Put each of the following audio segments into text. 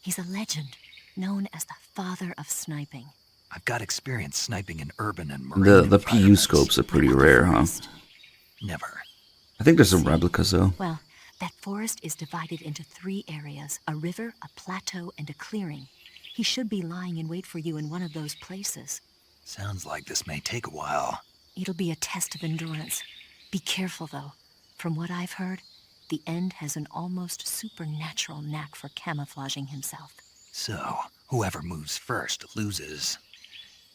He's a legend, known as the father of sniping. I've got experience sniping in urban and marine The PU scopes are pretty rare, huh? Never. I think there's some replicas though. Well, that forest is divided into 3 areas: a river, a plateau, and a clearing. He should be lying in wait for you in one of those places. Sounds like this may take a while. It'll be a test of endurance. Be careful, though. From what I've heard, the End has an almost supernatural knack for camouflaging himself. So, whoever moves first loses.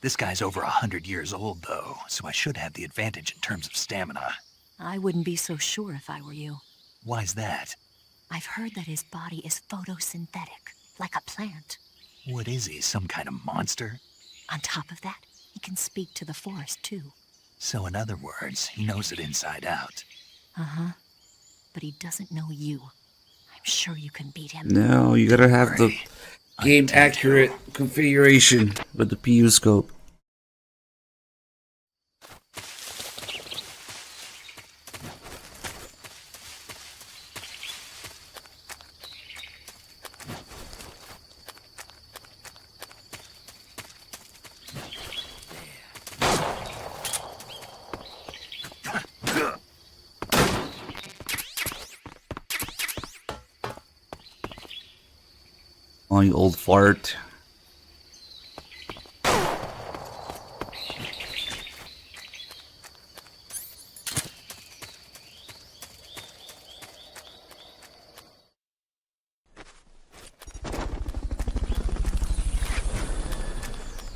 This guy's over 100 years old, though, so I should have the advantage in terms of stamina. I wouldn't be so sure if I were you. Why's that? I've heard that his body is photosynthetic, like a plant. What is he, some kind of monster? On top of that, he can speak to the forest, too. So in other words, he knows it inside out. Uh-huh. But he doesn't know you. I'm sure you can beat him. No, you gotta have the game accurate configuration with the PU scope. Oh, you old fart.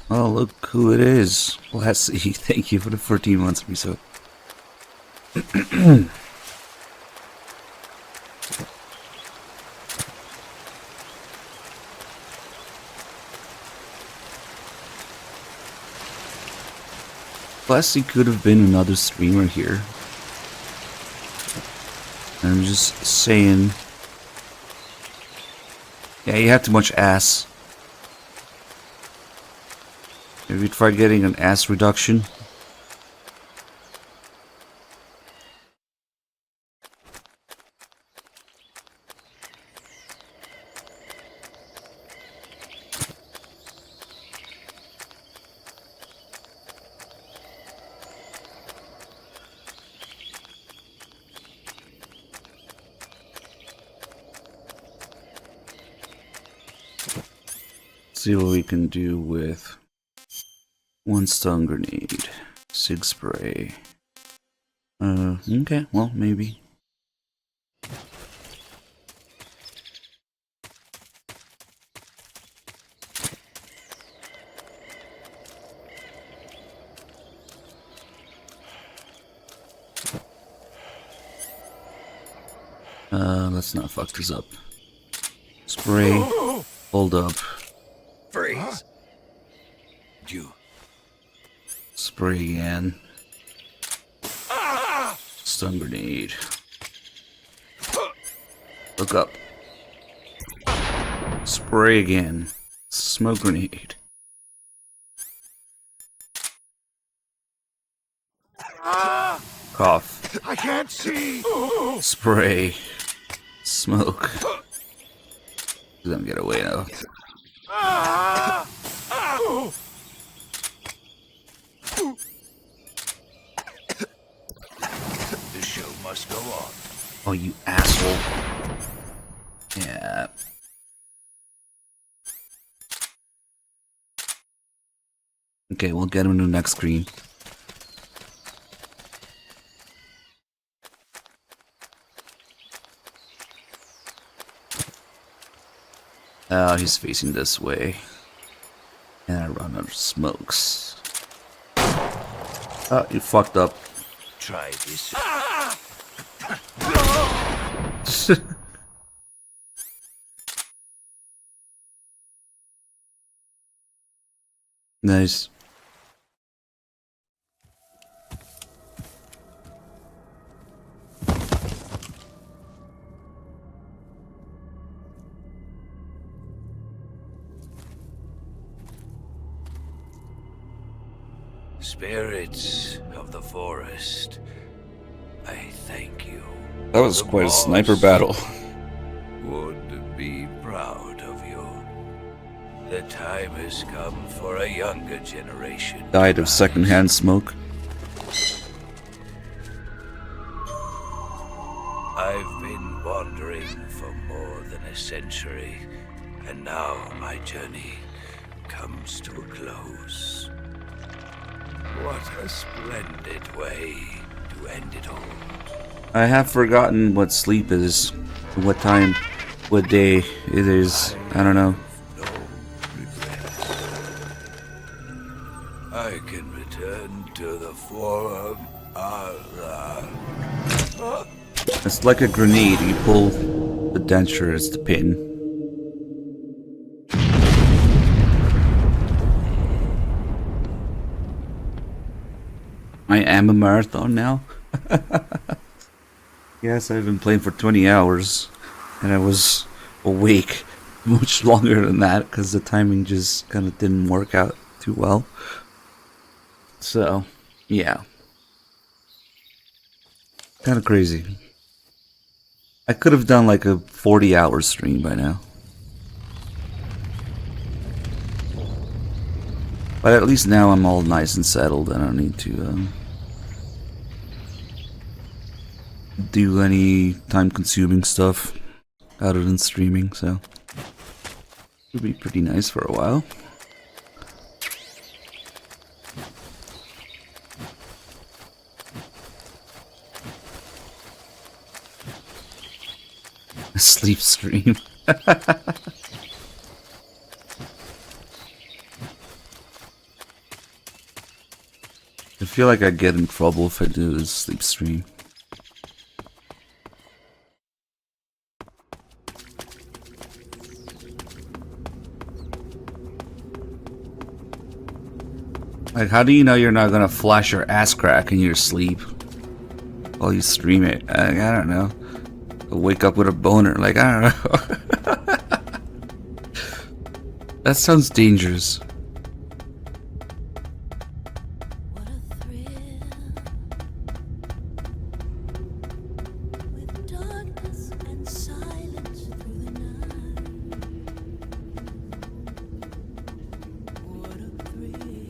Oh, look who it is. Lassie, thank you for the 14 months episode. Lassie could have been another streamer here. I'm just saying. Yeah, you have too much ass. Maybe try getting an ass reduction. See what we can do with 1 stun grenade, 6 spray. Okay, well, maybe. Let's not fuck this up. Spray, hold up. Freeze! You. Spray again. Stun grenade. Look up. Spray again. Smoke grenade. Cough. I can't see. Spray. Smoke. Let him get away now. The show must go on. Oh, you asshole. Yeah. Okay, we'll get him to the next screen. Oh, he's facing this way. And I run out of smokes. Oh, you fucked up. Try this. Nice. Spirits of the forest, I thank you. That was The quite a sniper boss battle. would be proud. proud of you. The time has come for a younger generation. Died of secondhand smoke. I've been wandering for more than a century, and now my journey comes to a close. What a splendid way to end it all. I have forgotten what sleep is, what time, what day it is. I don't know. No regrets. I can return to the form Allah. It's like a grenade. You pull the denture as the pin. I am a marathon now. Yes, I've been playing for 20 hours, and I was awake much longer than that because the timing just kind of didn't work out too well. So, yeah. Kind of crazy. I could have done like a 40-hour stream by now. But at least now I'm all nice and settled. I don't need to do any time-consuming stuff other than streaming, so it'll be pretty nice for a while. A sleep stream. I feel like I'd get in trouble if I do a sleep stream. Like, how do you know you're not gonna flash your ass crack in your sleep while you stream it? I don't know. Wake up with a boner, like, I don't know. That sounds dangerous. What a thrill, with darkness and silence through the night. What a thrill.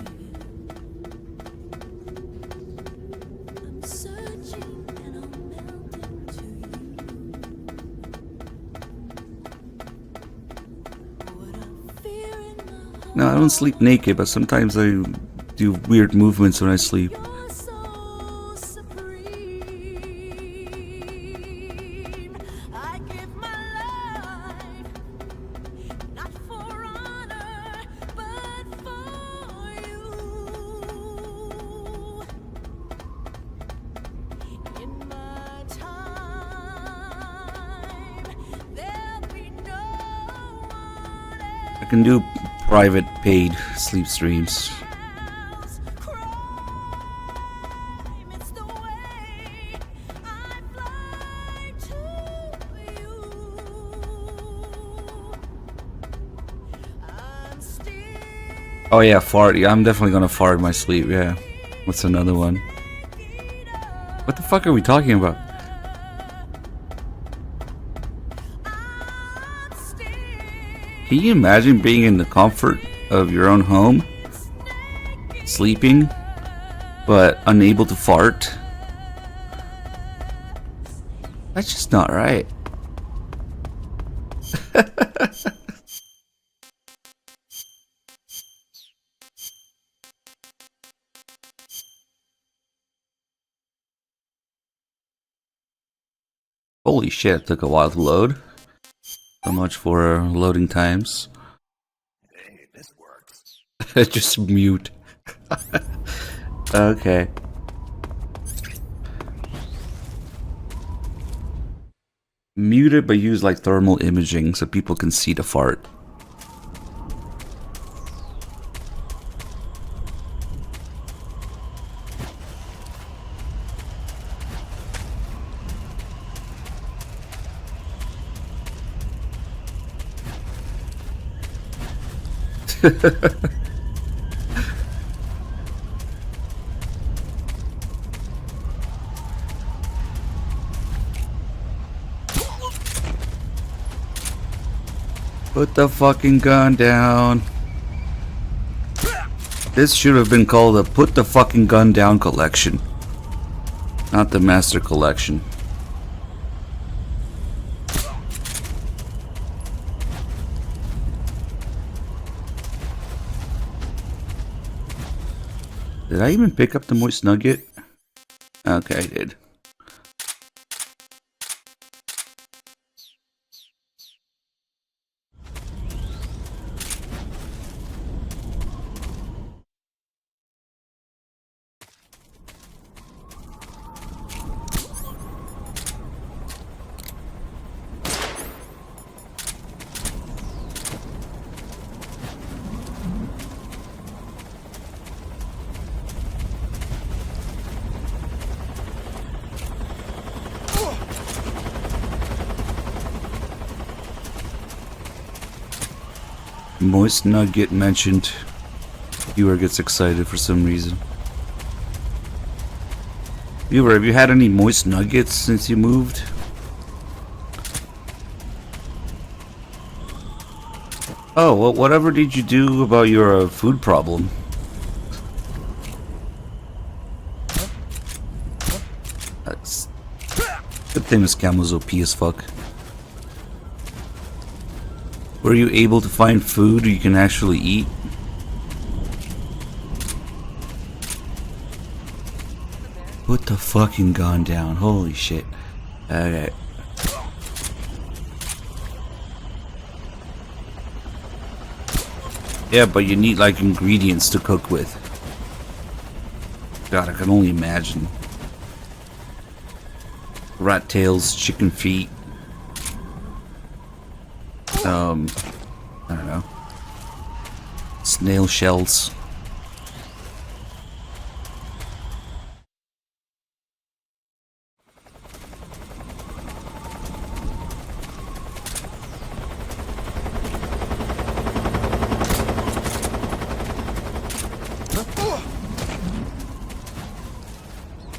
I'm searching and I'm melting to you. What a fear in my heart. No, I don't sleep naked, but sometimes I do weird movements when I sleep. You're so supreme. I give my life, not for honor, but for you. In my time, there'll be no one I can do private paid sleep streams. else. Crime, it's the way I fly to you. I'm still Oh yeah, fart. Yeah, I'm definitely gonna fart in my sleep, yeah. What's another one? What the fuck are we talking about? Can you imagine being in the comfort of your own home, sleeping, but unable to fart? That's just not right. Holy shit, it took a while to load. So much for loading times. Hey, this works. Just mute. Okay. Mute it, but use like thermal imaging so people can see the fart. Put the fucking gun down. This should have been called a Put the Fucking Gun Down collection. Not the Master Collection. Did I even pick up the moist nugget? Okay, I did. Moist nugget mentioned. Viewer gets excited for some reason. Viewer, have you had any moist nuggets since you moved? Oh, well, whatever did you do about your food problem? That's... Good thing this camo's OP as fuck. Were you able to find food you can actually eat? Put the fucking gun down. Holy shit. Okay. Yeah, but you need like ingredients to cook with. God, I can only imagine. Rat tails, chicken feet. I don't know. Snail shells.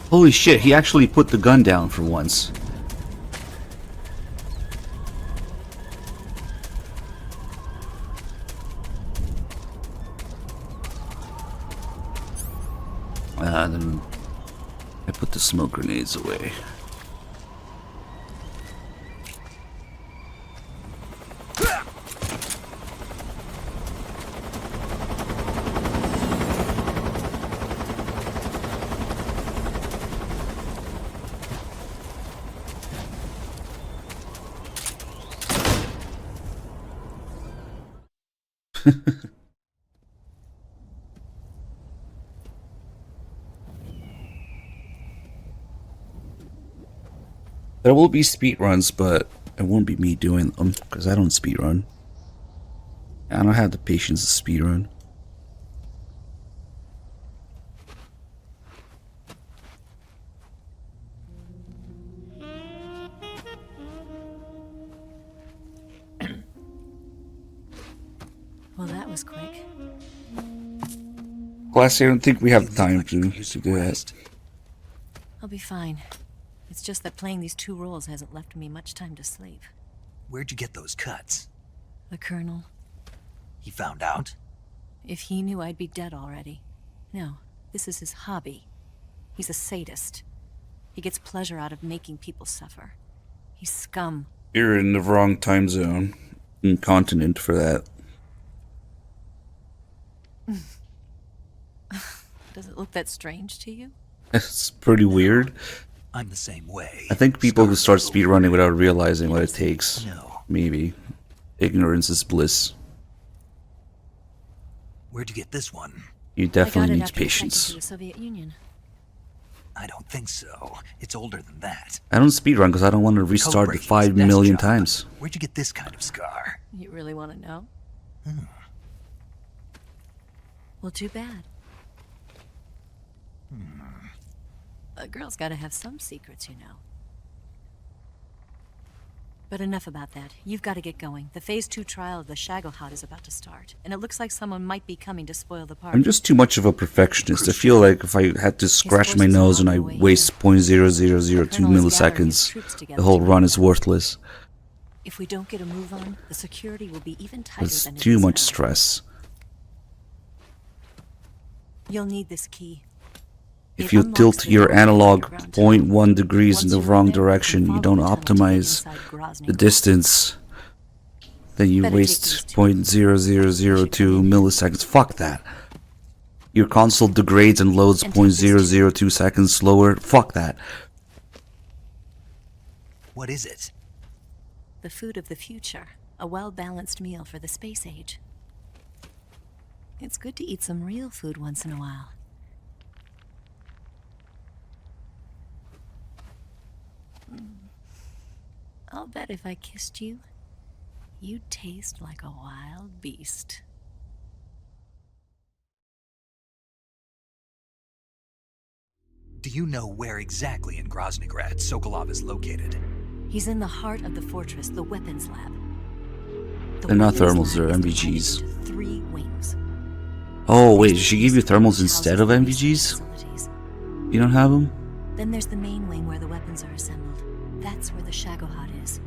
Holy shit, he actually put the gun down for once. Then I put the smoke grenades away. There will be speedruns, but it won't be me doing them, because I don't speedrun. I don't have the patience to speedrun. Well, that was quick. Classy, I don't think we have the time to do that. I'll be fine. It's just that playing these two roles hasn't left me much time to sleep. Where'd you get those cuts? The Colonel, He found out? if he knew I'd be dead already. No, this is his hobby. He's a sadist. He gets pleasure out of making people suffer. He's scum. You're in the wrong time zone and continent for that. Does it look that strange to you? It's pretty weird. I'm the same way. I think people who start speedrunning without realizing what it takes. No. Maybe. Ignorance is bliss. Where'd you get this one? You I got definitely it need after the fight patience. into the Soviet Union. I don't think so. It's older than that. I don't speedrun because I don't want to restart it Code 5 breaking's million desk job. times. Where'd you get this kind of scar? You really want to know? Well, too bad. A girl's got to have some secrets, you know. But enough about that. You've got to get going. The Phase 2 trial of the Shagelhot is about to start, and it looks like someone might be coming to spoil the party. I'm just too much of a perfectionist. I feel like if I had to scratch my nose and I waste 0.0002 milliseconds, the whole run is worthless. If we don't get a move on, the security will be even tighter It's than it too is much now. stress. You'll need this key. If It you unlocks tilt the your door to analog underground 0.1 degrees in Once the you're wrong there, you can direction, you follow don't the tunnel to get optimize inside Grozny. the distance, then you Better take waste these two. 0.0002 milliseconds. Fuck that. Your console degrades and loads And take this too. 0.002 seconds slower. Fuck that. What is it? The food of the future. A well-balanced meal for the space age. It's good to eat some real food once in a while. I'll bet if I kissed you, you'd taste like a wild beast. Do you know where exactly in Groznygrad Sokolov is located? He's in the heart of the fortress, the weapons lab. The They're not weapons thermals, lab they're is MBGs. divided into 3 wings. Oh wait, There's did she the give you east wing, thermals which instead houses of the research MVGs? facilities. You don't have them? Then there's the main wing where the weapons are assembled. That's where the Shagohod is.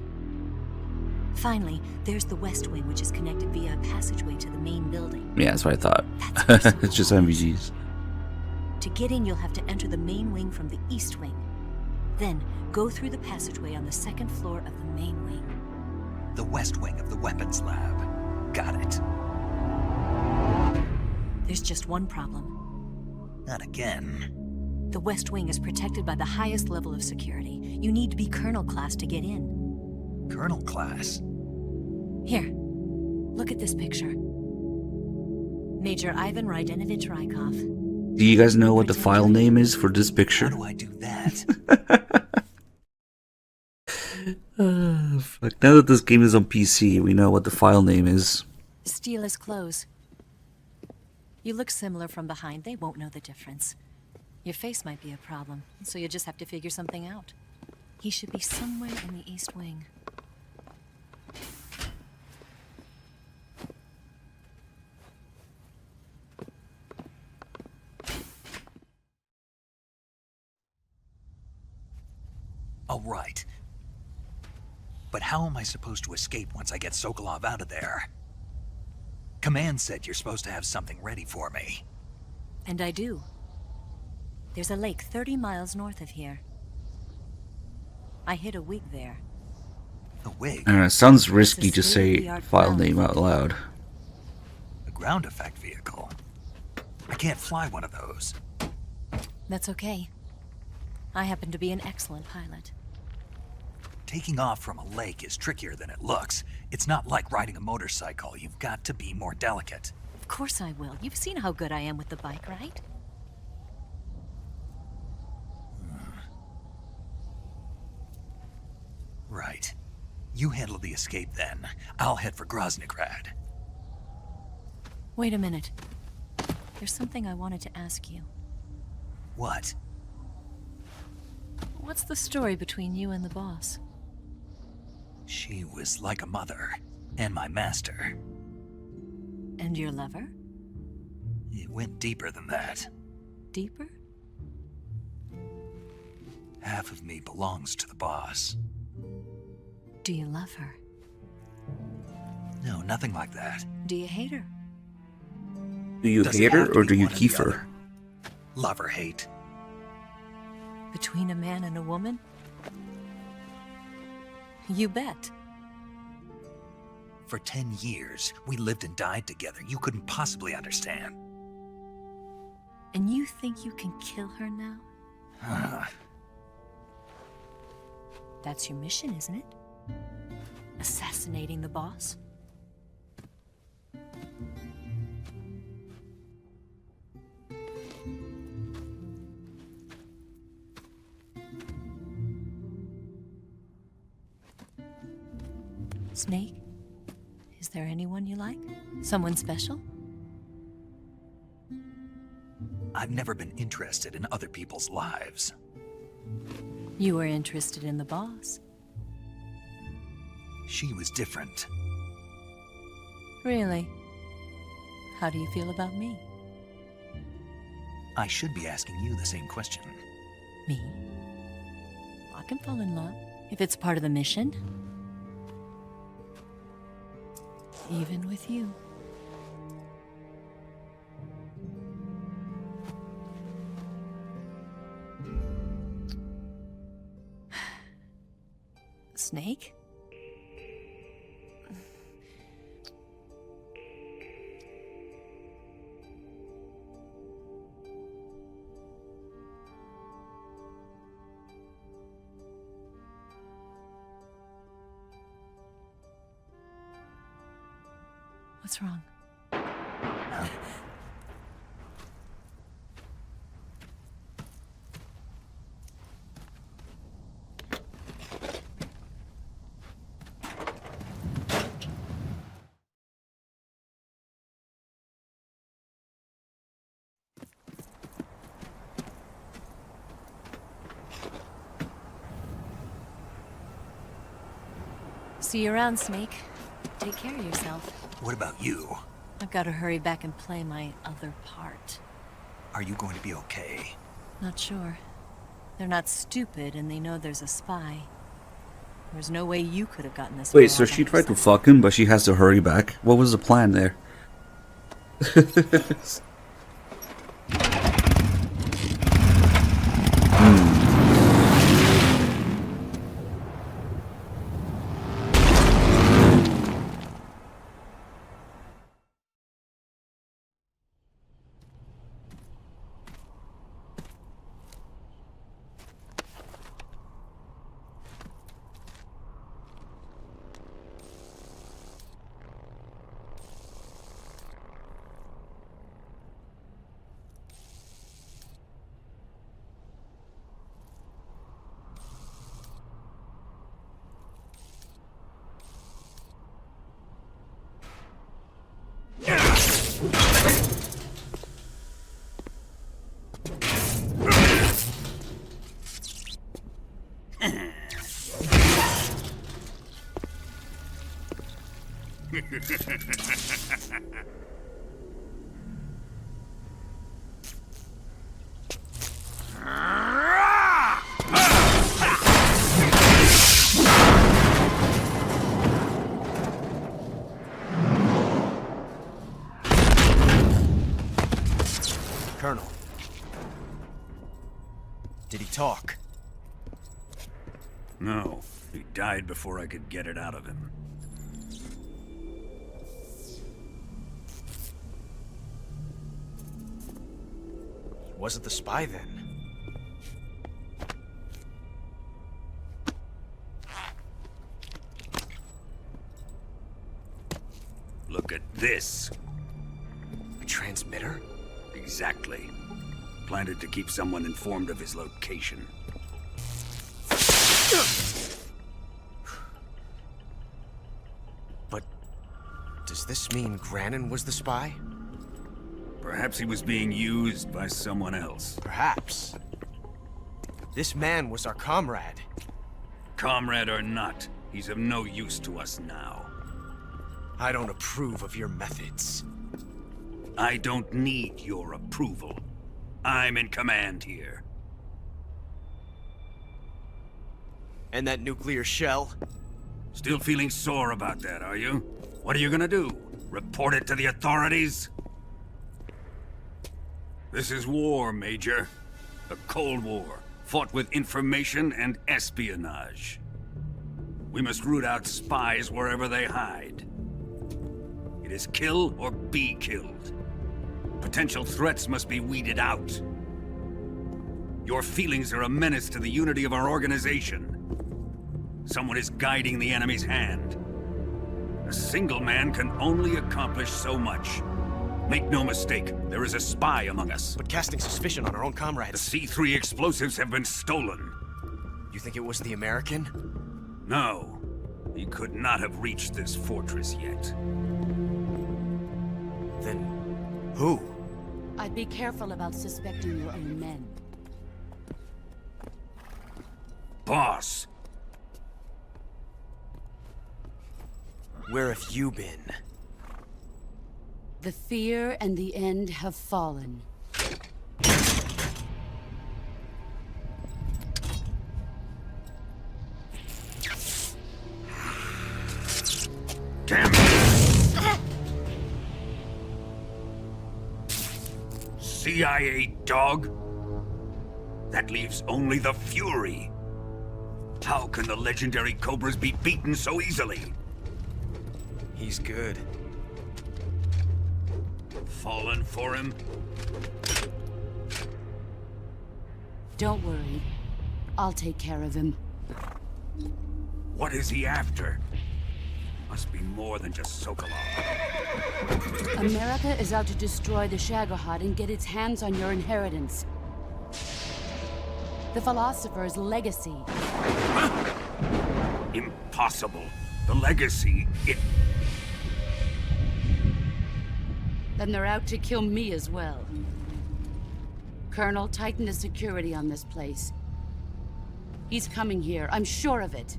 Finally, there's the west wing, which is connected via a passageway to the main building. Yeah, that's what I thought. That's where It's just Sokolov is. MVGs. To get in, you'll have to enter the main wing from the east wing. Then, go through the passageway on the 2nd floor of the main wing. The west wing of the weapons lab. Got it. There's just one problem. Not again. The west wing is protected by the highest level of security. You need to be colonel class to get in. Colonel class. Here, look at this picture. Major Ivan Rydenovich Rykov. Do you guys know what the file name is for this How picture? do I do that? Fuck. Now that this game is on PC, we know what the file name is. Steal his clothes. You look similar from behind. They won't know the difference. Your face might be a problem, so you just have to figure something out. He should be somewhere in the east wing. All right. But how am I supposed to escape once I get Sokolov out of there? Command said you're supposed to have something ready for me. And I do. There's a lake 30 miles north of here. I hid a wig there. A wig? Sounds risky to It's a say state-of-the-art file ground name out effect. loud. A ground effect vehicle? I can't fly one of those. That's okay. I happen to be an excellent pilot. Taking off from a lake is trickier than it looks. It's not like riding a motorcycle. You've got to be more delicate. Of course I will. You've seen how good I am with the bike, right? Right. You handle the escape then. I'll head for Groznygrad. Wait a minute. There's something I wanted to ask you. What? What's the story between you and the boss? She was like a mother, and my master. And your lover? It went deeper than that. Deeper? Half of me belongs to the boss. Do you love her? No, nothing like that. Do you hate her? Do you Does it hate her have to or be do you one or the keep her? other? Love or hate. Between a man and a woman? You bet. For 10 years, we lived and died together. You couldn't possibly understand. And you think you can kill her now? That's your mission, isn't it? Assassinating the boss? Snake? Is there anyone you like? Someone special? I've never been interested in other people's lives. You were interested in the boss. She was different. Really? How do you feel about me? I should be asking you the same question. Me? I can fall in love if it's part of the mission. Even with you. Snake? What's wrong? See you around, Snake. Take care of yourself. What about you? I've got to hurry back and play my other part. Are you going to be okay? Not sure. They're not stupid, and they know there's a spy. There's no way you could have gotten this far Wait, so all by she tried to yourself. fuck him, but she has to hurry back? What was the plan there? Colonel. Did he talk? No, he died before I could get it out of him. Wasn't the spy then? Look at this. A transmitter? Exactly. Planted to keep someone informed of his location. But does this mean Grannon was the spy? Perhaps he was being used by someone else. Perhaps. This man was our comrade. Comrade or not, he's of no use to us now. I don't approve of your methods. I don't need your approval. I'm in command here. And that nuclear shell? Still feeling sore about that, are you? What are you gonna do? Report it to the authorities? This is war, Major. A Cold War, fought with information and espionage. We must root out spies wherever they hide. It is kill or be killed. Potential threats must be weeded out. Your feelings are a menace to the unity of our organization. Someone is guiding the enemy's hand. A single man can only accomplish so much. Make no mistake, there is a spy among us. But casting suspicion on our own The comrades. C3 explosives have been stolen. You think it was the American? No, he could not have reached this fortress yet. Then who? I'd be careful about suspecting your own men. Boss, Where have you been? The fear and the end have fallen. damn it! CIA dog? That leaves only the Fury. How can the legendary Cobras be beaten so easily? He's good. Fallen for him? Don't worry. I'll take care of him. What is he after? Must be more than just Sokolov. America is out to destroy the Shagohod and get its hands on your inheritance. The Philosopher's legacy. Impossible. The legacy, Then they're out to kill me as well. Colonel, tighten the security on this place. He's coming here, I'm sure of it.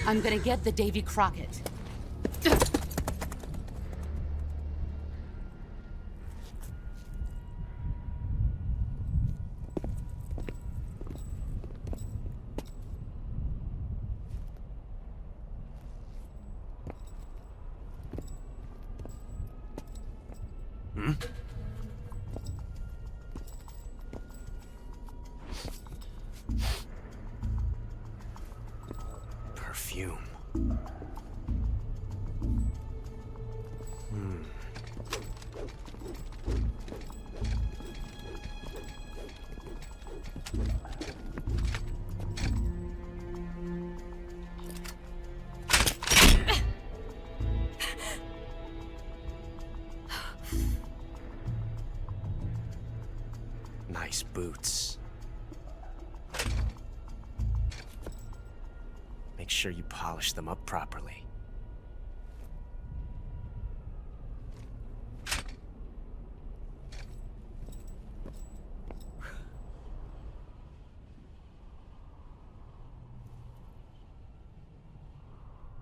I'm gonna get the Davy Crockett. Perfume. Nice boots. Make sure you polish them up properly.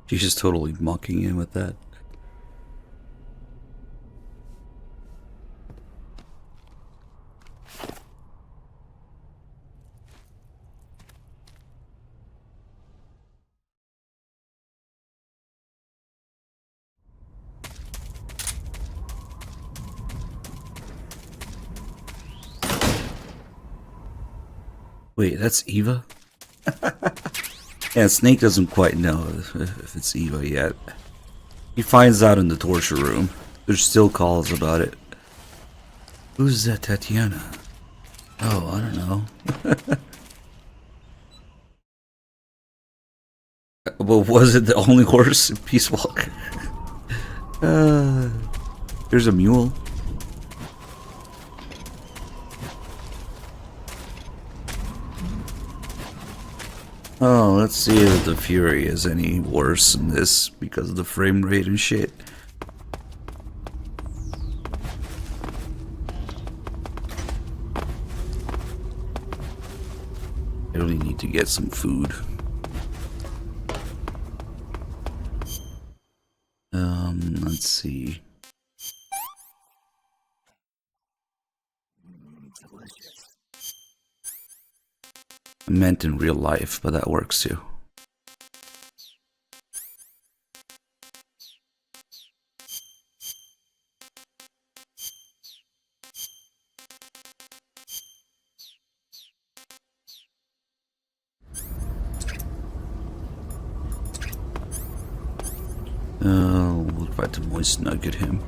She's just totally mocking him with that. Wait, that's Eva? Yeah, Snake doesn't quite know if it's Eva yet. He finds out in the torture room. There's still calls about it. Who's that Tatiana? Oh, I don't know. Well, was it the only horse in Peace Walker? There's a mule. Oh, let's see if the Fury is any worse in this because of the frame rate and shit. I really need to get some food. Let's see. I meant in real life, but that works too. We'll try to moist nugget him.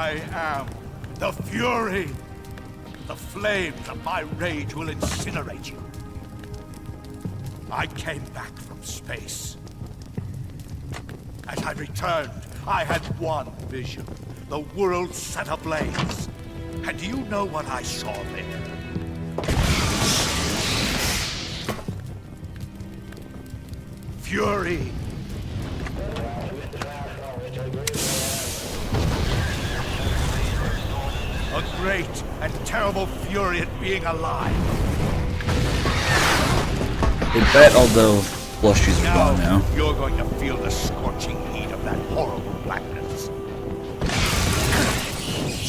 I am the Fury. The flames of my rage will incinerate you. I came back from space. As I returned, I had one vision. The world set ablaze. And do you know what I saw there? Fury. A great and terrible fury at being alive. I bet although plushies are gone now. You're going to feel the scorching heat of that horrible blackness.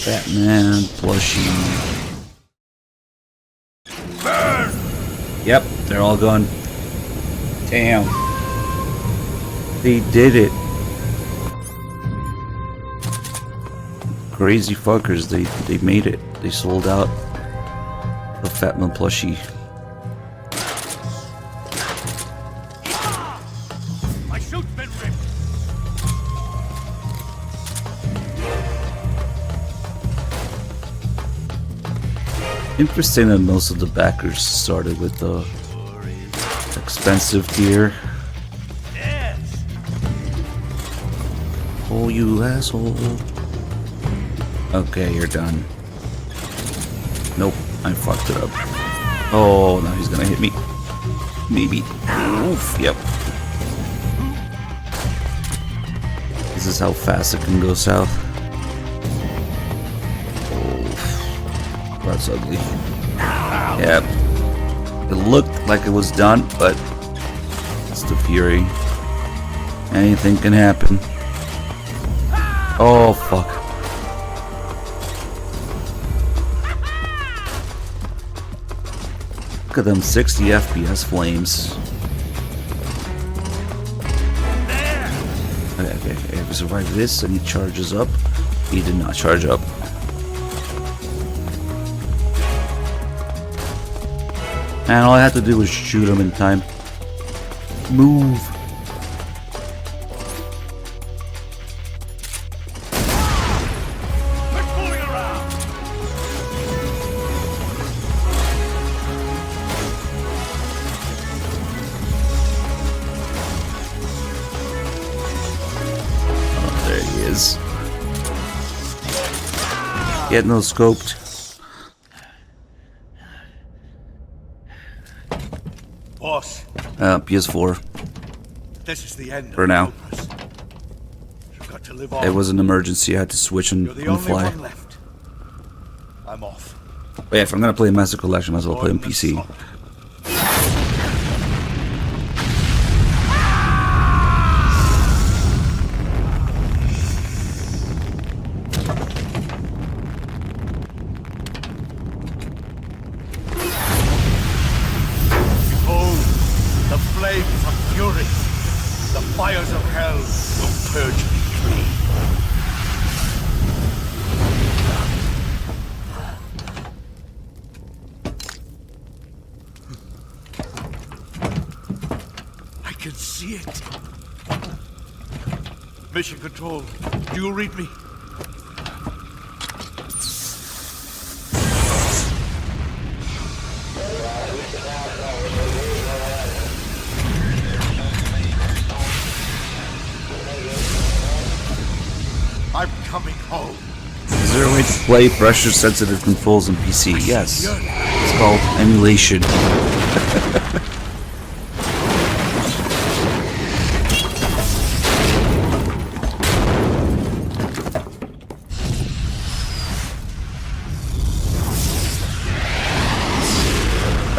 Batman plushie. Burn! Yep, they're all gone. Damn. They did it. Crazy fuckers, they made it. They sold out the Fatman plushie. My suit's been ripped. Interesting that most of the backers started with the expensive gear. Yes. Oh, you asshole. Okay, you're done. Nope, I fucked it up. Oh, now he's gonna hit me. Maybe. Oof, yep. This is how fast it can go south. Oh, that's ugly. Yep. It looked like it was done, but it's the Fury. Anything can happen. Oh, fuck. Look at them 60 FPS flames. Okay, if we survive this and he charges up, he did not charge up. And all I had to do was shoot him in time. Move. Get no scoped. Boss, PS4 this is the end for of now. progress. You've got to live on. It was an emergency. I had to switch and You're the on the only fly. one left. I'm off. But yeah, if I'm gonna play Master Collection, I might as well play on PC. Behold, the flames of fury. The fires of hell will purge me clean. I can see it. Mission Control, do you read me? I'm coming home. Is there a way to play pressure-sensitive controls on PC? Yes. It's called emulation.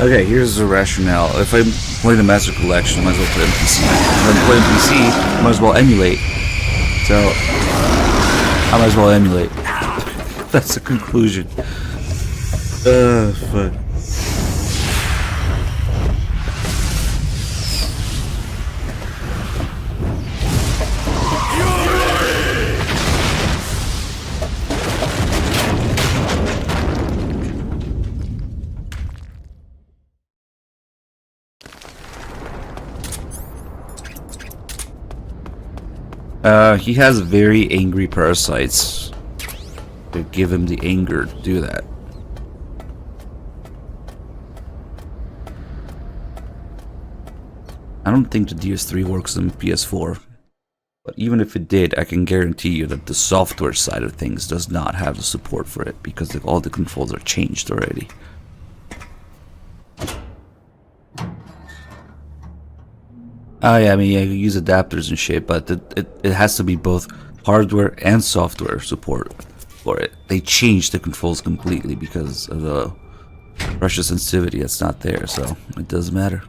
Okay, here's the rationale. If I'm playing the Master Collection, I might as well play on PC. If I'm playing PC, I might as well emulate. So, I might as well emulate. That's the conclusion. Fuck. He has very angry parasites. to give him the anger to do that. I don't think the DS3 works on PS4, but even if it did, I can guarantee you that the software side of things does not have the support for it because all the controls are changed already. Oh yeah, I mean, yeah, you use adapters and shit, but it has to be both hardware and software support for it. They changed the controls completely because of the pressure sensitivity that's not there, so it doesn't matter.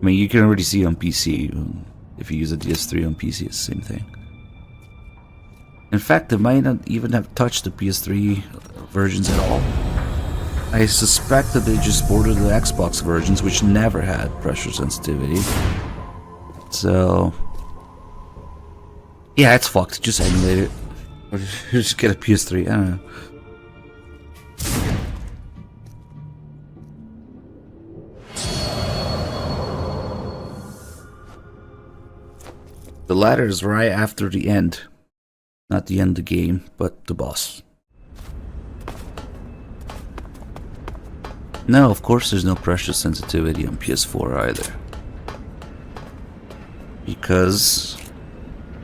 I mean, you can already see on PC, if you use a DS3 on PC, it's the same thing. In fact, they might not even have touched the PS3 versions at all. I suspect that they just ported the Xbox versions, which never had pressure sensitivity. So, yeah, it's fucked. Just emulate it. Or just get a PS3, I don't know. The ladder is right after the end. Not the end of the game, but the boss. No, of course there's no pressure sensitivity on PS4 either. Because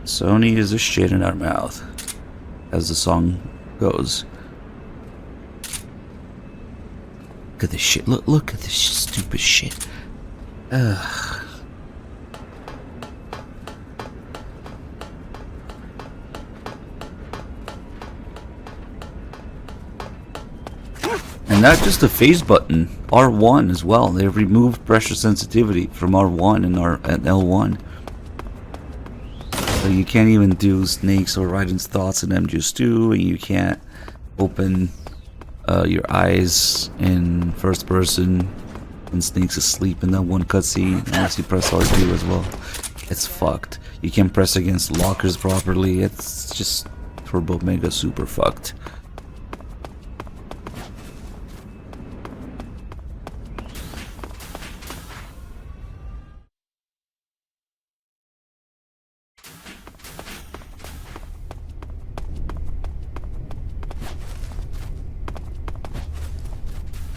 Sony is a shit in our mouth, as the song goes. Look at this shit. Look at this stupid shit. Ugh. And not just the phase button, R1 as well. They've removed pressure sensitivity from R1 and L1. So you can't even do snakes or Raiden's thoughts in MGS2, and you can't open your eyes in first person when Snake's asleep in that one cutscene, unless you press R2 as well. It's fucked. You can't press against lockers properly. It's just turbo mega super fucked.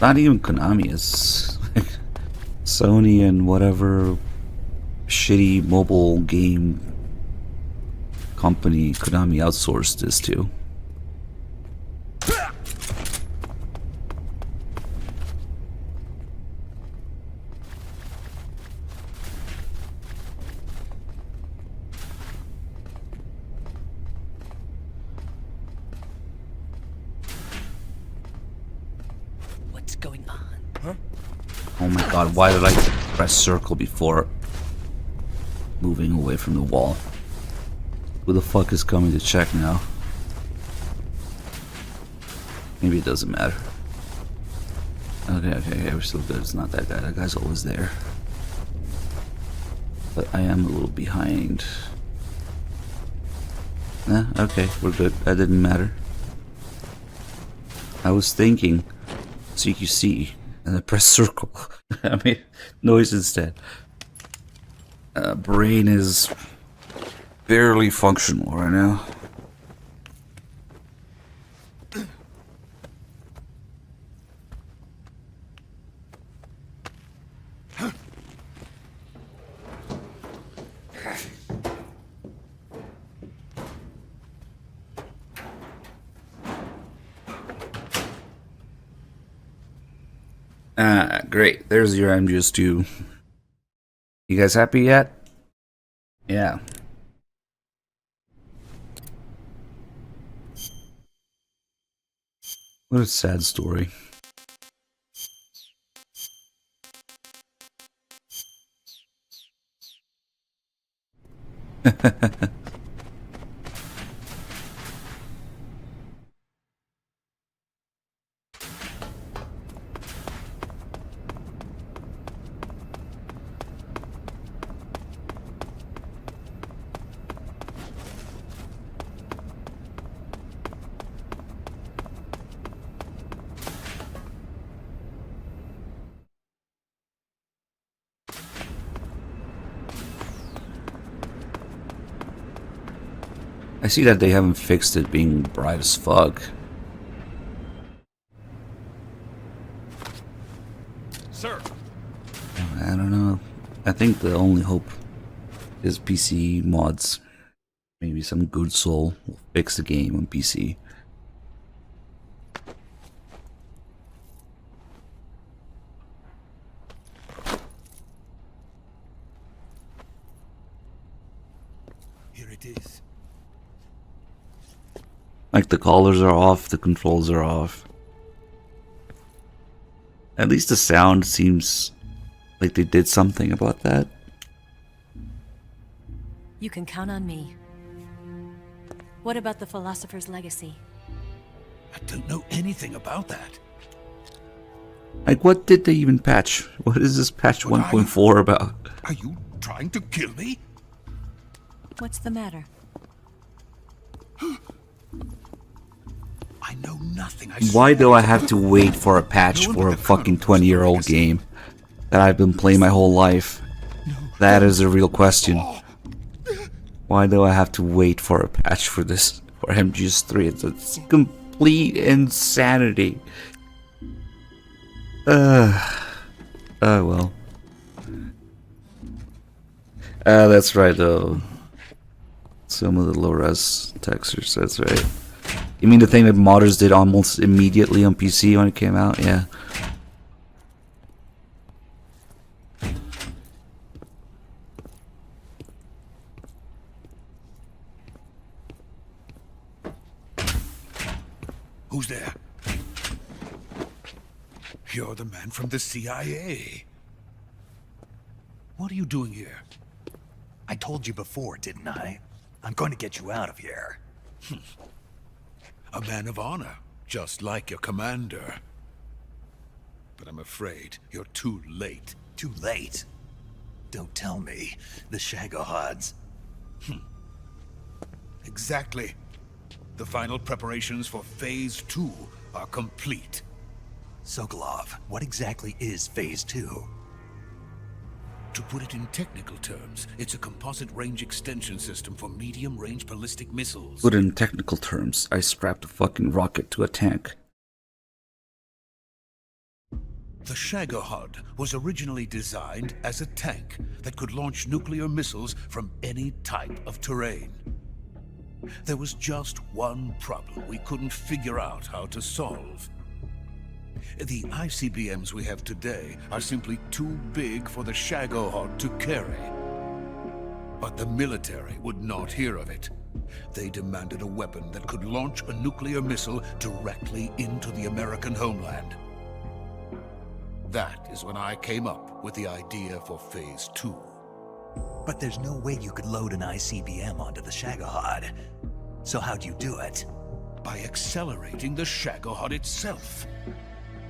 Not even Konami, it's Sony and whatever shitty mobile game company Konami outsourced this to. Going on? Huh? Oh my god, why did I press circle before moving away from the wall? Who the fuck is coming to check now? Maybe it doesn't matter. Okay, we're still good. It's not that guy. That guy's always there. But I am a little behind. Nah, okay, we're good. That didn't matter. I was thinking CQC and I press circle. I made noise instead. Brain is barely functional right now. Great. There's your MGS2. You guys happy yet? Yeah. What a sad story. I see that they haven't fixed it being bright as fuck. Sir! I don't know. I think the only hope is PC mods. Maybe some good soul will fix the game on PC. Here it is. Like the collars are off, the controls are off. At least the sound seems like they did something about that. You can count on me. What about the philosopher's legacy? I don't know anything about that. Like, what did they even patch? What is this patch What are you- 1.4 about? Are you trying to kill me? What's the matter? I know nothing. Why do I have to wait for a patch for a fucking 20-year-old game that I've been playing my whole life? That is a real question. Why do I have to wait for a patch for this, for MGS3? It's complete insanity. Well. That's right, though. Some of the low-res textures, that's right. You mean the thing that modders did almost immediately on PC when it came out? Yeah. Who's there? You're the man from the CIA. What are you doing here? I told you before, didn't I? I'm going to get you out of here. A man of honor, just like your commander. But I'm afraid you're too late. Too late. Don't tell me. The Shagohods. Exactly. The final preparations for Phase 2 are complete. Sokolov, what exactly is Phase 2? To put it in technical terms, it's a composite range extension system for medium-range ballistic missiles. Put in technical terms, I strapped a fucking rocket to a tank. The Shagohod was originally designed as a tank that could launch nuclear missiles from any type of terrain. There was just one problem we couldn't figure out how to solve. The ICBMs we have today are simply too big for the Shagohod to carry. But the military would not hear of it. They demanded a weapon that could launch a nuclear missile directly into the American homeland. That is when I came up with the idea for Phase 2. But there's no way you could load an ICBM onto the Shagohod. So how'd you do it? By accelerating the Shagohod itself.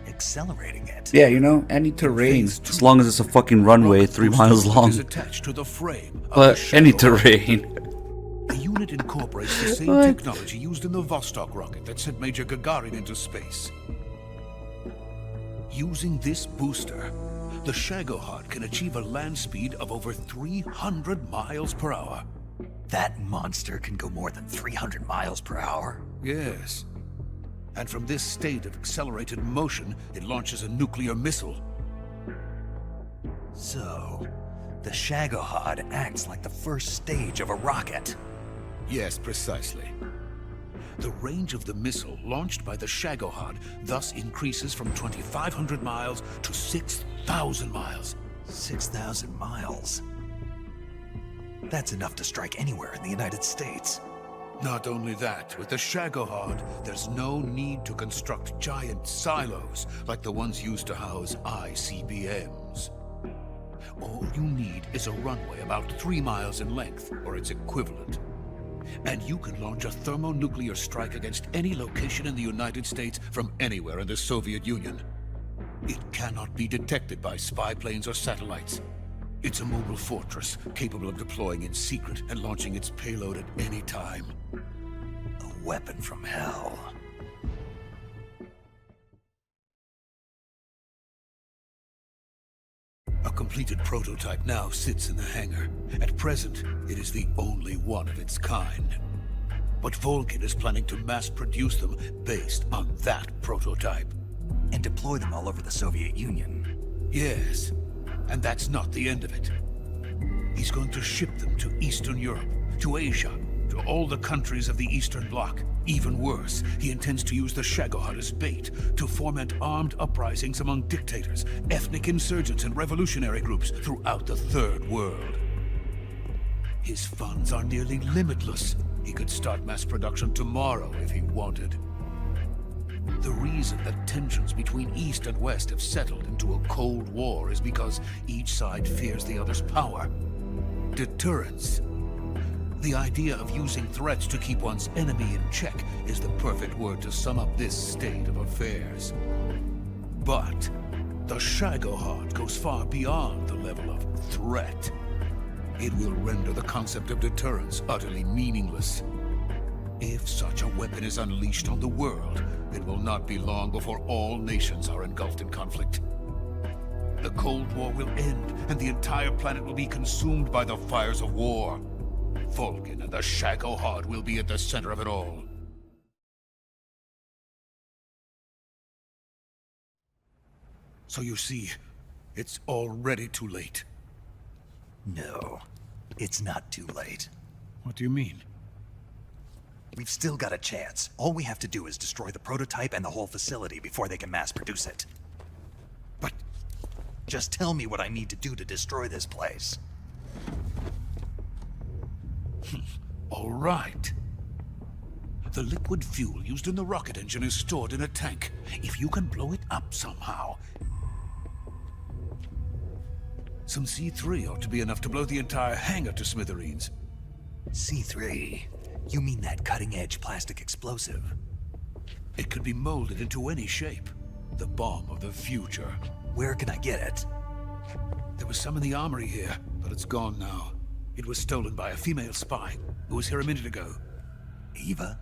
Accelerating it? Yeah, you know, any terrain, as long as it's a fucking runway 3 miles long. Is attached to the frame of But the any Shagohod. terrain. The unit incorporates the same What? technology used in the Vostok rocket that sent Major Gagarin into space. Using this booster, the Shagohod can achieve a land speed of over 300 miles per hour. That monster can go more than 300 miles per hour? Yes. And from this state of accelerated motion, it launches a nuclear missile. So, the Shagohod acts like the first stage of a rocket. Yes, precisely. The range of the missile launched by the Shagohod thus increases from 2,500 miles to 6,000 miles. 6,000 miles? That's enough to strike anywhere in the United States. Not only that, with the Shagohod, there's no need to construct giant silos like the ones used to house ICBMs. All you need is a runway about 3 miles in length, or its equivalent. And you can launch a thermonuclear strike against any location in the United States from anywhere in the Soviet Union. It cannot be detected by spy planes or satellites. It's a mobile fortress, capable of deploying in secret and launching its payload at any time. A weapon from hell. A completed prototype now sits in the hangar. At present, it is the only one of its kind. but Vulcan is planning to mass produce them based on that prototype. And deploy them all over the Soviet Union. Yes, and that's not the end of it. He's going to ship them to Eastern Europe, to Asia, to all the countries of the Eastern Bloc. Even worse, he intends to use the Shagohod as bait to foment armed uprisings among dictators, ethnic insurgents, and revolutionary groups throughout the Third World. His funds are nearly limitless. He could start mass production tomorrow if he wanted. The reason that tensions between East and West have settled into a Cold War is because each side fears the other's power. Deterrence. The idea of using threats to keep one's enemy in check is the perfect word to sum up this state of affairs. But the Shagohod goes far beyond the level of threat. It will render the concept of deterrence utterly meaningless. If such a weapon is unleashed on the world, it will not be long before all nations are engulfed in conflict. The Cold War will end, and the entire planet will be consumed by the fires of war. Vulcan and the Shagohod will be at the center of it all. So you see, it's already too late. No, it's not too late. What do you mean? We've still got a chance. All we have to do is destroy the prototype and the whole facility before they can mass produce it. But just tell me what I need to do to destroy this place. all right. The liquid fuel used in the rocket engine is stored in a tank. If you can blow it up somehow... Some C3 ought to be enough to blow the entire hangar to smithereens. C3? You mean that cutting-edge plastic explosive? It could be molded into any shape. The bomb of the future. Where can I get it? There was some in the armory here, but it's gone now. It was stolen by a female spy who was here a minute ago. Eva?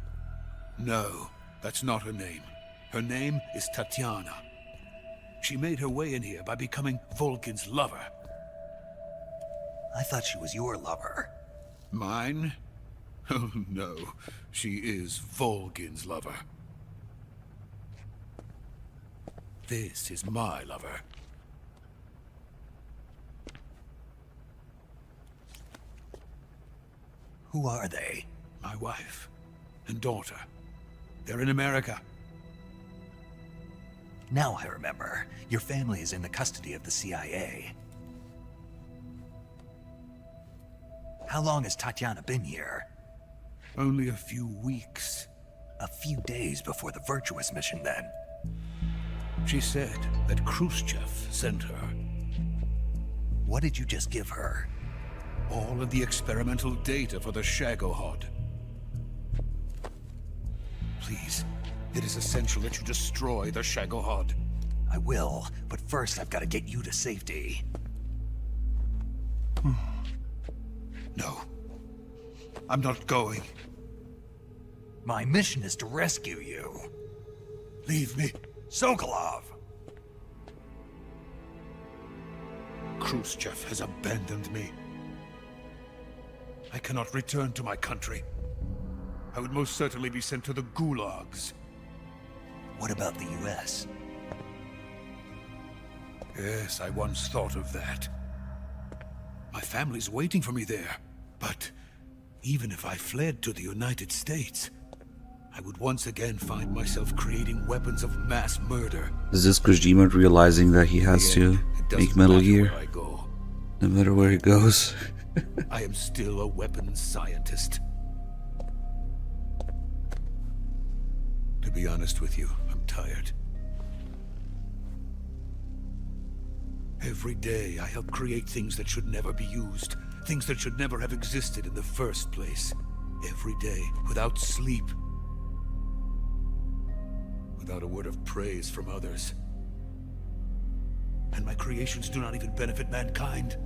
No, that's not her name. Her name is Tatiana. She made her way in here by becoming Vulcan's lover. I thought she was your lover. Mine? Oh no, she is Vulcan's lover. This is my lover. Who are they? My wife and daughter. They're in America. Now I remember. Your family is in the custody of the CIA. How long has Tatiana been here? Only a few weeks. A few days before the Virtuous mission, then. She said that Khrushchev sent her. What did you just give her? All of the experimental data for the Shagohod. Please, it is essential that you destroy the Shagohod. I will, but first I've got to get you to safety. No. I'm not going. My mission is to rescue you. Leave me. Sokolov! Khrushchev has abandoned me. I cannot return to my country. I would most certainly be sent to the gulags. What about the US? Yes, I once thought of that. My family's waiting for me there. But even if I fled to the United States, I would once again find myself creating weapons of mass murder. Is this Kojima realizing that he has to make Metal Gear where I go. no matter where he goes? I am still a weapons scientist. To be honest with you, I'm tired. Every day I help create things that should never be used, things that should never have existed in the first place. Every day, without sleep. Without a word of praise from others. And my creations do not even benefit mankind.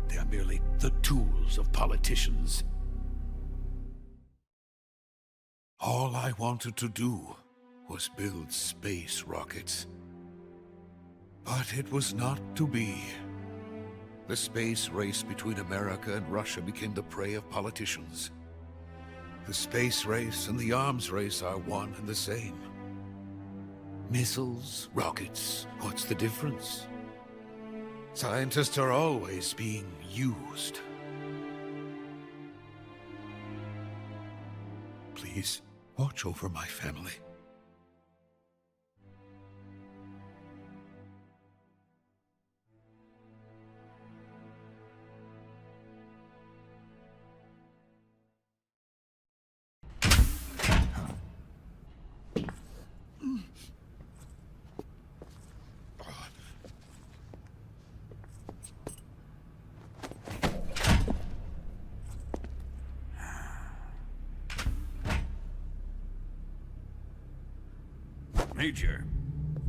They are merely the tools of politicians. All I wanted to do was build space rockets. But it was not to be. The space race between America and Russia became the prey of politicians. The space race and the arms race are one and the same. Missiles, rockets, what's the difference? Scientists are always being used. Please, watch over my family. Major,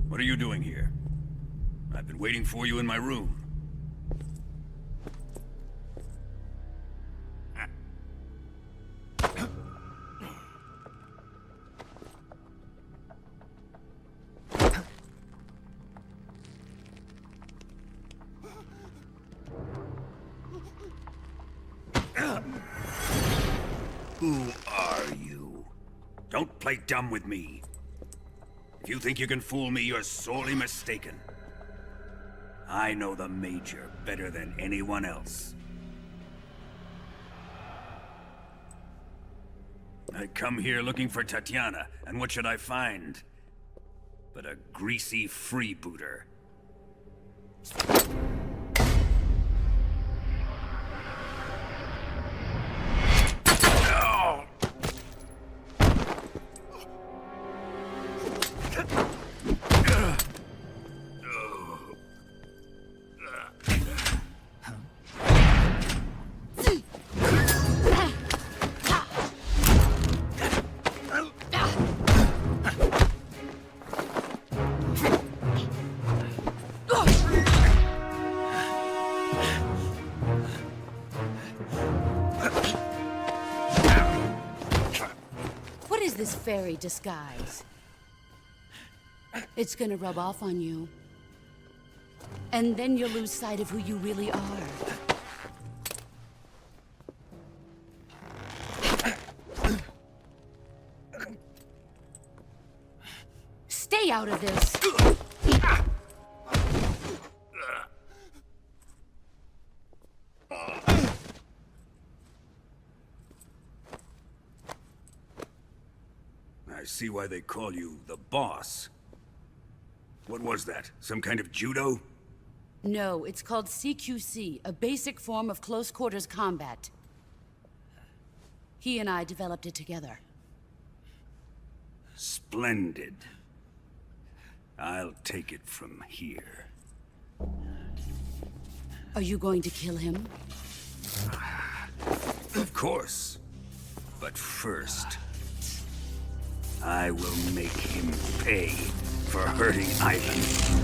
what are you doing here? I've been waiting for you in my room. Who are you? Don't play dumb with me. If you think you can fool me, you're sorely mistaken. I know the Major better than anyone else. I come here looking for Tatiana, and what should I find? But a greasy freebooter. What is this fairy disguise? It's gonna rub off on you. And then you'll lose sight of who you really are. Stay out of this! I see why they call you the boss. What was that? Some kind of judo? No, it's called CQC, a basic form of close quarters combat. He and I developed it together. Splendid. I'll take it from here. Are you going to kill him? Of course. But first, I will make him pay for hurting Ivan.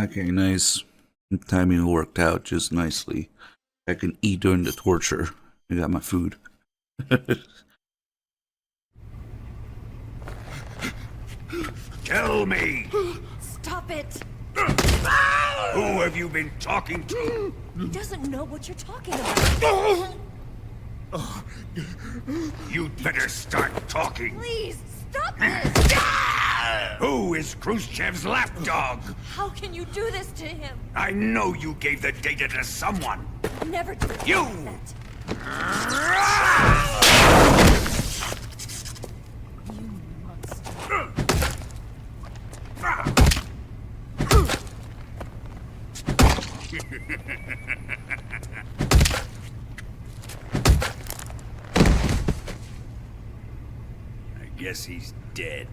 Okay, nice. Timing worked out just nicely. I can eat during the torture. I got my food. Tell me, Stop it! who have you been talking to? He doesn't know what you're talking about. You'd better start talking. Please, stop this! Who is Khrushchev's lapdog? How can you do this to him? I know you gave the data to someone. Never do You! that. You monster. I guess he's dead.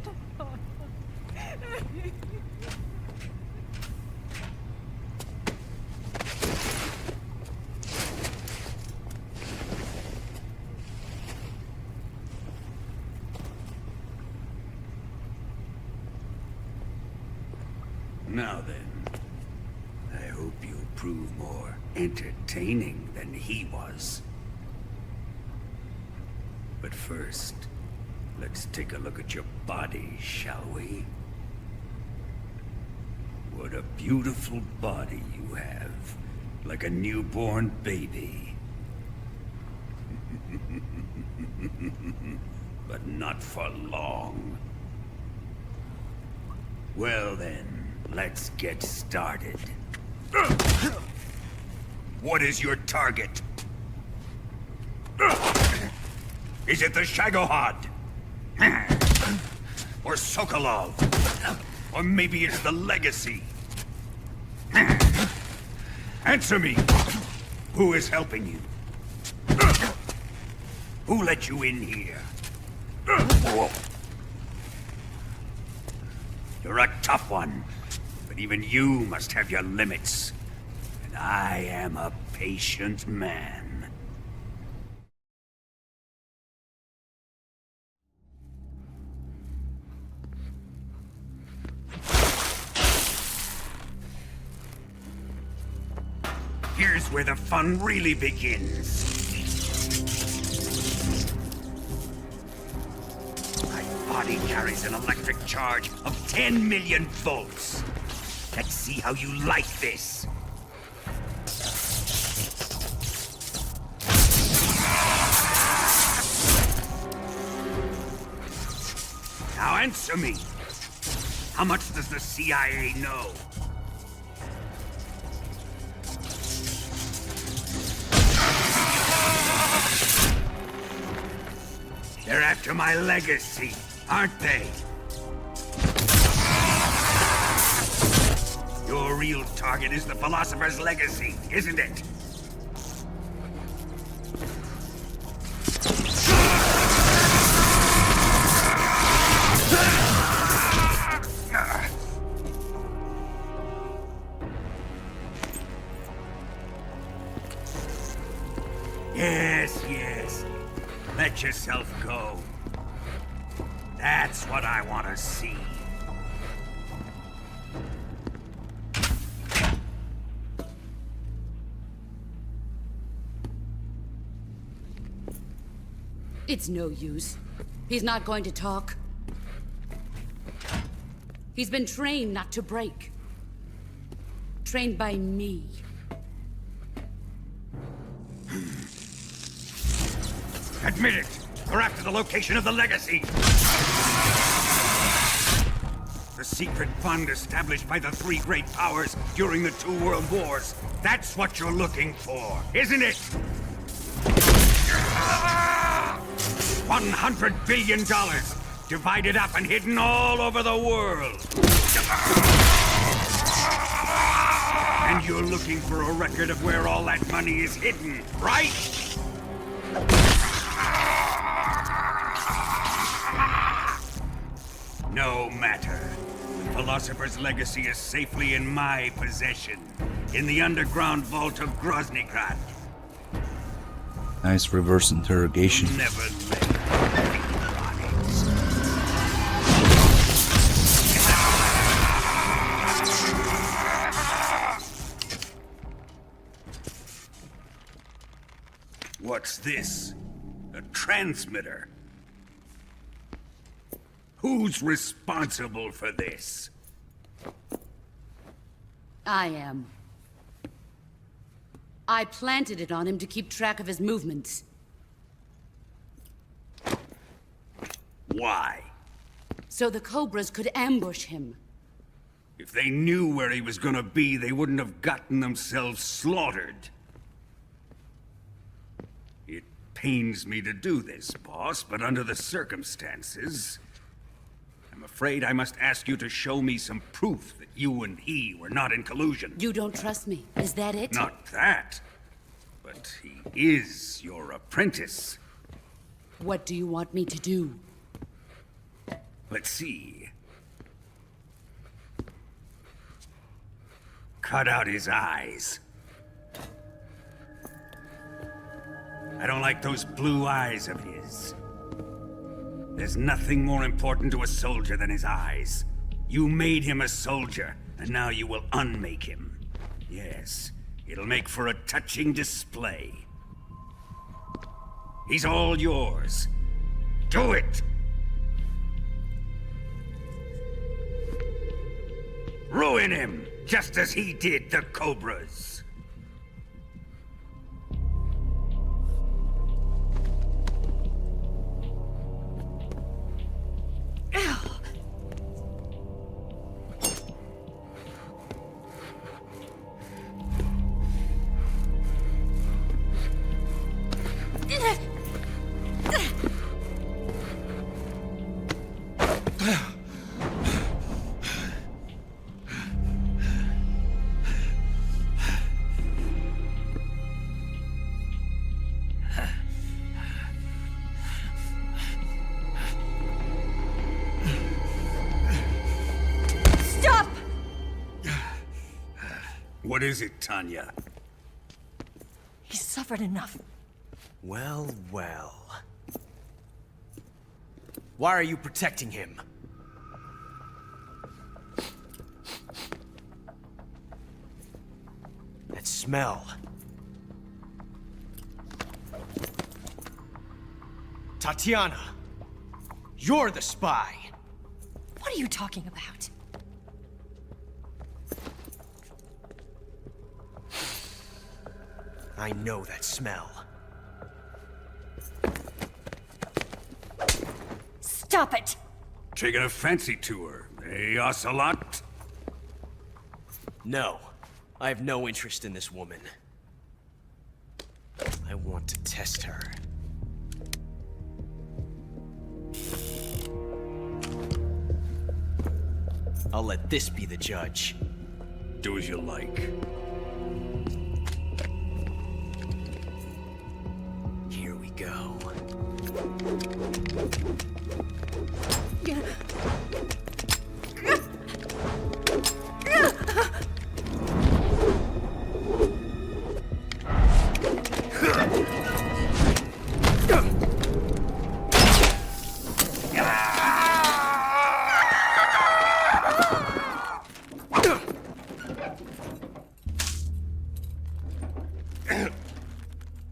Now then, I hope you'll prove more entertaining than he was. But first, let's take a look at your body, shall we? What a beautiful body you have, like a newborn baby. But not for long. Well then, let's get started. What is your target? Is it the Shagohod? Or Sokolov? Or maybe it's the Legacy? Answer me! Who is helping you? Who let you in here? You're a tough one, but even you must have your limits. And I am a patient man. Here's where the fun really begins. My body carries an electric charge of 10 million volts. Let's see how you like this. Now answer me. How much does the CIA know? They're after my legacy, aren't they? Your real target is the Philosopher's Legacy, isn't it? Yes, yes. Let yourself go. That's what I want to see. It's no use. He's not going to talk. He's been trained not to break. Trained by me. Admit it! We're after the location of the Legacy! The secret fund established by the three great powers during the 2 world wars. That's what you're looking for, isn't it? $100 billion, divided up and hidden all over the world. And you're looking for a record of where all that money is hidden, right? No matter. The Philosopher's Legacy is safely in my possession, in the underground vault of Groznygrad. Nice reverse interrogation. Never let it on it. What's this? A transmitter? Who's responsible for this? I am. I planted it on him to keep track of his movements. Why? So the Cobras could ambush him. If they knew where he was gonna be, they wouldn't have gotten themselves slaughtered. It pains me to do this, boss, but under the circumstances, I'm afraid I must ask you to show me some proof that you and he were not in collusion. You don't trust me, is that it? Not that, but he is your apprentice. What do you want me to do? Let's see. Cut out his eyes. I don't like those blue eyes of his. There's nothing more important to a soldier than his eyes. You made him a soldier, and now you will unmake him. Yes, it'll make for a touching display. He's all yours. Do it! Ruin him, just as he did the Cobras. Stop! What is it, Tanya? He's suffered enough. Well, well. Why are you protecting him? That smell. Tatiana! You're the spy! What are you talking about? I know that smell. Stop it! Taking a fancy to her, eh, Ocelot? No. I have no interest in this woman. I want to test her. I'll let this be the judge. Do as you like. Here we go.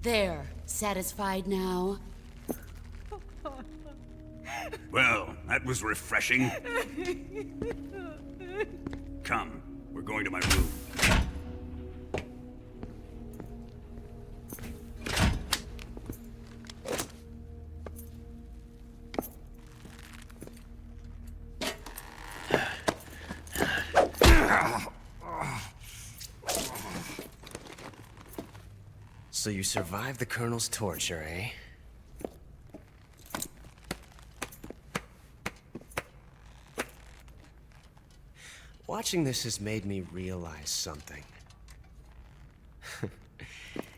There. Satisfied now? Well, that was refreshing. Come, we're going to my room. So you survived the Colonel's torture, eh? Watching this has made me realize something.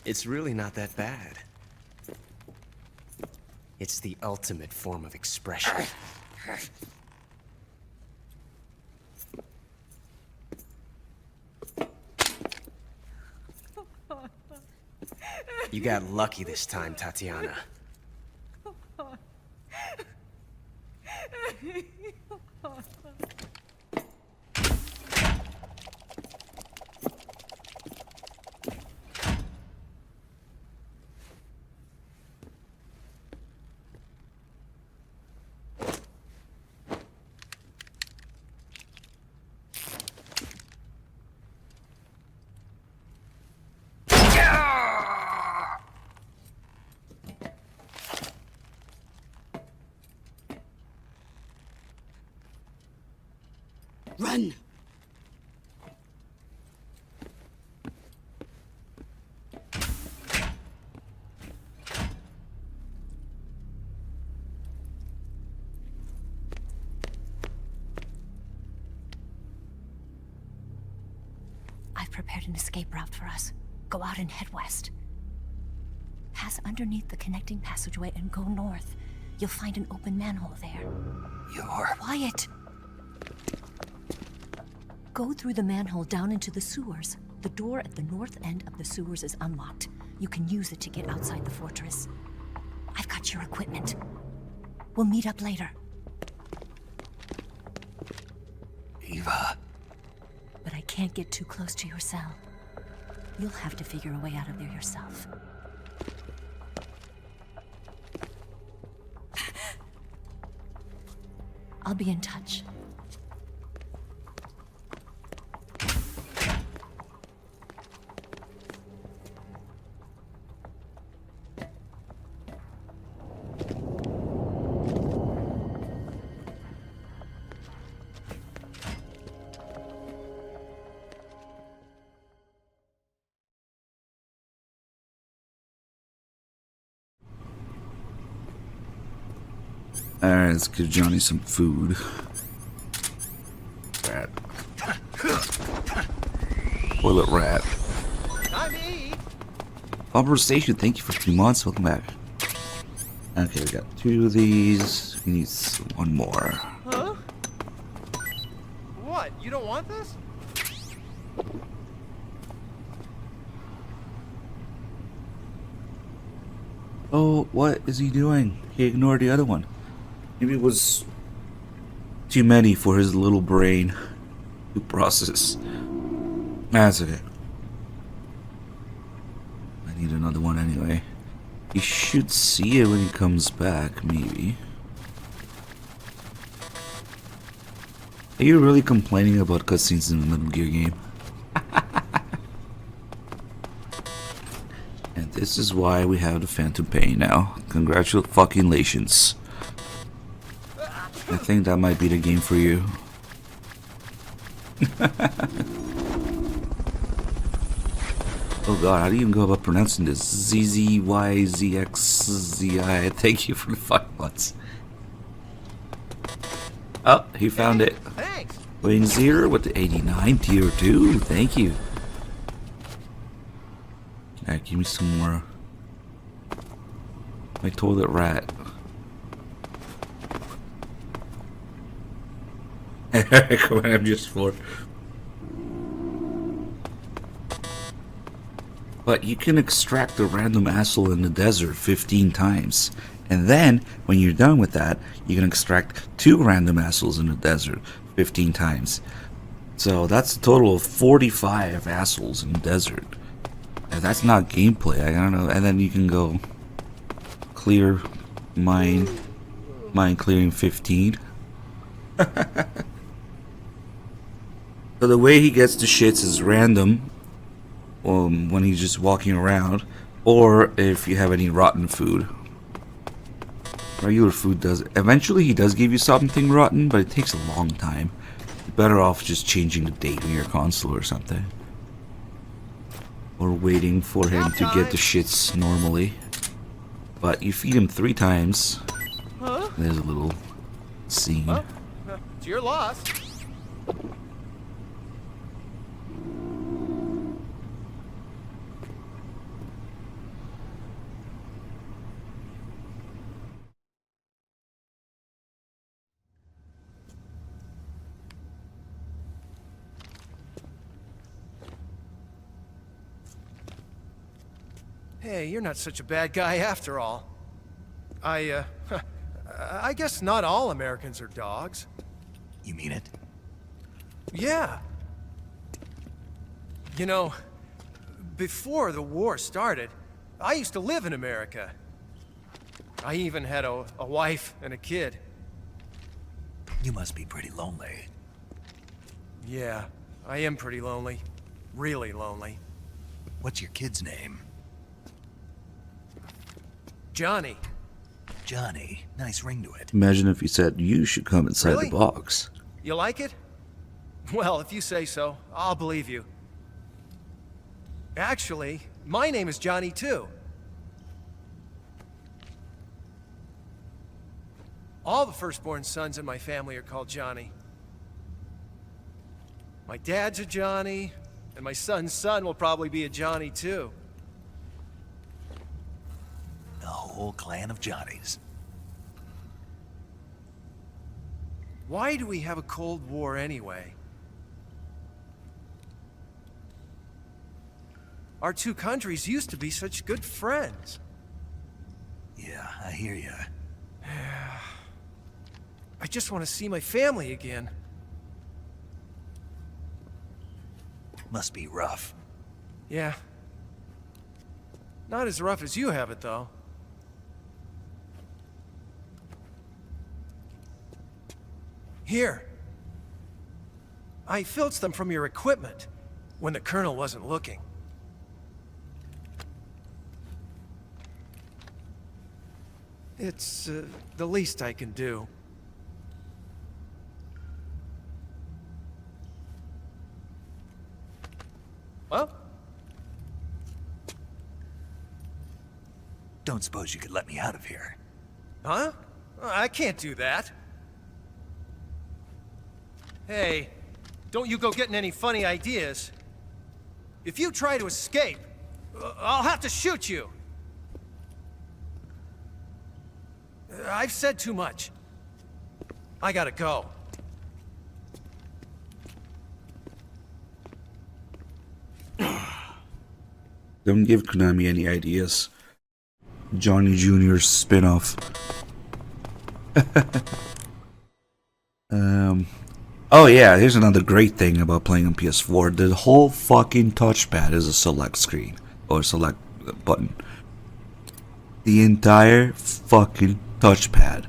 It's really not that bad. It's the ultimate form of expression. You got lucky this time, Tatiana. Run! I've prepared an escape route for us. Go out and head west. Pass underneath the connecting passageway and go north. You'll find an open manhole there. You're... Quiet! Go through the manhole down into the sewers. The door at the north end of the sewers is unlocked. You can use it to get outside the fortress. I've got your equipment. We'll meet up later. Eva... But I can't get too close to your cell. You'll have to figure a way out of there yourself. I'll be in touch. Alright, let's give Johnny some food. Rat. Toilet rat. Bumper Station, thank you for 2 months. Welcome back. Okay, we got 2 of these. We need one more. Huh? What? You don't want this? Oh, what is he doing? He ignored the other one. Maybe it was too many for his little brain to process. That's okay. I need another one anyway. He should see it when he comes back, maybe. Are you really complaining about cutscenes in the Metal Gear game? And this is why we have the Phantom Pain now. Congratulations. I think that might be the game for you. Oh god, how do you even go about pronouncing this? ZZYZXZI. Thank you for the 5 months. Oh, he found it. Thanks. Wayne Zero with the 89 tier 2. Thank you. Alright, give me some more. My toilet rat. Come on, I'm just floored. But you can extract a random asshole in the desert 15 times. And then, when you're done with that, you can extract 2 random assholes in the desert 15 times. So that's a total of 45 assholes in the desert. And that's not gameplay, I don't know. And then you can go clear mine clearing 15. So the way he gets the shits is random when he's just walking around, or if you have any rotten food. Regular food does. Eventually he does give you something rotten, but it takes a long time. You're better off just changing the date on your console or something. Or waiting for him to get the shits normally. But you feed him 3 times. Huh? There's a little scene. Well, it's your loss. Hey, you're not such a bad guy after all. I guess not all Americans are dogs. You mean it? Yeah. You know, before the war started, I used to live in America. I even had a wife and a kid. You must be pretty lonely. Yeah, I am pretty lonely. Really lonely. What's your kid's name? Johnny. Johnny. Nice ring to it. Imagine if he said, you should come inside Really? the box. You like it? Well, if you say so, I'll believe you. Actually, my name is Johnny too. All the firstborn sons in my family are called Johnny. My dad's a Johnny, and my son's son will probably be a Johnny too. The whole clan of Johnnies. Why do we have a Cold War anyway? Our two countries used to be such good friends. Yeah, I hear ya. I just want to see my family again. Must be rough. Yeah. Not as rough as you have it, though. Here. I filched them from your equipment when the Colonel wasn't looking. It's the least I can do. Well? Don't suppose you could let me out of here? Huh? I can't do that. Hey, don't you go getting any funny ideas. If you try to escape, I'll have to shoot you. I've said too much. I gotta go. Don't give Konami any ideas. Johnny Jr.'s spin-off. Oh yeah, here's another great thing about playing on PS4. The whole fucking touchpad is a select screen. Or select button. The entire fucking touchpad.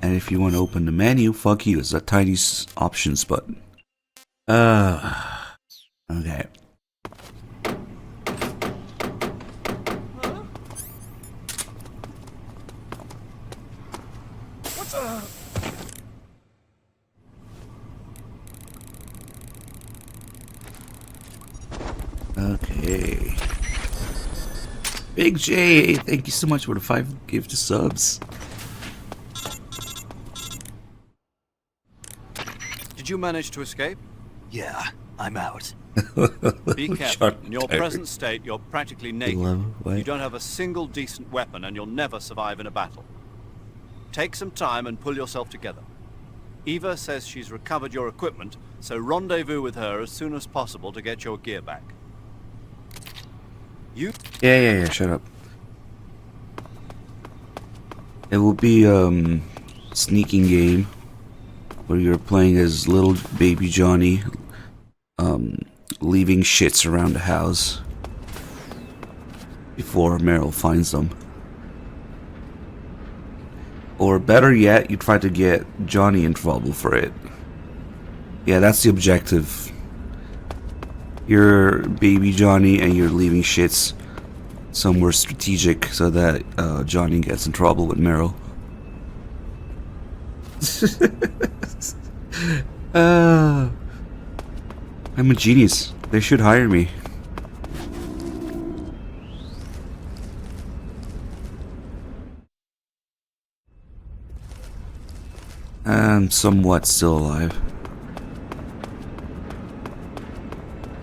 And if you want to open the menu, fuck you, it's a tiny options button. Okay. Okay. Big J, thank you so much for the 5 gift subs. Did you manage to escape? Yeah, I'm out. Be careful. In your present state, you're practically naked. You don't have a single decent weapon, and you'll never survive in a battle. Take some time and pull yourself together. Eva says she's recovered your equipment, so rendezvous with her as soon as possible to get your gear back. Yeah, shut up. It will be sneaking game where you're playing as little baby Johnny, leaving shits around the house before Meryl finds them. Or better yet, you try to get Johnny in trouble for it. Yeah, that's the objective. You're baby Johnny and you're leaving shits somewhere strategic so that Johnny gets in trouble with Meryl. I'm a genius. They should hire me. I'm somewhat still alive.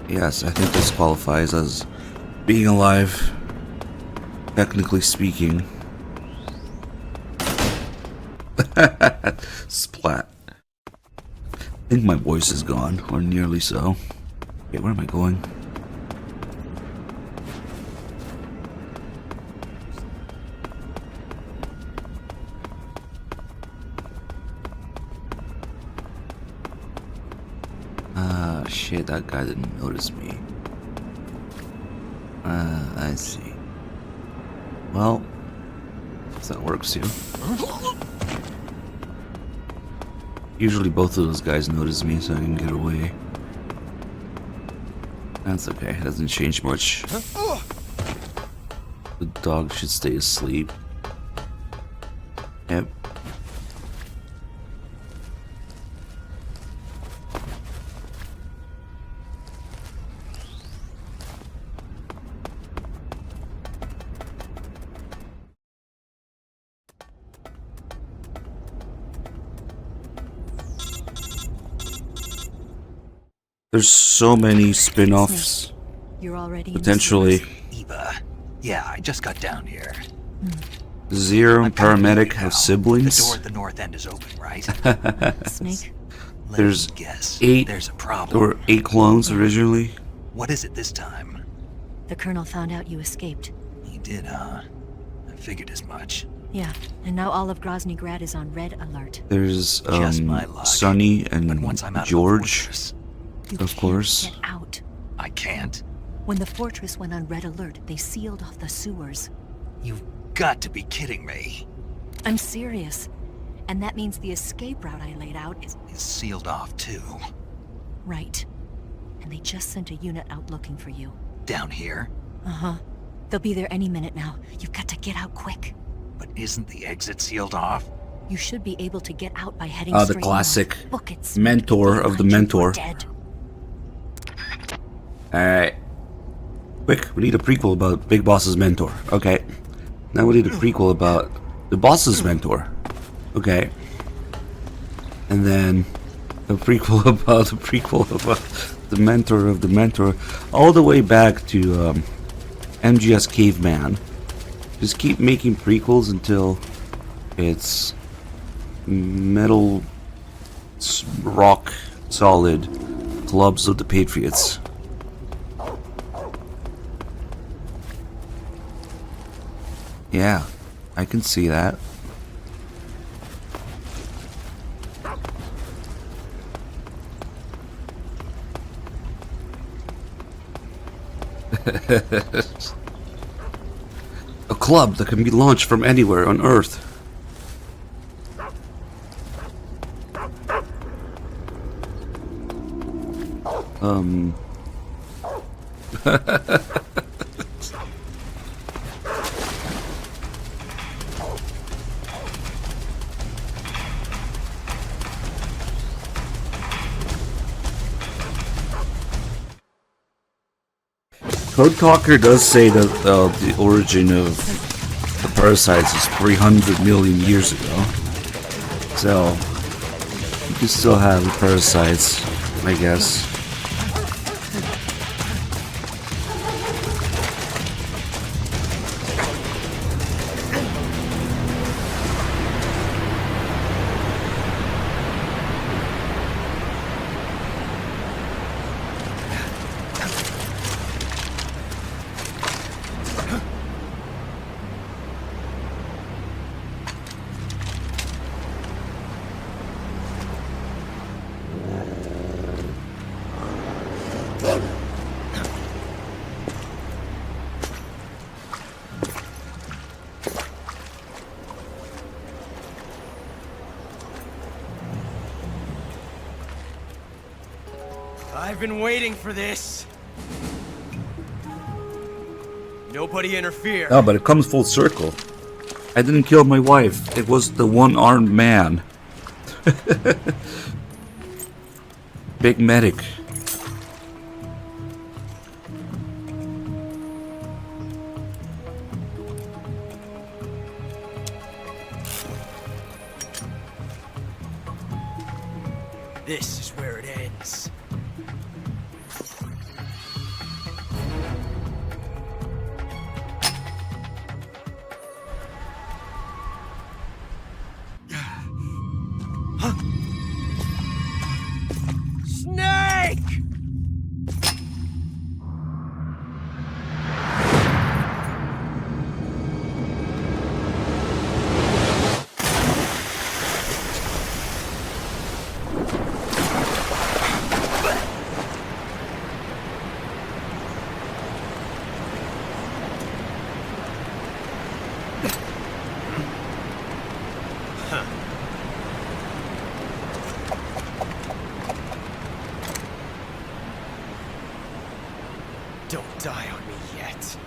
Yes, I think this qualifies as being alive, technically speaking. Splat. I think my voice is gone, or nearly so. Okay, where am I going? Shit, that guy didn't notice me. I see. Well, that works too. Usually both of those guys notice me so I can get away. That's okay, it doesn't change much. The dog should stay asleep. Yep. There's so many spin-offs. You're already Potentially. Eva. Yeah, I just got down here. Zero and Paramedic have siblings? The door at the north end is open, right? Snake? There's guess. 8. There's a problem. There were 8 clones originally. What is it this time? The Colonel found out you escaped. He did, huh? I figured as much. Yeah, and now all of Grozny Grad is on red alert. There's Just my luck. Sonny and But once I'm out George, You of can't course. Get out. I can't. When the fortress went on red alert, they sealed off the sewers. You've got to be kidding me. I'm serious. And that means the escape route I laid out is Sealed off, too. right. And they just sent a unit out looking for you. Down here? Uh-huh. They'll be there any minute now. You've got to get out quick. But isn't the exit sealed off? You should be able to get out by heading The straight classic north. Book it, mentor of the mentor. Dead. Alright. Quick, we need a prequel about Big Boss's mentor. Okay. Now we need a prequel about the boss's mentor. Okay. And then a prequel about the mentor of the mentor. All the way back to MGS Caveman. Just keep making prequels until it's metal, rock, solid clubs of the Patriots. Yeah, I can see that. A club that can be launched from anywhere on Earth. Code Talker does say that the origin of the parasites is 300 million years ago. So, you can still have the parasites, I guess. I've been waiting for this. Nobody interfere. Oh, but it comes full circle. I didn't kill my wife. It was the one-armed man. Big medic. This is where it ends. Snake! Don't die on me yet.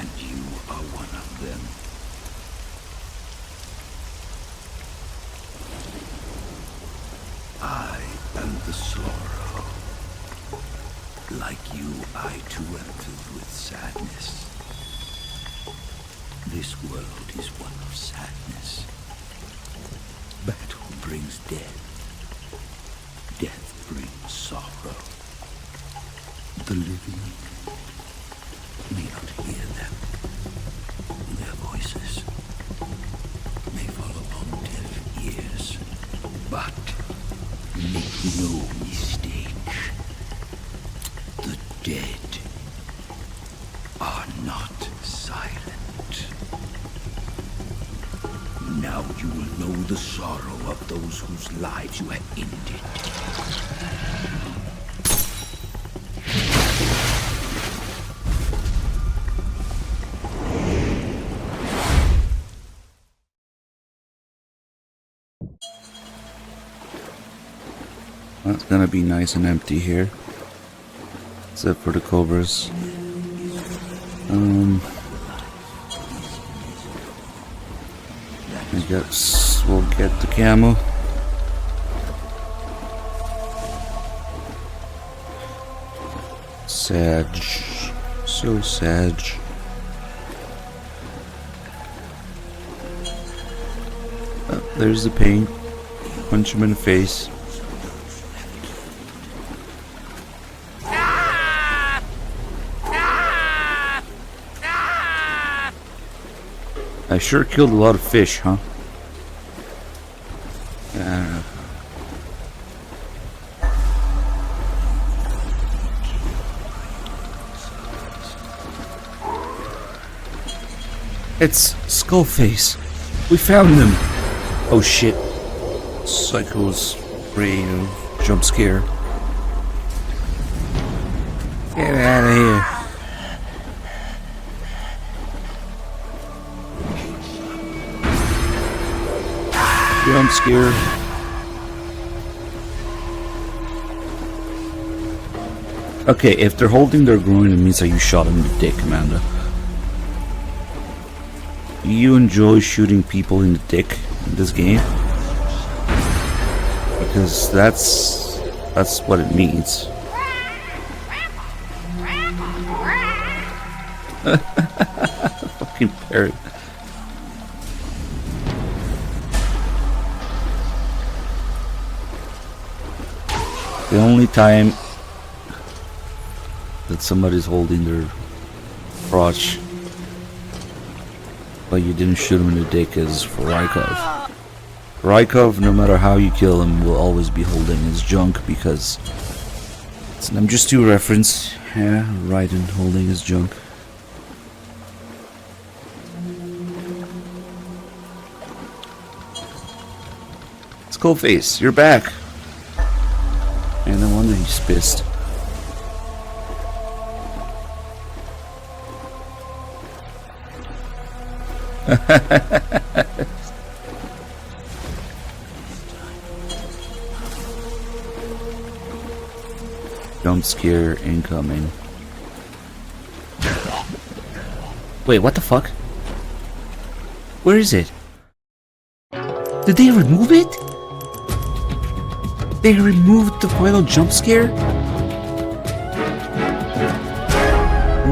And you are one of them. I am the sorrow. Like you, I too am filled with sadness. This world is one of sadness. Battle brings death. Death brings sorrow. The living may not hear them. Their voices may fall upon deaf ears. But make no mistake. The dead are not silent. Now you will know the sorrow of those whose lives you have ended. It's gonna be nice and empty here. Except for the cobras. I guess we'll get the camo. Sad. So sad. Oh, there's the pain. Punch him in the face. I sure killed a lot of fish, huh? It's Skullface. We found them. Oh shit. Psycho's brain of jump scare. Get out of here. Jump scare. Okay, if they're holding their groin, it means that you shot him in the dick, Amanda. Do you enjoy shooting people in the dick in this game? Because that's what it means. Fucking parrot. The only time that somebody's holding their crotch but you didn't shoot him in the dick is for Rykov. Rykov, no matter how you kill him, will always be holding his junk because it's an MGS2 reference. Yeah, Raiden holding his junk. Skullface, you're back. And no wonder he's pissed. Jump scare incoming. Wait, what the fuck? Where is it? Did they remove it? They removed the final jump scare?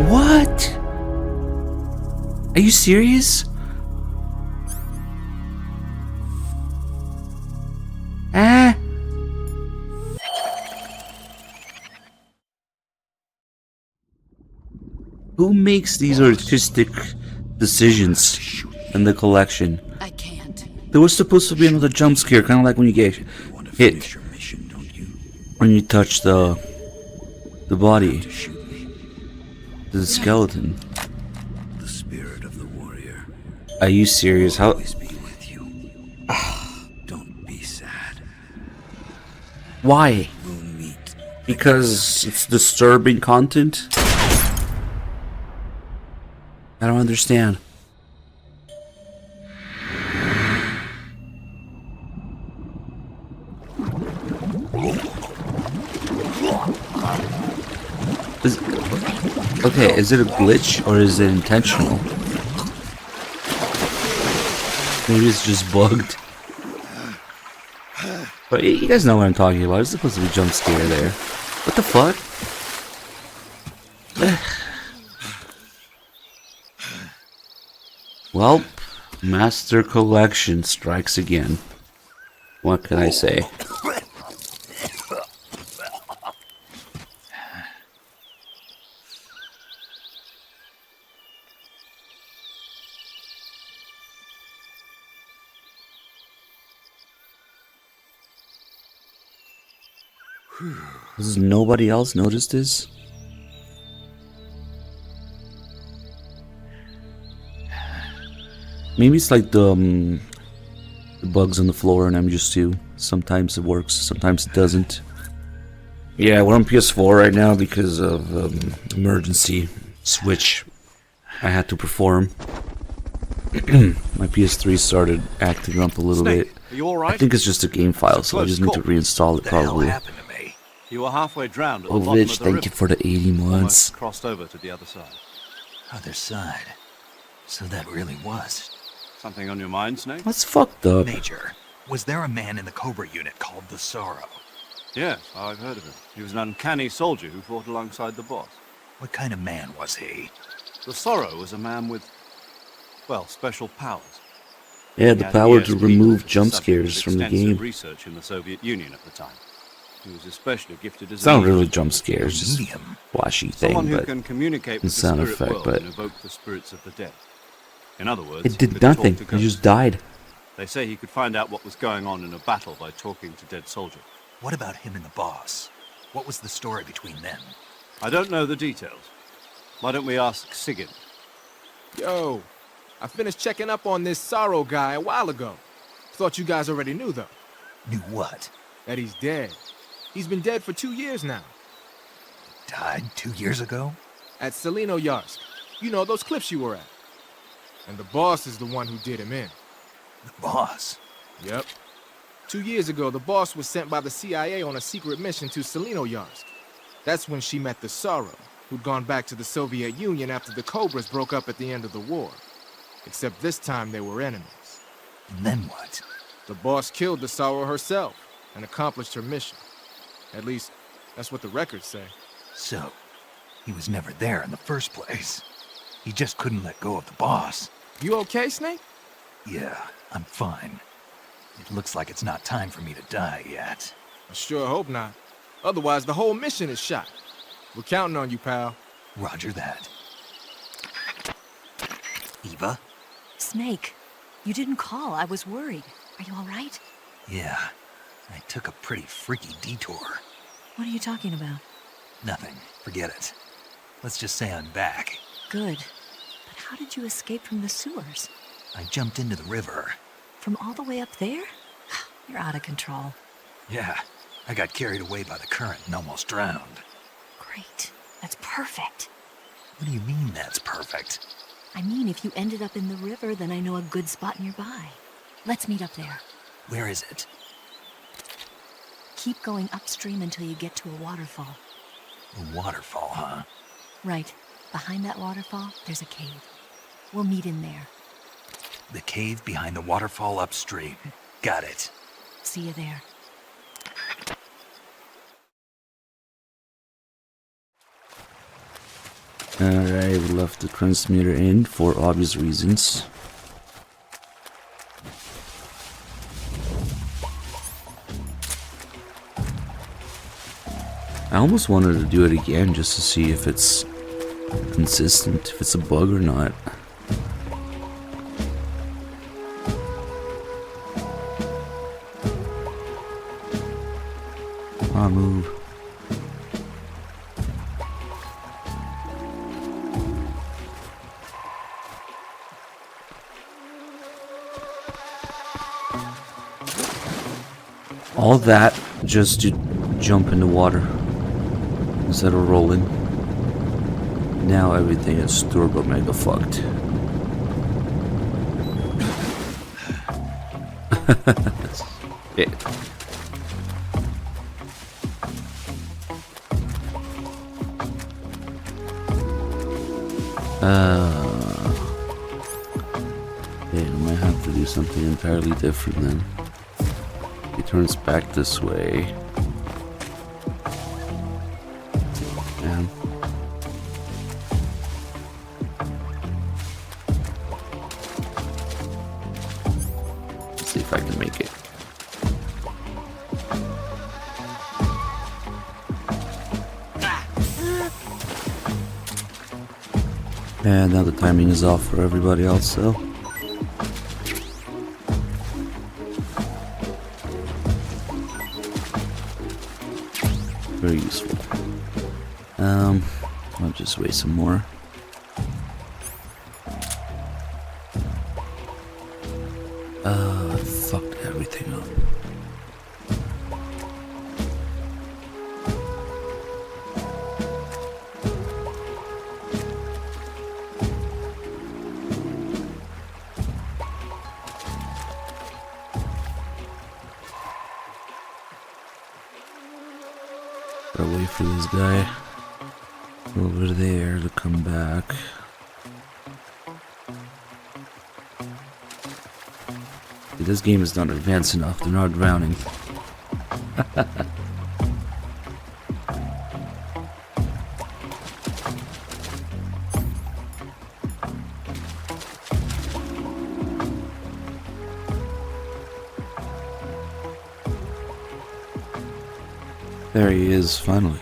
What? Are you serious? Ah? Who makes these artistic decisions in the collection? I can't. There was supposed to be another jump scare, kind of like when you get hit. When you touch the body, the skeleton. The spirit of the warrior. Are you serious? How? Always be with you. Don't be sad. Why? We'll meet. Because it's disturbing content? I don't understand. Okay, is it a glitch or is it intentional? Maybe it's just bugged. But you guys know what I'm talking about. It's supposed to be a jump scare there. What the fuck? Well, Master Collection strikes again. What can I say? Does nobody else notice this? Maybe it's like the bugs on the floor in MGS2. Sometimes it works, sometimes it doesn't. Yeah, we're on PS4 right now because of emergency switch I had to perform. My PS3 started acting up a little Snake, bit. are you all right? I think it's just a game file, so I just need to reinstall it probably. happened to me? You were halfway drowned at the Oh, bottom Rich, of the thank river. you for the 80 months. Almost crossed over to the other side. Other side. So that really was. Something on your mind, Snake? That's fucked up. Major, was there a man in the Cobra unit called the Sorrow? Yes, I've heard of him. He was an uncanny soldier who fought alongside the boss. What kind of man was he? The Sorrow was a man with, well, special powers. Yeah, He the had power ESP, to remove which was jump subject scares to from the extensive game. research in the Soviet Union at the time. He was especially gifted as It's not a really jump scares, just Medium. flashy someone thing, who but can communicate with the sound spirit effect, world but and evoke the spirits of the dead. In other words, it he did could nothing. talk to It ghosts. just died. They say he could find out what was going on in a battle by talking to dead soldiers. What about him and the boss? What was the story between them? I don't know the details. Why don't we ask Sigyn? Yo, I finished checking up on this Sorrow guy a while ago. Thought you guys already knew, though. Knew what? That he's dead. He's been dead for 2 years now. Died 2 years ago? At Selino-Yarsk. You know, those cliffs you were at. And the boss is the one who did him in. The boss? Yep. 2 years ago, the boss was sent by the CIA on a secret mission to Selino-Yarsk. That's when she met the Sorrow, who'd gone back to the Soviet Union after the Cobras broke up at the end of the war. Except this time they were enemies. And then what? The boss killed the Sorrow herself and accomplished her mission. At least, that's what the records say. So, he was never there in the first place. He just couldn't let go of the boss. You okay, Snake? Yeah, I'm fine. It looks like it's not time for me to die yet. I sure hope not. Otherwise, the whole mission is shot. We're counting on you, pal. Roger that. Eva? Snake, you didn't call. I was worried. Are you all right? Yeah, I took a pretty freaky detour. What are you talking about? Nothing. Forget it. Let's just say I'm back. Good. But how did you escape from the sewers? I jumped into the river. From all the way up there? You're out of control. Yeah, I got carried away by the current and almost drowned. Great. That's perfect. What do you mean that's perfect? I mean, if you ended up in the river, then I know a good spot nearby. Let's meet up there. Where is it? Keep going upstream until you get to a waterfall. A waterfall, huh? Right. Behind that waterfall, there's a cave. We'll meet in there. The cave behind the waterfall upstream. Got it. See you there. Alright, we left the transmitter in for obvious reasons. I almost wanted to do it again just to see if it's consistent, if it's a bug or not. Ah, move. All that just to jump in the water instead of rolling. Now everything is turbo mega fucked. Shit. Okay, I might have to do something entirely different then. He turns back this way. Man. Let's see if I can make it. And now the timing is off for everybody else, so. Very useful. I'll just wait some more. I fucked everything up. Gotta wait for this guy over there to come back. This game is not advanced enough, they're not drowning. There he is, finally.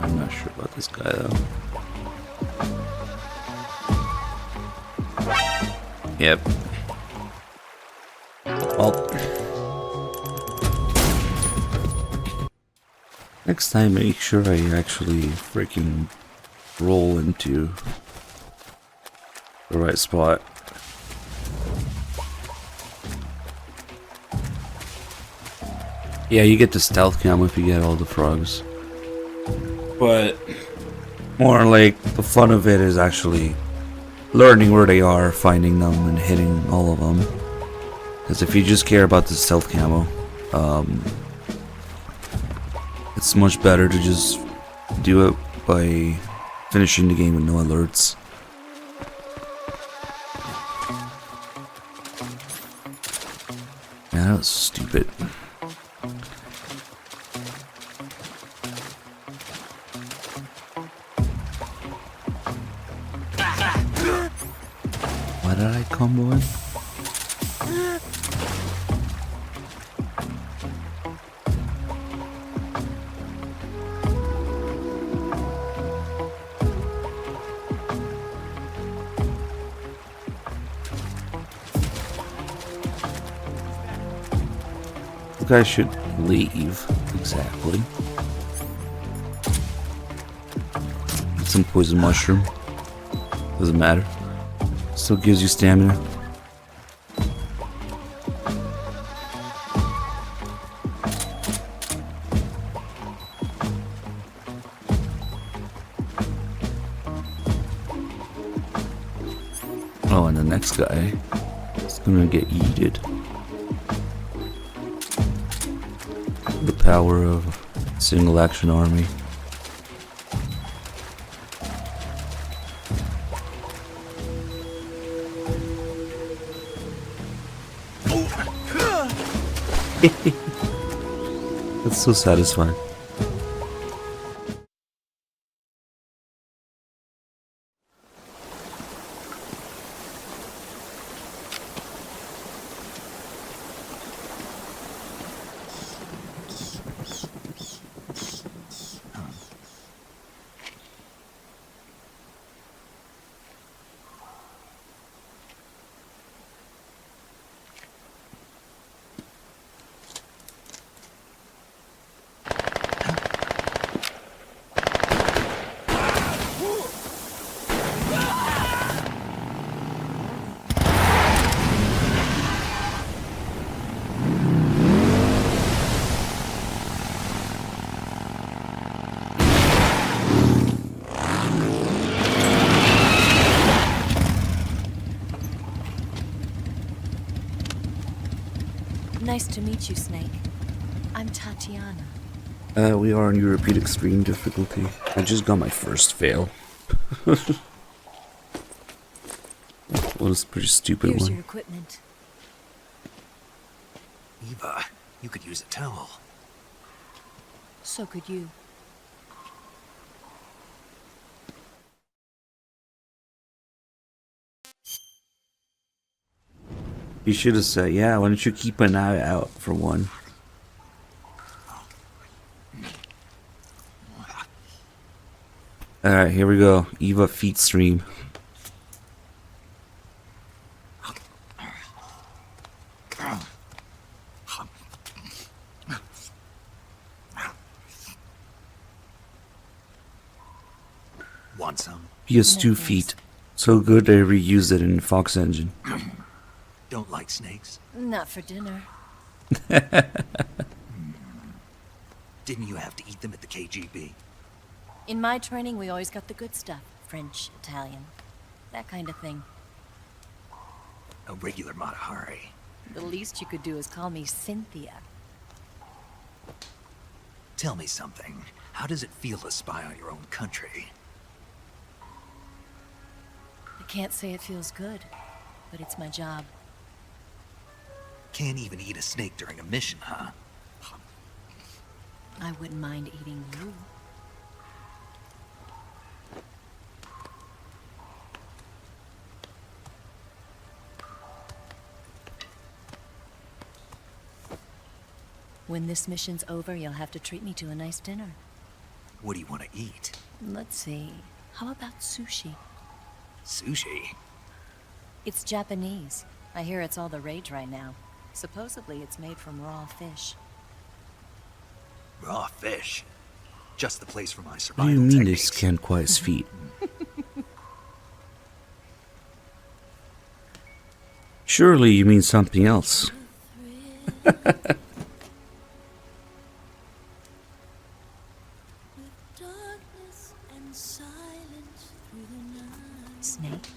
I'm not sure about this guy though. Yep. Well, next time make sure I actually freaking roll into the right spot. Yeah, you get the stealth cam if you get all the frogs. But more like the fun of it is actually learning where they are, finding them, and hitting all of them. Because if you just care about the stealth camo, it's much better to just do it by finishing the game with no alerts. Yeah, that was stupid. Why did I combo in? The guy should leave, exactly. Get some poison mushroom. Doesn't matter. Still gives you stamina. Oh, and the next guy is gonna get yeeted. The power of single action army. That's so satisfying. Nice to meet you, Snake. I'm Tatiana. We are on European Extreme difficulty. I just got my first fail. Well, it's a pretty stupid Here's one. your equipment. Eva, you could use a towel. So could you. You should have said, yeah, why don't you keep an eye out for one? Alright, here we go. Eva feet stream. Want some? He has 2 feet. So good they reused it in Fox Engine. Don't like snakes? Not for dinner. Didn't you have to eat them at the KGB? In my training, we always got the good stuff. French, Italian, that kind of thing. A regular Matahari. The least you could do is call me Cynthia. Tell me something. How does it feel to spy on your own country? I can't say it feels good, but it's my job. Can't even eat a snake during a mission, huh? I wouldn't mind eating you. When this mission's over, you'll have to treat me to a nice dinner. What do you want to eat? Let's see. How about sushi? Sushi? It's Japanese. I hear it's all the rage right now. Supposedly, it's made from raw fish. Raw fish? Just the place for my What survival do you mean they techniques. can't quiet his feet? Surely you mean something else. Snake?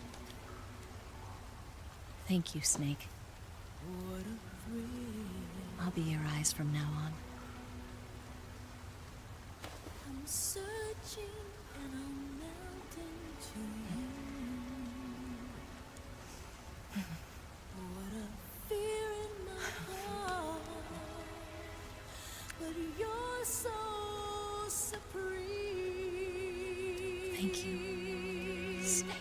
Thank you, Snake. I'll be your eyes from now on. I'm searching and I'm melting to you. What a fear in my heart, but you're so supreme. Thank you, Snake.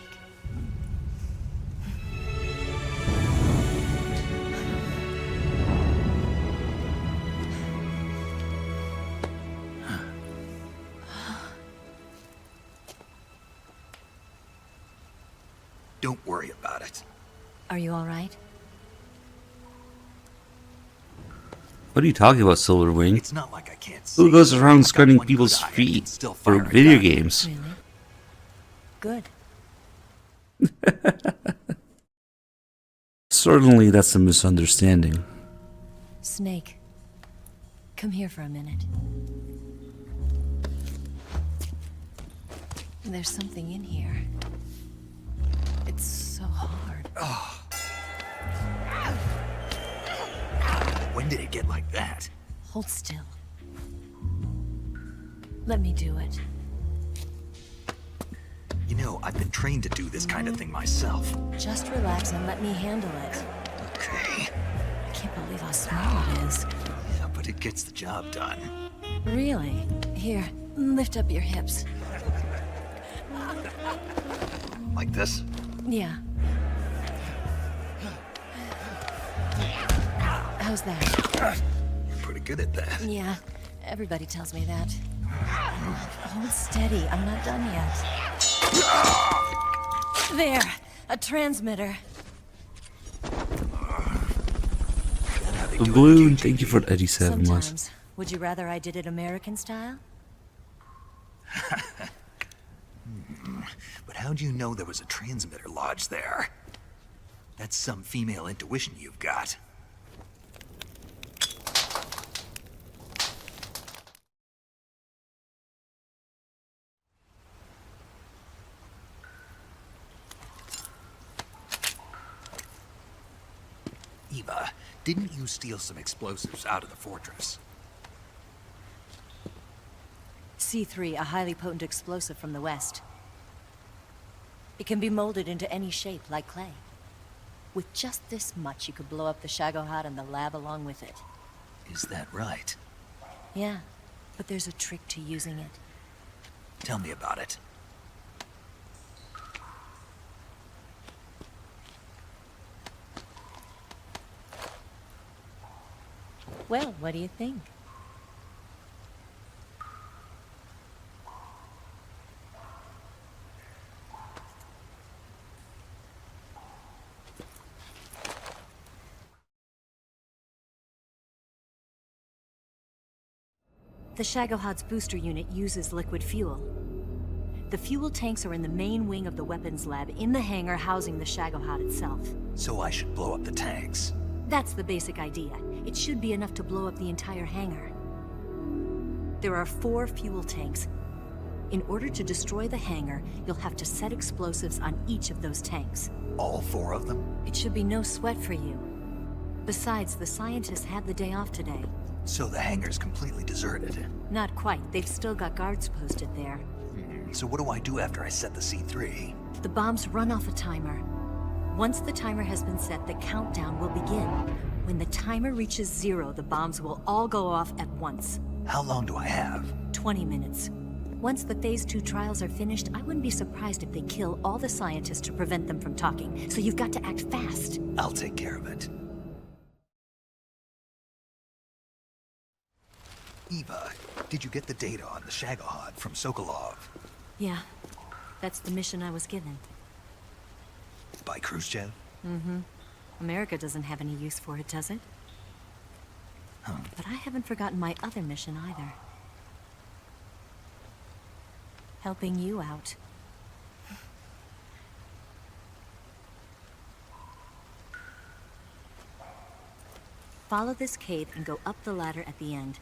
Don't worry about it. Are you all right? What are you talking about, Silverwing? It's not like I can't see. Who goes around I've got scanning one people's good eye, I can feet still for fire a video gun. games? Really? Good. Certainly that's a misunderstanding. Snake, come here for a minute. There's something in here. It's so hard. When did it get like that? Hold still. Let me do it. You know, I've been trained to do this kind of thing myself. Just relax and let me handle it. Okay. I can't believe how small it is. Yeah, but it gets the job done. Really? Here, lift up your hips. Like this? Yeah. How's that? You're pretty good at that. Yeah, everybody tells me that. Hold steady, I'm not done yet. There, a transmitter. Balloon, thank you for the 87 months. Sometimes, would you rather I did it American style? But how'd you know there was a transmitter lodged there? That's some female intuition you've got. Eva, didn't you steal some explosives out of the fortress? C3, a highly potent explosive from the west. It can be molded into any shape, like clay. With just this much, you could blow up the Shagohod and the lab along with it. Is that right? Yeah, but there's a trick to using it. Tell me about it. Well, what do you think? The Shagohod's booster unit uses liquid fuel. The fuel tanks are in the main wing of the weapons lab in the hangar housing the Shagohod itself. So I should blow up the tanks. That's the basic idea. It should be enough to blow up the entire hangar. There are 4 fuel tanks. In order to destroy the hangar, you'll have to set explosives on each of those tanks. All 4 of them? It should be no sweat for you. Besides, the scientists had the day off today. So the hangar's completely deserted. Not quite. They've still got guards posted there. So what do I do after I set the C3? The bombs run off a timer. Once the timer has been set, the countdown will begin. When the timer reaches 0, the bombs will all go off at once. How long do I have? 20 minutes. Once the Phase 2 trials are finished, I wouldn't be surprised if they kill all the scientists to prevent them from talking. So you've got to act fast. I'll take care of it. Eva, did you get the data on the Shagohod from Sokolov? Yeah, that's the mission I was given. By Khrushchev? Mm-hmm. America doesn't have any use for it, does it? But I haven't forgotten my other mission either. Helping you out. Follow this cave and go up the ladder at the end.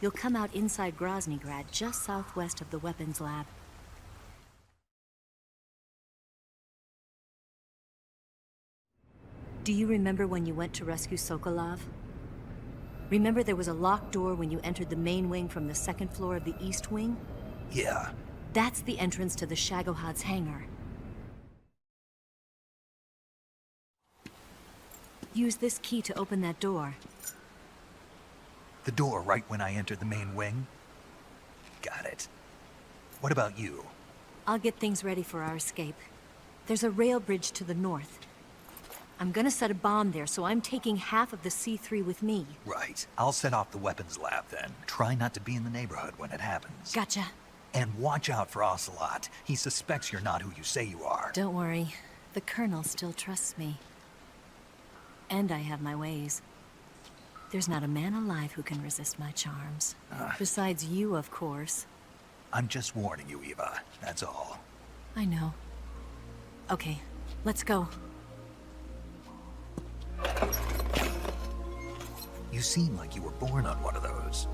You'll come out inside Groznygrad, just southwest of the weapons lab. Do you remember when you went to rescue Sokolov? Remember there was a locked door when you entered the main wing from the 2nd floor of the east wing? Yeah. That's the entrance to the Shagohod's hangar. Use this key to open that door. The door right when I entered the main wing? Got it. What about you? I'll get things ready for our escape. There's a rail bridge to the north. I'm gonna set a bomb there, so I'm taking half of the C3 with me. Right. I'll set off the weapons lab then. Try not to be in the neighborhood when it happens. Gotcha. And watch out for Ocelot. He suspects you're not who you say you are. Don't worry. The Colonel still trusts me. And I have my ways. There's not a man alive who can resist my charms. Besides you, of course. I'm just warning you, Eva. That's all. I know. Okay, let's go. You seem like you were born on one of those.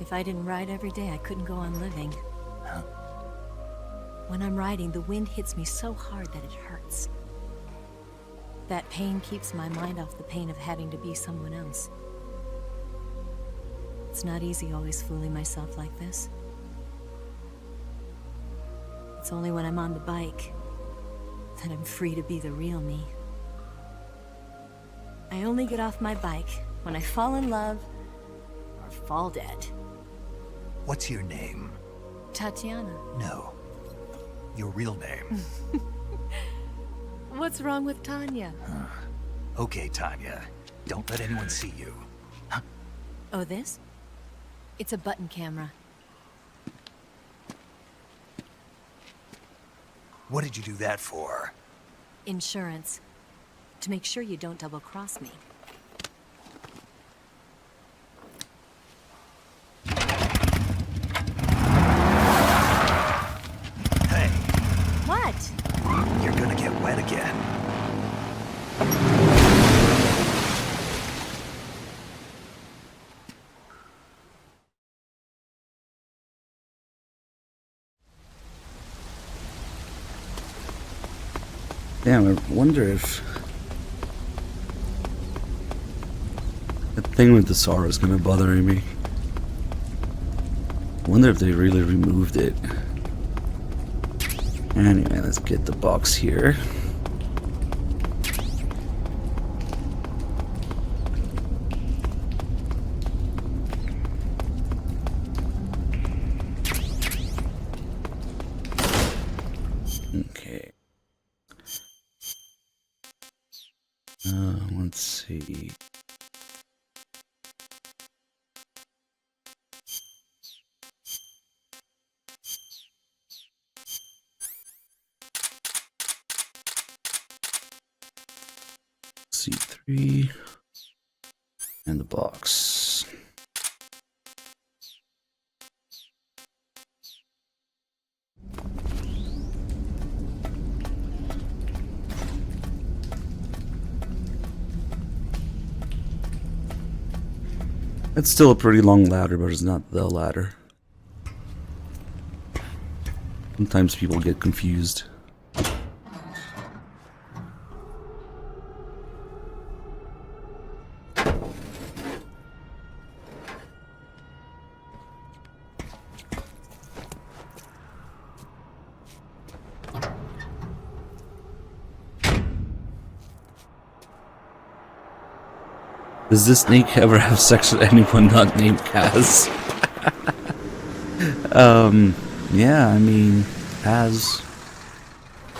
If I didn't ride every day, I couldn't go on living. Huh? When I'm riding, the wind hits me so hard that it hurts. That pain keeps my mind off the pain of having to be someone else. It's not easy always fooling myself like this. It's only when I'm on the bike that I'm free to be the real me. I only get off my bike when I fall in love or fall dead. What's your name? Tatiana. No. Your real name. What's wrong with Tanya? Okay, Tanya. Don't let anyone see you. Huh? Oh, this? It's a button camera. What did you do that for? Insurance. To make sure you don't double-cross me. Hey. What? You're gonna get wet again. Damn, I wonder if thing with the Sorrow is kind of bothering me. I wonder if they really removed it. Anyway, let's get the box here. Okay. Let's see. C3 and the box. It's still a pretty long ladder, but it's not the ladder. Sometimes people get confused. Does this snake ever have sex with anyone not named Kaz? Yeah, I mean, Kaz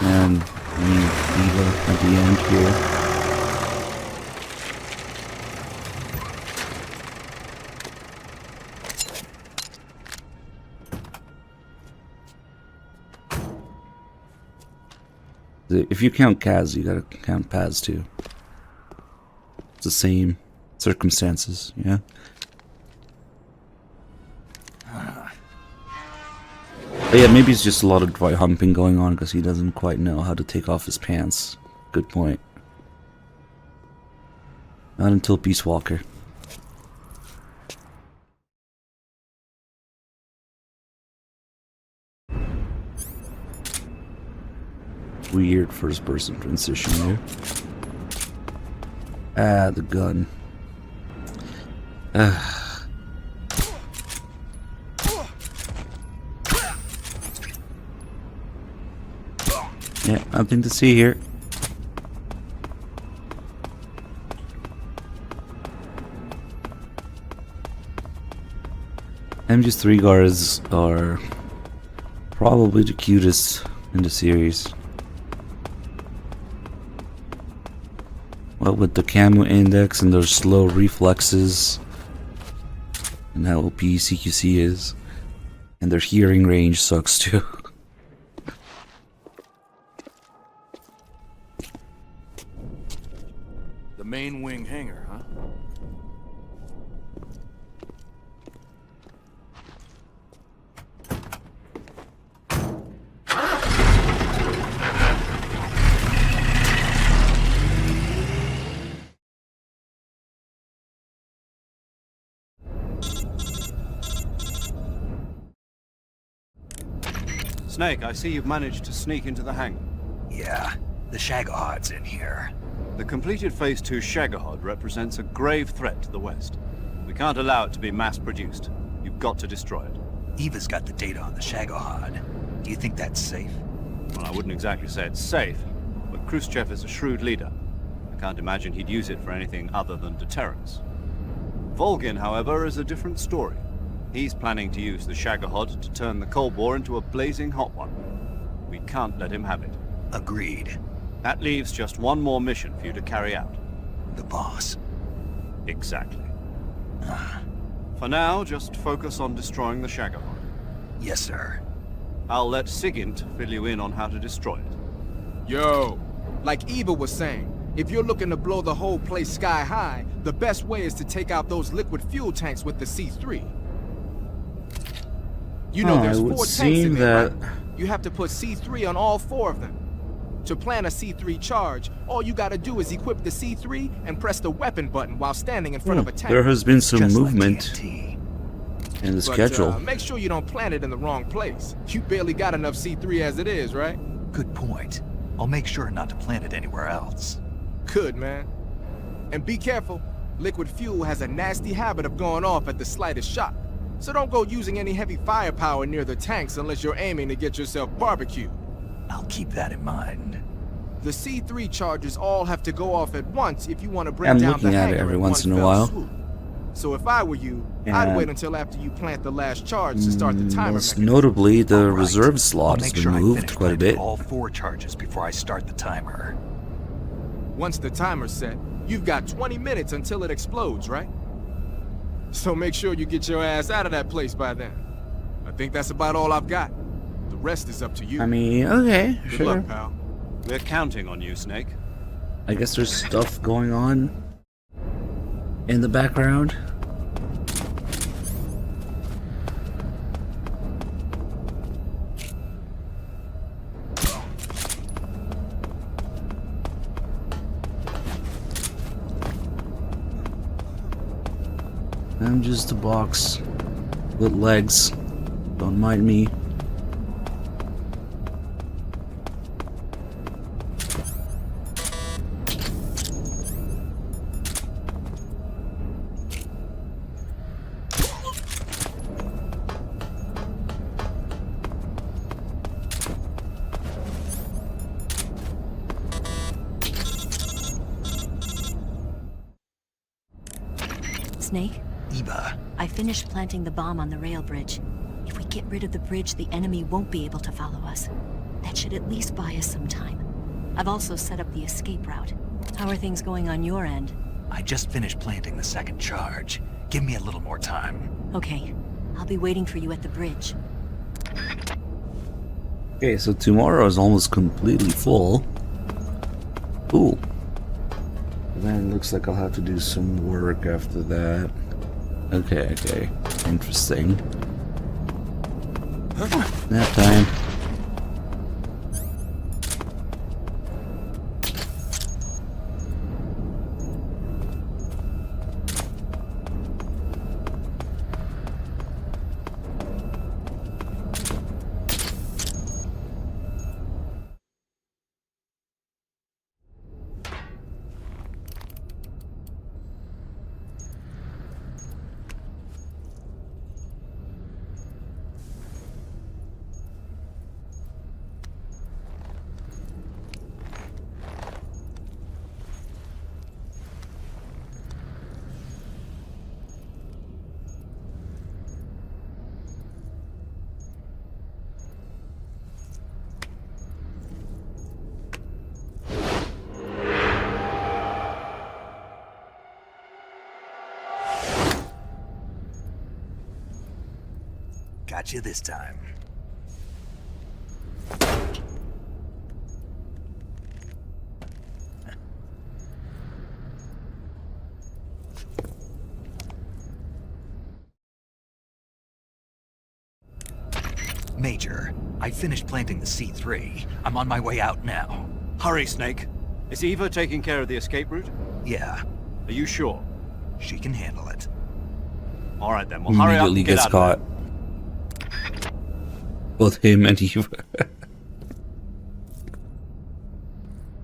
and Eva at the end here. If you count Kaz, you gotta count Paz too. It's the same circumstances, yeah. But yeah, maybe it's just a lot of dry humping going on because he doesn't quite know how to take off his pants. Good point. Not until Peace Walker. Weird first person transition there. Ah, the gun. Yeah, nothing to see here. MGS3 guards are probably the cutest in the series. Well, with the camo index and their slow reflexes, and how OP CQC is, and their hearing range sucks too. The main wing hangar, huh? Snake, I see you've managed to sneak into the hangar. Yeah, the Shagohod's in here. The completed Phase 2 Shagahod represents a grave threat to the West. We can't allow it to be mass-produced. You've got to destroy it. Eva's got the data on the Shagohod. Do you think that's safe? Well, I wouldn't exactly say it's safe, but Khrushchev is a shrewd leader. I can't imagine he'd use it for anything other than deterrence. Volgin, however, is a different story. He's planning to use the Shagahod to turn the Cold War into a blazing hot one. We can't let him have it. Agreed. That leaves just one more mission for you to carry out. The boss. Exactly. For now, just focus on destroying the Shagahod. Yes, sir. I'll let Sigint fill you in on how to destroy it. Yo, like Eva was saying, if you're looking to blow the whole place sky high, the best way is to take out those liquid fuel tanks with the C3. You know, there's 4 tanks in there, right? You have to put C3 on all 4 of them. To plan a C3 charge, all you gotta do is equip the C3 and press the weapon button while standing in front of a tank. There has been some Just movement like in the schedule. Make sure you don't plant it in the wrong place. You barely got enough C3 as it is, right? Good point. I'll make sure not to plant it anywhere else. Good, man. And be careful. Liquid fuel has a nasty habit of going off at the slightest shock. So don't go using any heavy firepower near the tanks unless you're aiming to get yourself barbecued. I'll keep that in mind. The C3 charges all have to go off at once if you want to bring I'm down looking the at hangar it every in once one in a fell while. swoop. So if I were you, And I'd wait until after you plant the last charge to start the timer most mechanism. notably, the All right. reserve slot I'll has make been sure I moved finish quite a planting bit. all 4 charges before I start the timer. Once the timer's set, you've got 20 minutes until it explodes, right? So make sure you get your ass out of that place by then. I think that's about all I've got. The rest is up to you. I mean, okay, Good sure. luck, pal. We're counting on you, Snake. I guess there's stuff going on in the background. I'm just a box with legs. Don't mind me. Snake, Eva, I finished planting the bomb on the rail bridge. If we get rid of the bridge, the enemy won't be able to follow us. That should at least buy us some time. I've also set up the escape route. How are things going on your end? I just finished planting the 2nd charge. Give me a little more time. Okay, I'll be waiting for you at the bridge. Okay, so tomorrow is almost completely full. Cool. Then it looks like I'll have to do some work after that. Okay. Interesting. Nap time. Got you this time. Major, I finished planting the C3. I'm on my way out now. Hurry, Snake. Is Eva taking care of the escape route? Yeah, Are you sure? she can handle it. All right then. Well, hurry up Immediately and get gets out caught. of there. Both him and Eva.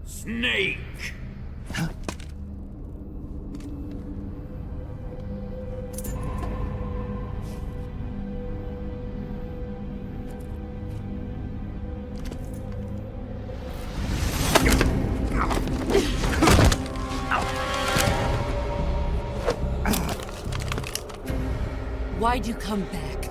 Snake! Why'd you come back?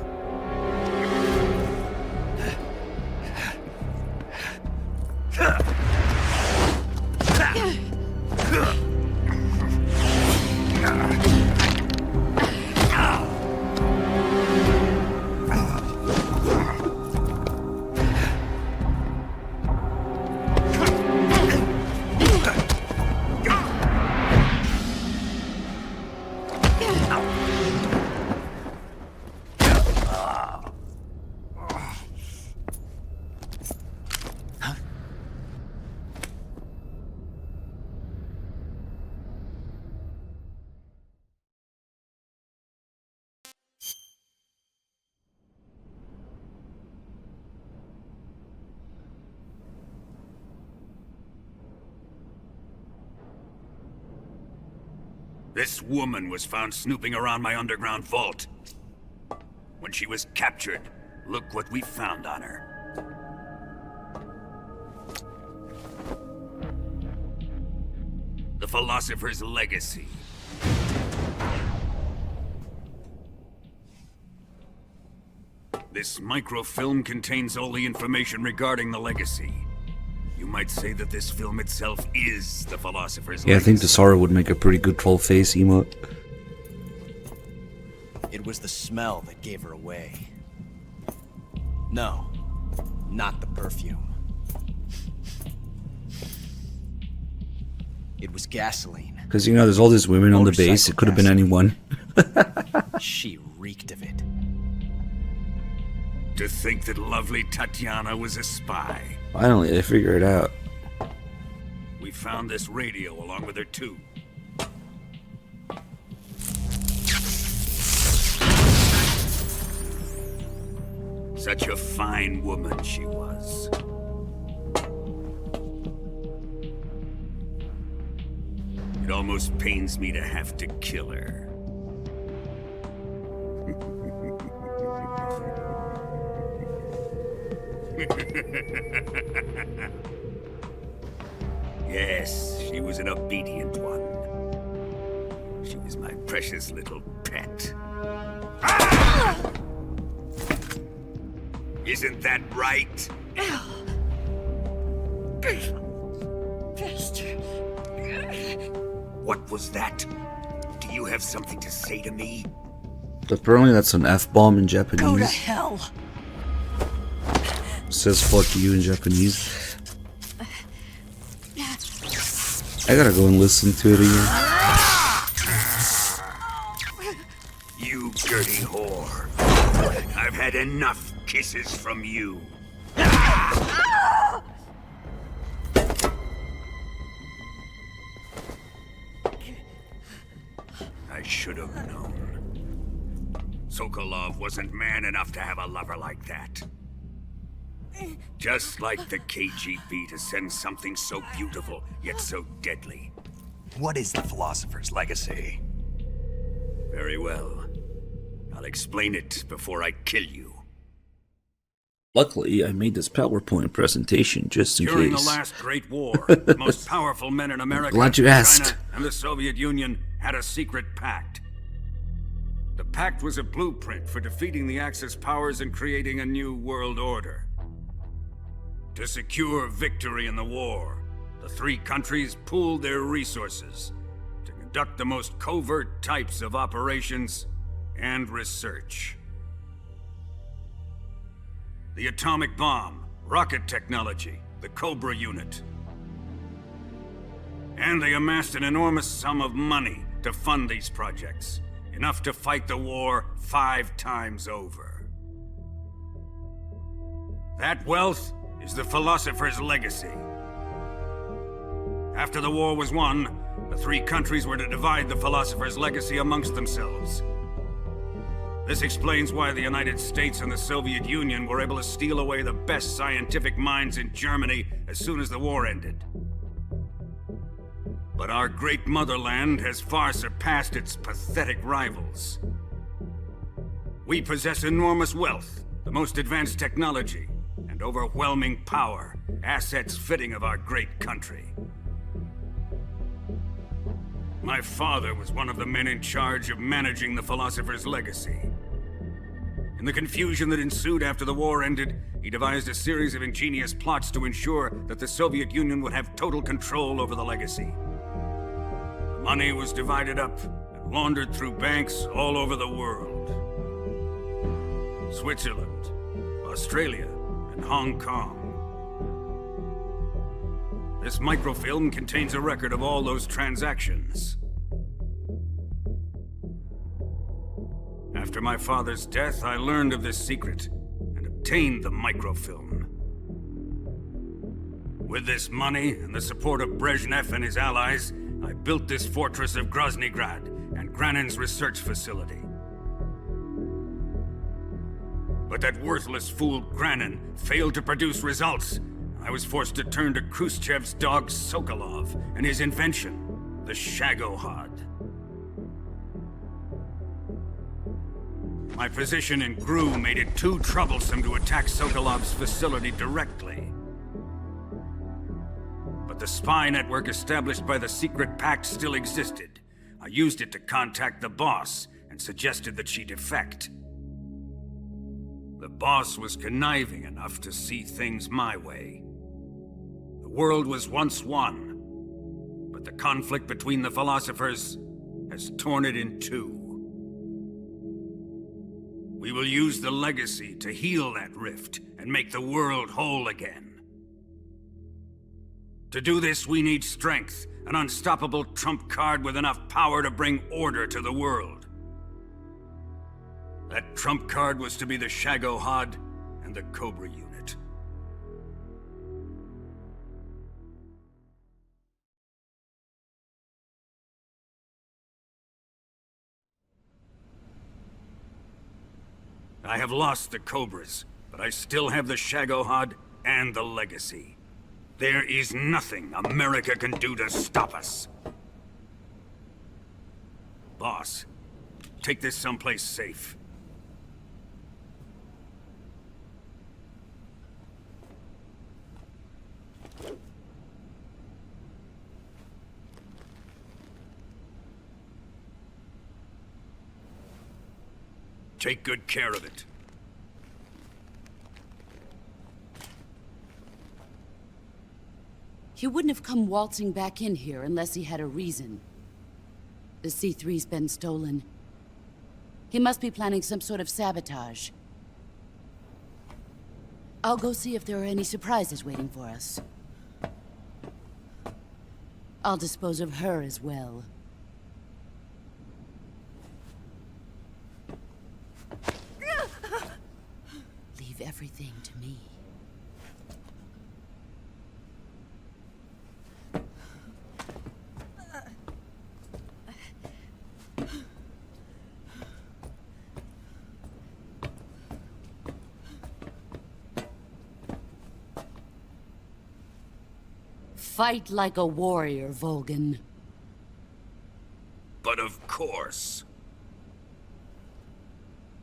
This woman was found snooping around my underground vault. When she was captured, look what we found on her. The Philosopher's Legacy. This microfilm contains all the information regarding the Legacy. You might say that this film itself is the Philosopher's Legacy. Yeah, I think the Sorrow would make a pretty good troll face emote. It was the smell that gave her away. No, not the perfume. It was gasoline. Because, you know, there's all these women on the base. It could have been anyone. She reeked of it. To think that lovely Tatiana was a spy. Finally, they figure it out. We found this radio along with her too. Such a fine woman she was. It almost pains me to have to kill her. Yes, she was an obedient one. She was my precious little pet. Ah! Isn't that right? What was that? Do you have something to say to me? Apparently that's an F-bomb in Japanese. Go to hell. Says fuck you in Japanese. I gotta go and listen to it again. You dirty whore. I've had enough kisses from you. I should have known. Sokolov wasn't man enough to have a lover like that. Just like the KGB to send something so beautiful, yet so deadly. What is the Philosopher's Legacy? Very well. I'll explain it before I kill you. Luckily, I made this PowerPoint presentation just in During case. the last Great War, the most powerful men in America, Glad you asked. China, and the Soviet Union had a secret pact. The pact was a blueprint for defeating the Axis powers and creating a new world order. To secure victory in the war, the three countries pooled their resources to conduct the most covert types of operations and research. The atomic bomb, rocket technology, the Cobra unit. And they amassed an enormous sum of money to fund these projects, enough to fight the war 5 times over. That wealth is the Philosopher's Legacy. After the war was won, the three countries were to divide the Philosopher's Legacy amongst themselves. This explains why the United States and the Soviet Union were able to steal away the best scientific minds in Germany as soon as the war ended. But our great motherland has far surpassed its pathetic rivals. We possess enormous wealth, the most advanced technology, and overwhelming power, assets fitting of our great country. My father was one of the men in charge of managing the Philosopher's Legacy. In the confusion that ensued after the war ended, he devised a series of ingenious plots to ensure that the Soviet Union would have total control over the Legacy. The money was divided up and laundered through banks all over the world. Switzerland, Australia, and Hong Kong. This microfilm contains a record of all those transactions. After my father's death, I learned of this secret and obtained the microfilm. With this money and the support of Brezhnev and his allies, I built this fortress of Groznygrad and Granin's research facility. But that worthless fool Granin failed to produce results. I was forced to turn to Khrushchev's dog Sokolov and his invention, the Shagohod. My position in GRU made it too troublesome to attack Sokolov's facility directly. But the spy network established by the secret pact still existed. I used it to contact the boss and suggested that she defect. The boss was conniving enough to see things my way. The world was once one, but the conflict between the philosophers has torn it in two. We will use the legacy to heal that rift and make the world whole again. To do this, we need strength, an unstoppable trump card with enough power to bring order to the world. That trump card was to be the Shagohod and the Cobra unit. I have lost the Cobras, but I still have the Shagohod and the legacy. There is nothing America can do to stop us. Boss, take this someplace safe. Take good care of it. He wouldn't have come waltzing back in here unless he had a reason. The C3's been stolen. He must be planning some sort of sabotage. I'll go see if there are any surprises waiting for us. I'll dispose of her as well. Leave everything to me. Fight like a warrior, Volgan. But of course.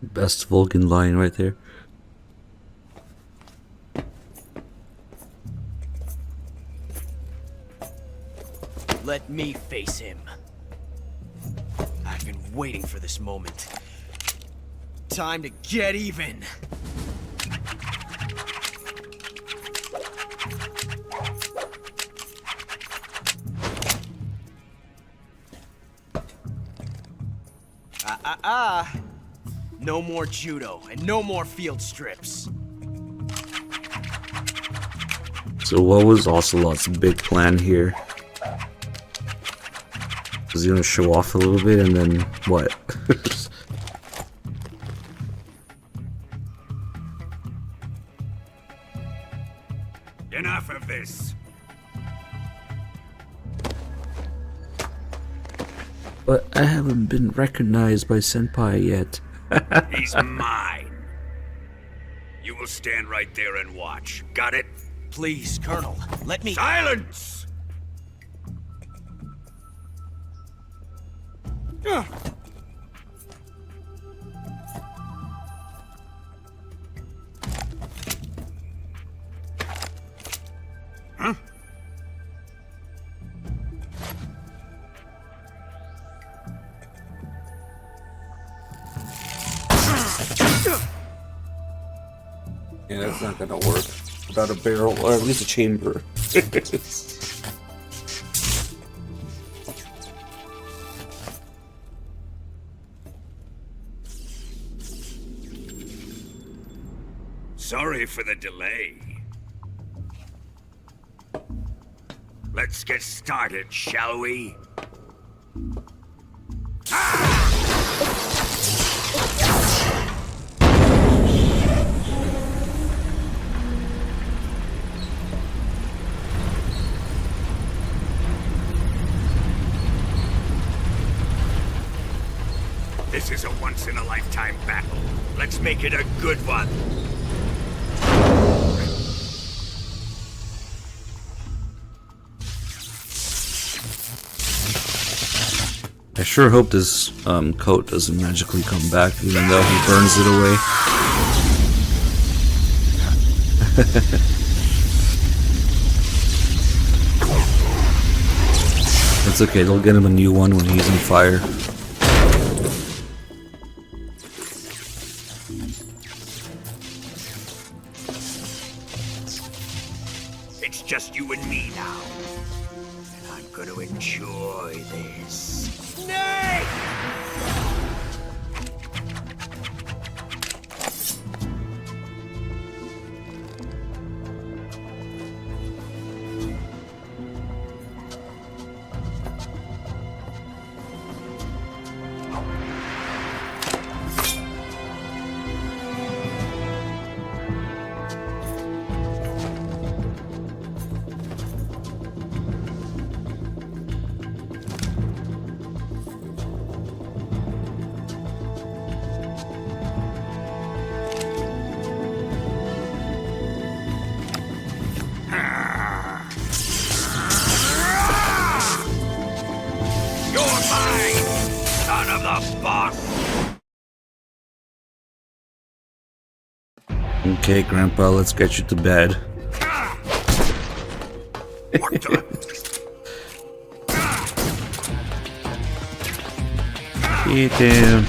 Best Volgan line right there. Let me face him. I've been waiting for this moment. Time to get even. No more judo, and no more field strips. So what was Ocelot's big plan here? Was he gonna show off a little bit and then what? Enough of this. But I haven't been recognized by Senpai yet. He's mine. You will stand right there and watch. Got it? Please, Colonel, let me— Silence! Huh? Yeah, that's not gonna work without a barrel, or at least a chamber. Sorry for the delay. Let's get started, shall we? This is a once-in-a-lifetime battle. Let's make it a good one. I sure hope this coat doesn't magically come back, even though he burns it away. It's okay, they'll get him a new one when he's on fire. It's just you and me now. And I'm gonna enjoy this. Nay! Okay, Grandpa, let's get you to bed. Eat him.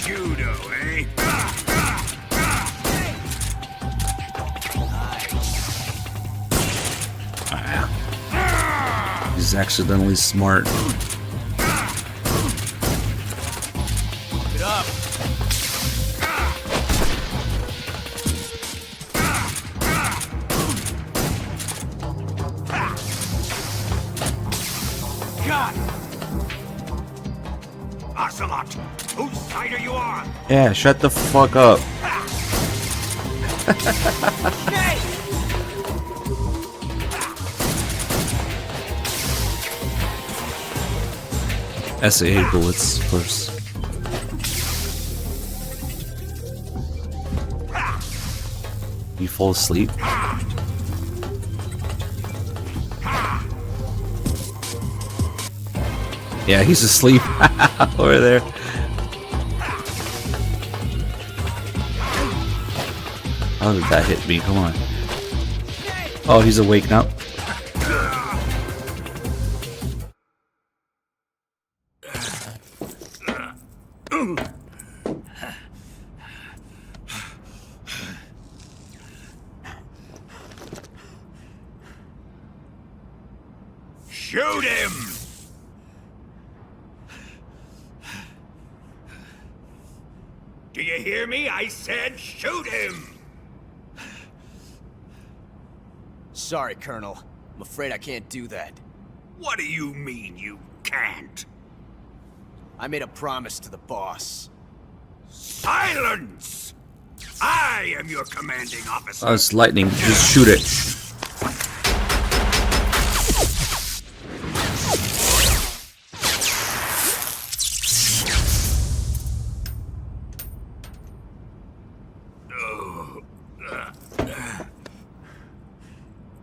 Judo, eh? He's accidentally smart. Get up. Ocelot, whose side are you on? Yeah, shut the fuck up. SA bullets, of course. You fall asleep? Yeah, he's asleep over there. How did that hit me? Come on. Oh, he's awake now. Shoot him! Do you hear me? I said shoot him! Sorry, Colonel. I'm afraid I can't do that. What do you mean you can't? I made a promise to the boss. Silence! I am your commanding officer. Oh, it's lightning. Just shoot it.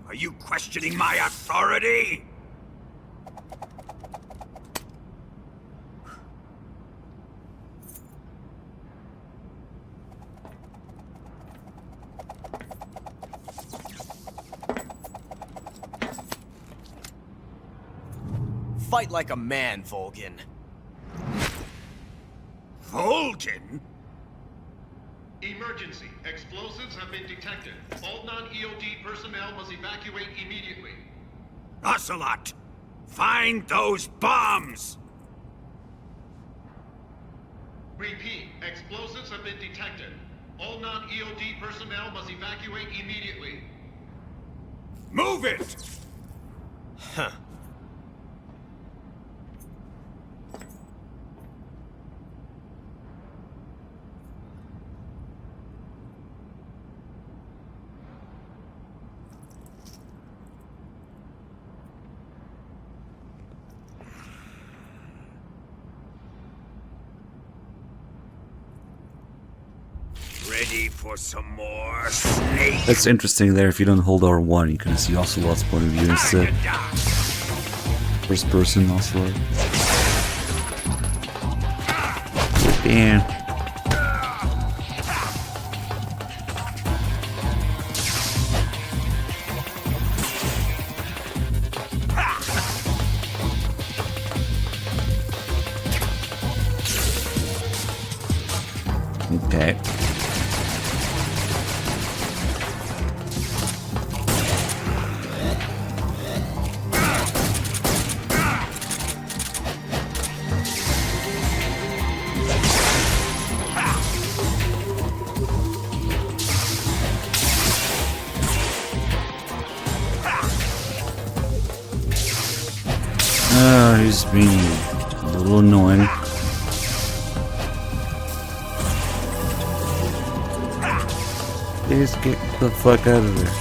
Are you questioning my authority? Fight like a man, Volgin. Volgin? Emergency. Explosives have been detected. All non-EOD personnel must evacuate immediately. Ocelot! Find those bombs! Repeat. Explosives have been detected. All non-EOD personnel must evacuate immediately. Move it! Huh. Ready for some more snake? That's interesting there. If you don't hold R1, you can see Ocelot's point of view instead. First person Ocelot. Damn. Okay. He's being a little annoying. Just get the fuck out of there.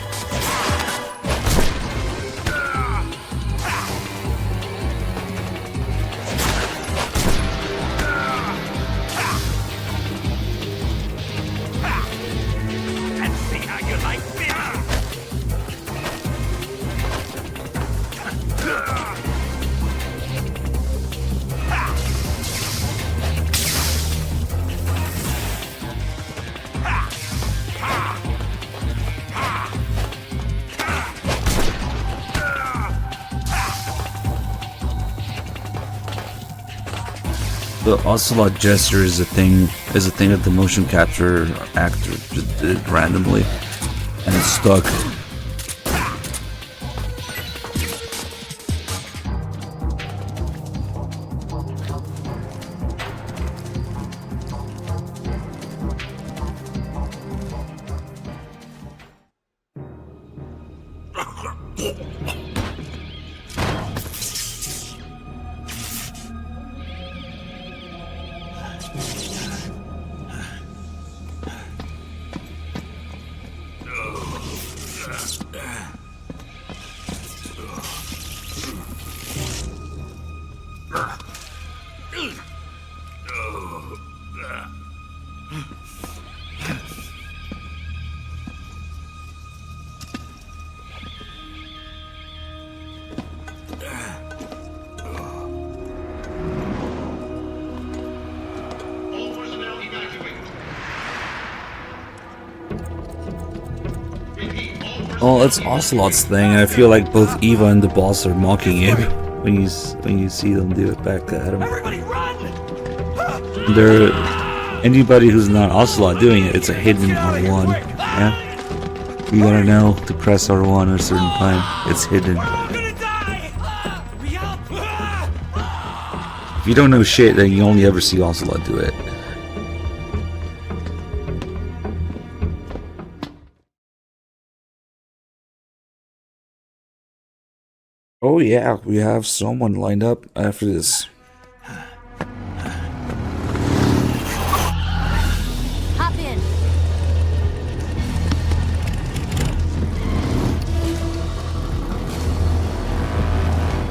The Ocelot gesture is a thing that the motion capture actor just did randomly, and it stuck. Oh, it's Ocelot's thing. I feel like both Eva and the boss are mocking him when you see them do it back at him. Everybody run! Anybody who's not Ocelot doing it, it's a hidden R1. Yeah, you gotta know to press R1 at a certain time. It's hidden. If you don't know shit, then you only ever see Ocelot do it. Oh yeah, we have someone lined up after this. Hop in.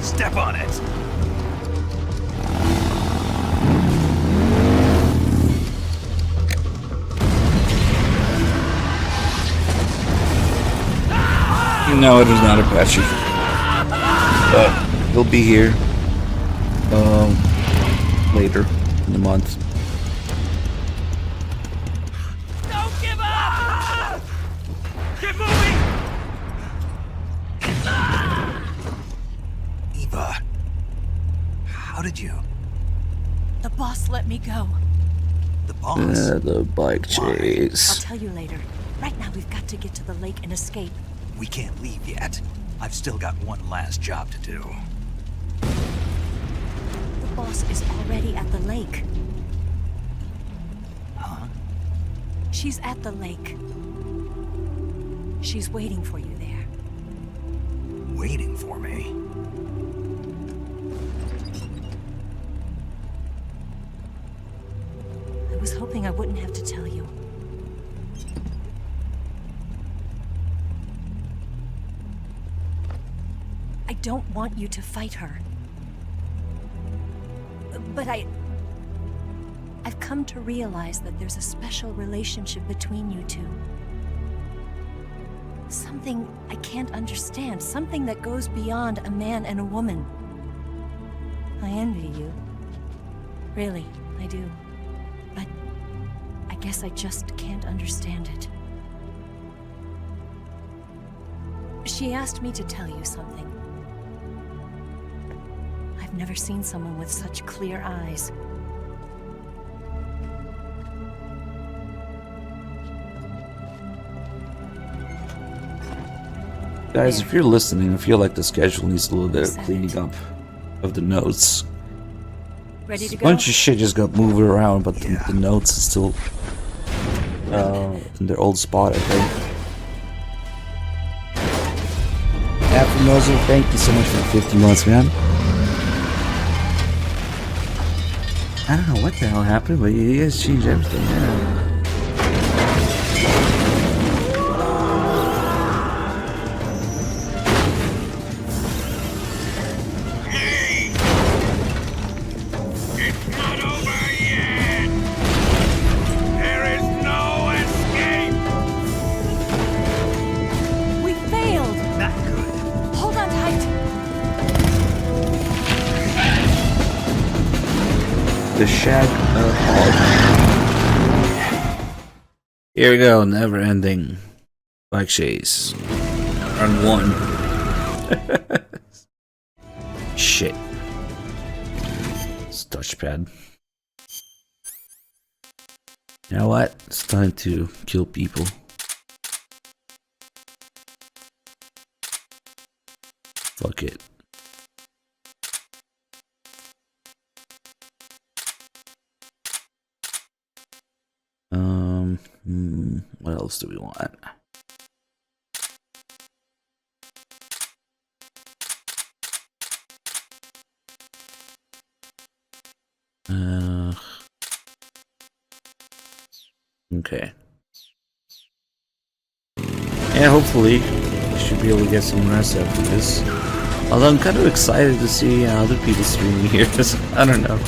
Step on it. No, it is not Apache. He'll be here later in the month. Don't give up! Get moving! Eva, how did you? The boss let me go. The boss? The bike chase. I'll tell you later. Right now we've got to get to the lake and escape. We can't leave yet. I've still got one last job to do. The boss is already at the lake. Huh? She's at the lake. She's waiting for you there. Waiting for me? I was hoping I wouldn't have to tell you. I don't want you to fight her. But I've come to realize that there's a special relationship between you two. Something I can't understand. Something that goes beyond a man and a woman. I envy you. Really, I do. guess I just can't understand it. She asked me to tell you something. I've never seen someone with such clear eyes. Guys, if you're listening, I feel like the schedule needs a little bit of cleaning up of the notes. Ready to A go? bunch of shit just got moved around, but the notes are still in their old spot, I think. After Moser, thank you so much for the 50 months, man. I don't know what the hell happened, but you guys changed everything, yeah. The shag hog. Here we go, never ending. Bike chase. Run 1. Shit. It's touchpad. You know what? It's time to kill people. Fuck it. What else do we want? Okay. Yeah, hopefully we should be able to get some rest after this. Although I'm kind of excited to see other people streaming here. I don't know.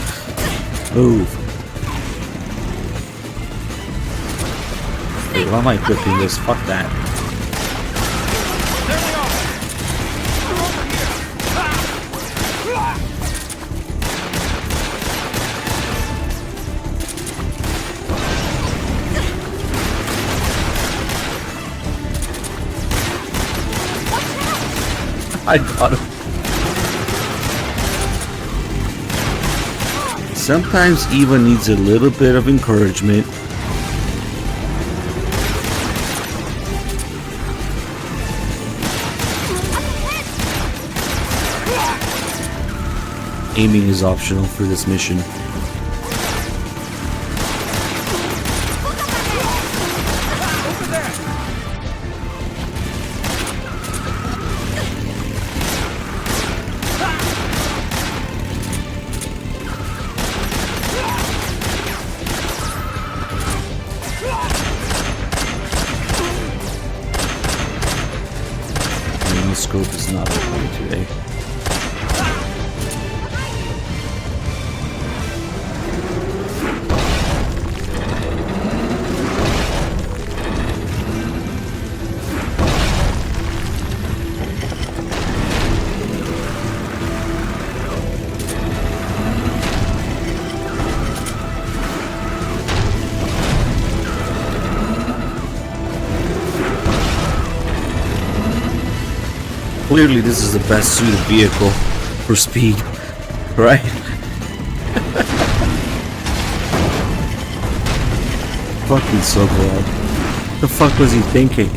Move. Wait, why am I equipping this? Fuck that. I got him. Sometimes Eva needs a little bit of encouragement. Aiming is optional for this mission. The scope is not open today. Clearly this is the best suited vehicle for speed, right? Fucking so glad. The fuck was he thinking?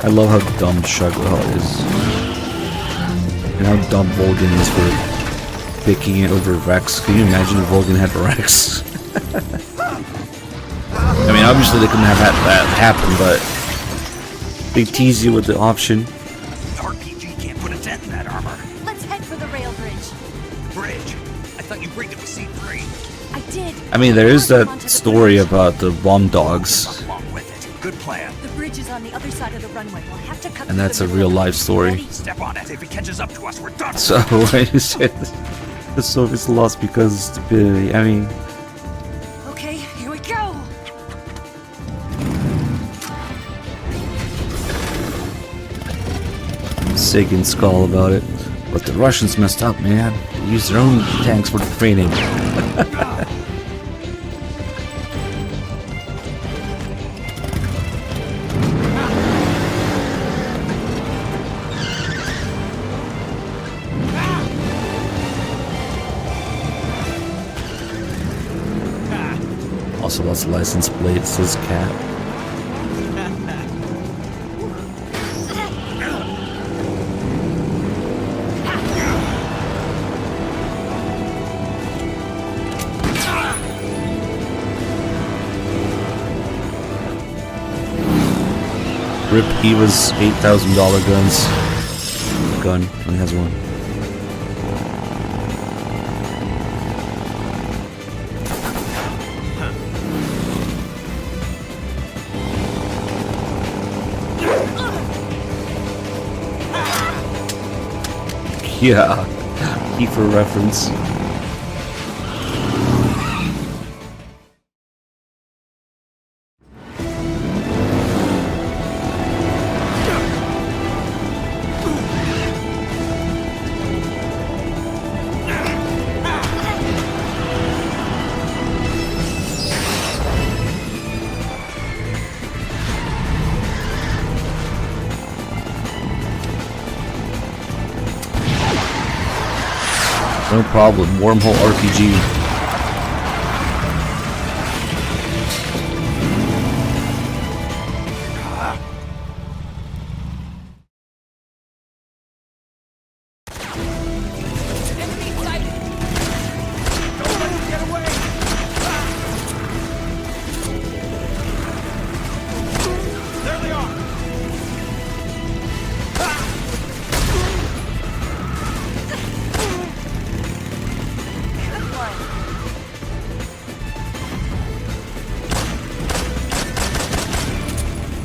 I love how dumb Shugwell is. And how dumb Volgan is for picking it over Rex. Can you imagine if Volgan had Rex? I mean, obviously they couldn't have had that happen, but they tease you with the option. The RPG can't put a dent in that armor. Let's head for the rail bridge. Bridge? I thought you rigged it with C3. I did. I mean, there is that story about the bomb dogs. Along with it. Good plan. The bridge is on the other side of the runway. We'll have to cut. And that's a real life story. Step on it. If he catches up to us, we're done. So, like you said, the Soviets lost because of stupidity. I mean, Okay, here we go. Forsaken Skull about it. But the Russians messed up, man. They used their own tanks for the training. Also lots of license plates, says cat. Rip Eva's $8,000 guns. Gun, only has one. Yeah, Kiefer reference. No problem, wormhole RPG.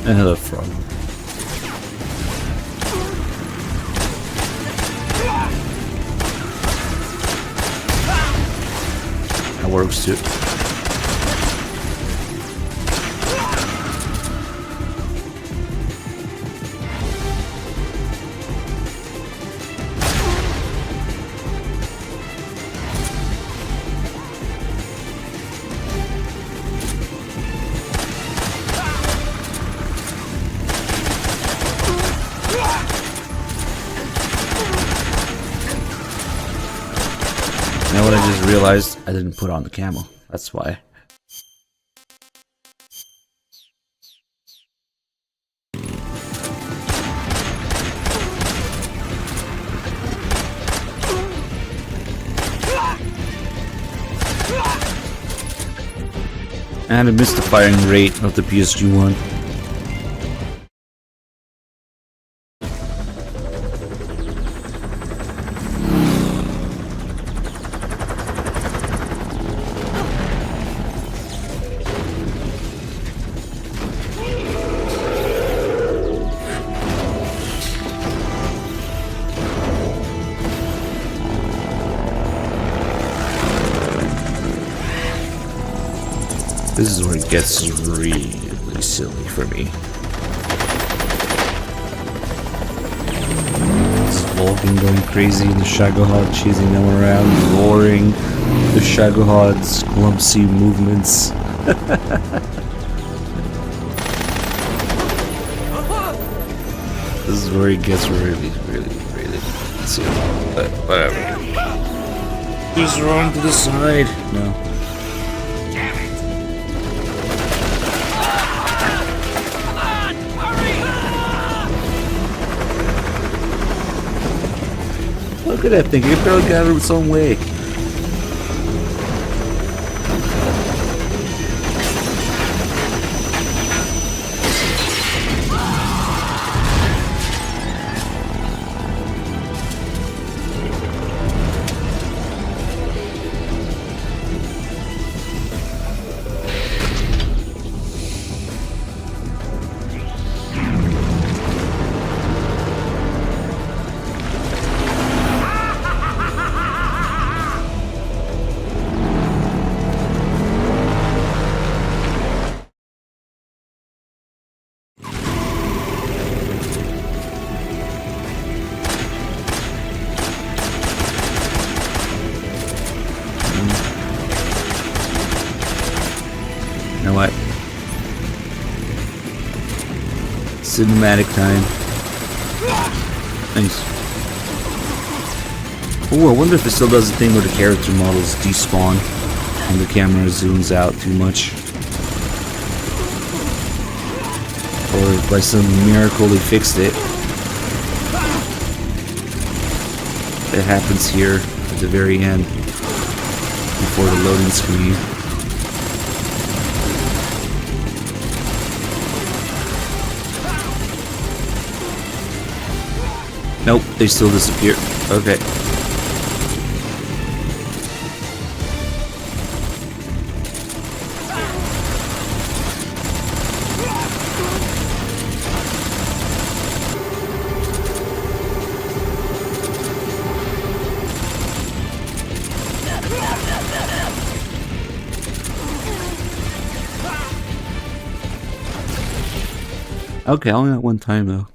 Another frog. That works too. Now what I just realized, I didn't put on the camo. That's why. And I missed the firing rate of the PSG-1. This is where it gets really silly for me. It's Vulcan going crazy, the Shagohod chasing them around, roaring, the Shagohod's clumsy movements. This is where it gets really silly, but whatever. Just run to the side. No. Look at that thing, it barely got out of its own way. Cinematic time. Nice. Oh, I wonder if it still does the thing where the character models despawn and the camera zooms out too much. Or if by some miracle they fixed it. It happens here at the very end, before the loading screen. Nope, they still disappear. Okay. Okay, only at one time though.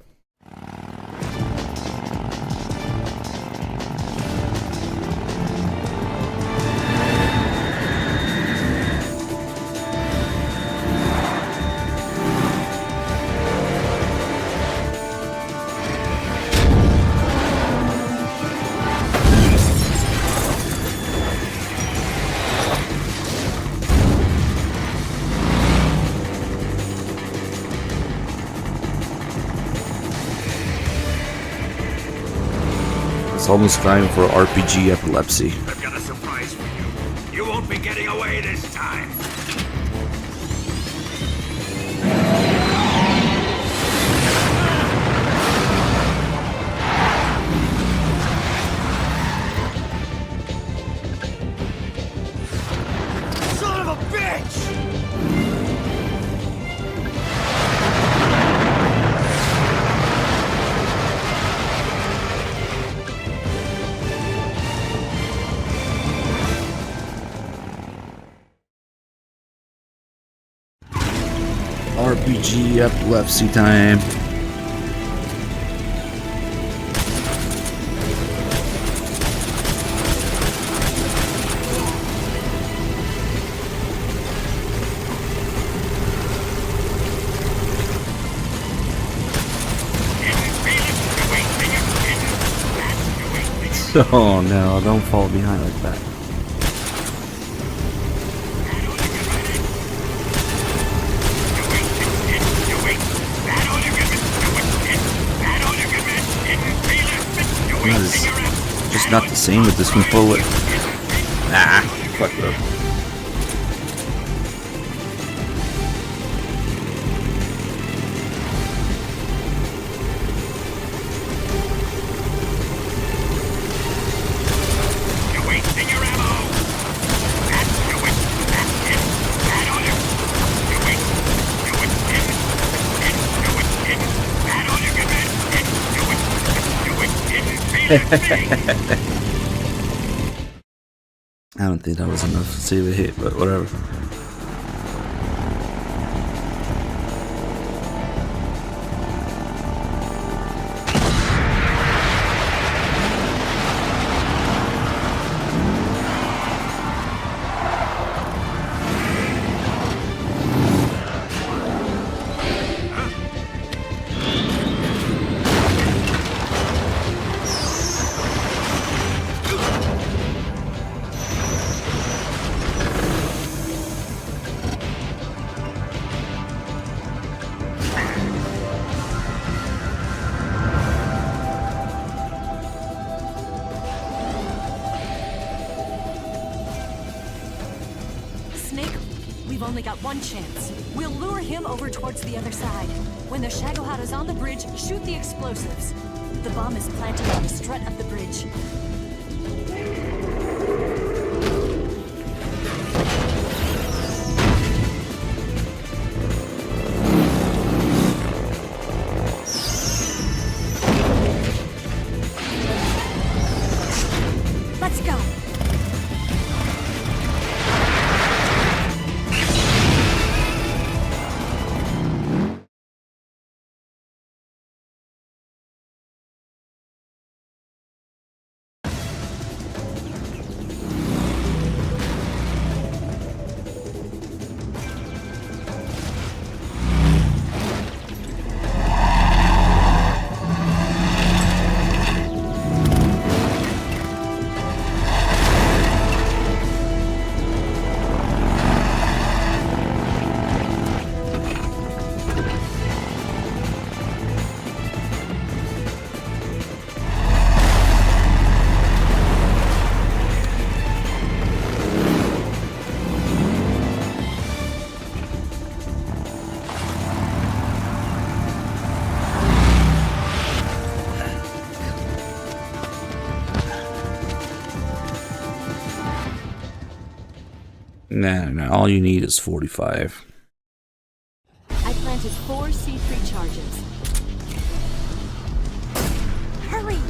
It's almost time for RPG epilepsy. I've got a surprise for you. You won't be getting away this time. Son of a bitch! RPG epilepsy time. Oh no, don't fall behind like that. It's just not the same with this one bullet. Ah, fuck up. I don't think that was enough to save a hit, but whatever. We've only got one chance. We'll lure him over towards the other side. When the Shagohod is on the bridge, shoot the explosives. The bomb is planted on the strut of the bridge. Let's go. Nah, all you need is 45. I planted 4 C3 charges. Hurry!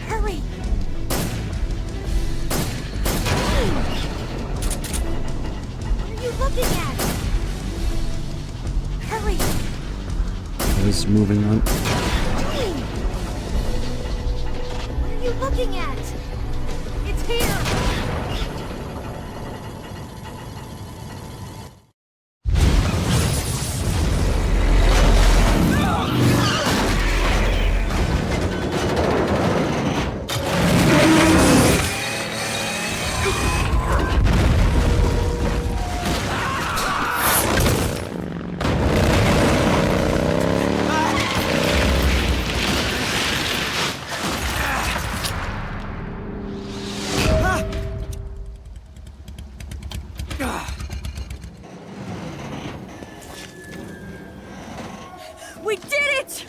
Hurry! What are you looking at? Hurry! It's moving on. What are you looking at? It's here! We did it!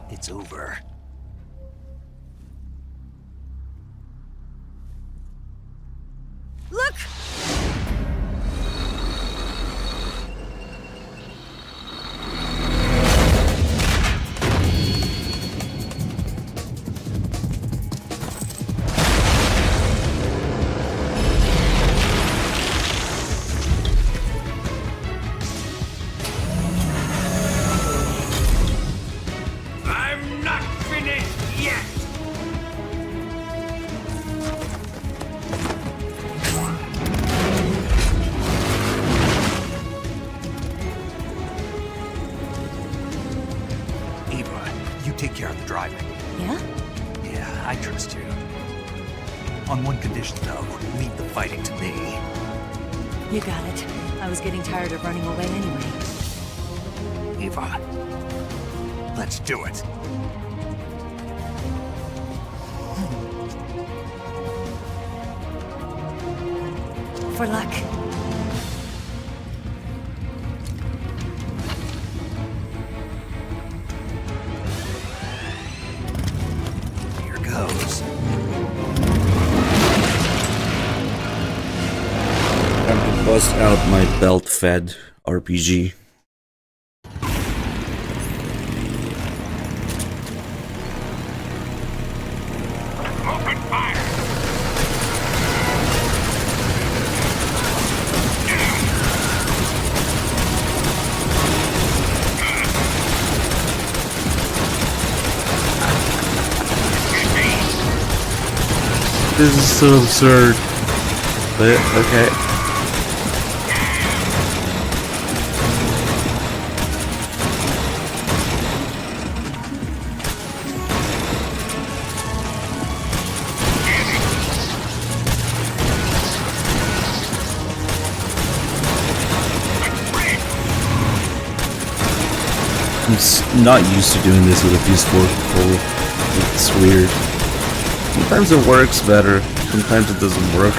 It's over. Look! I'm not finished yet! Eva, you take care of the driving. Yeah? Yeah, I trust you. On one condition, though, leave the fighting to me. You got it. I was getting tired of running away anyway. Eva, let's do it. For luck. Here goes. Time to bust out my belt-fed RPG. Open fire! This is so absurd. But, okay. I'm not used to doing this with a PS4 controller. It's weird. Sometimes it works better, sometimes it doesn't work.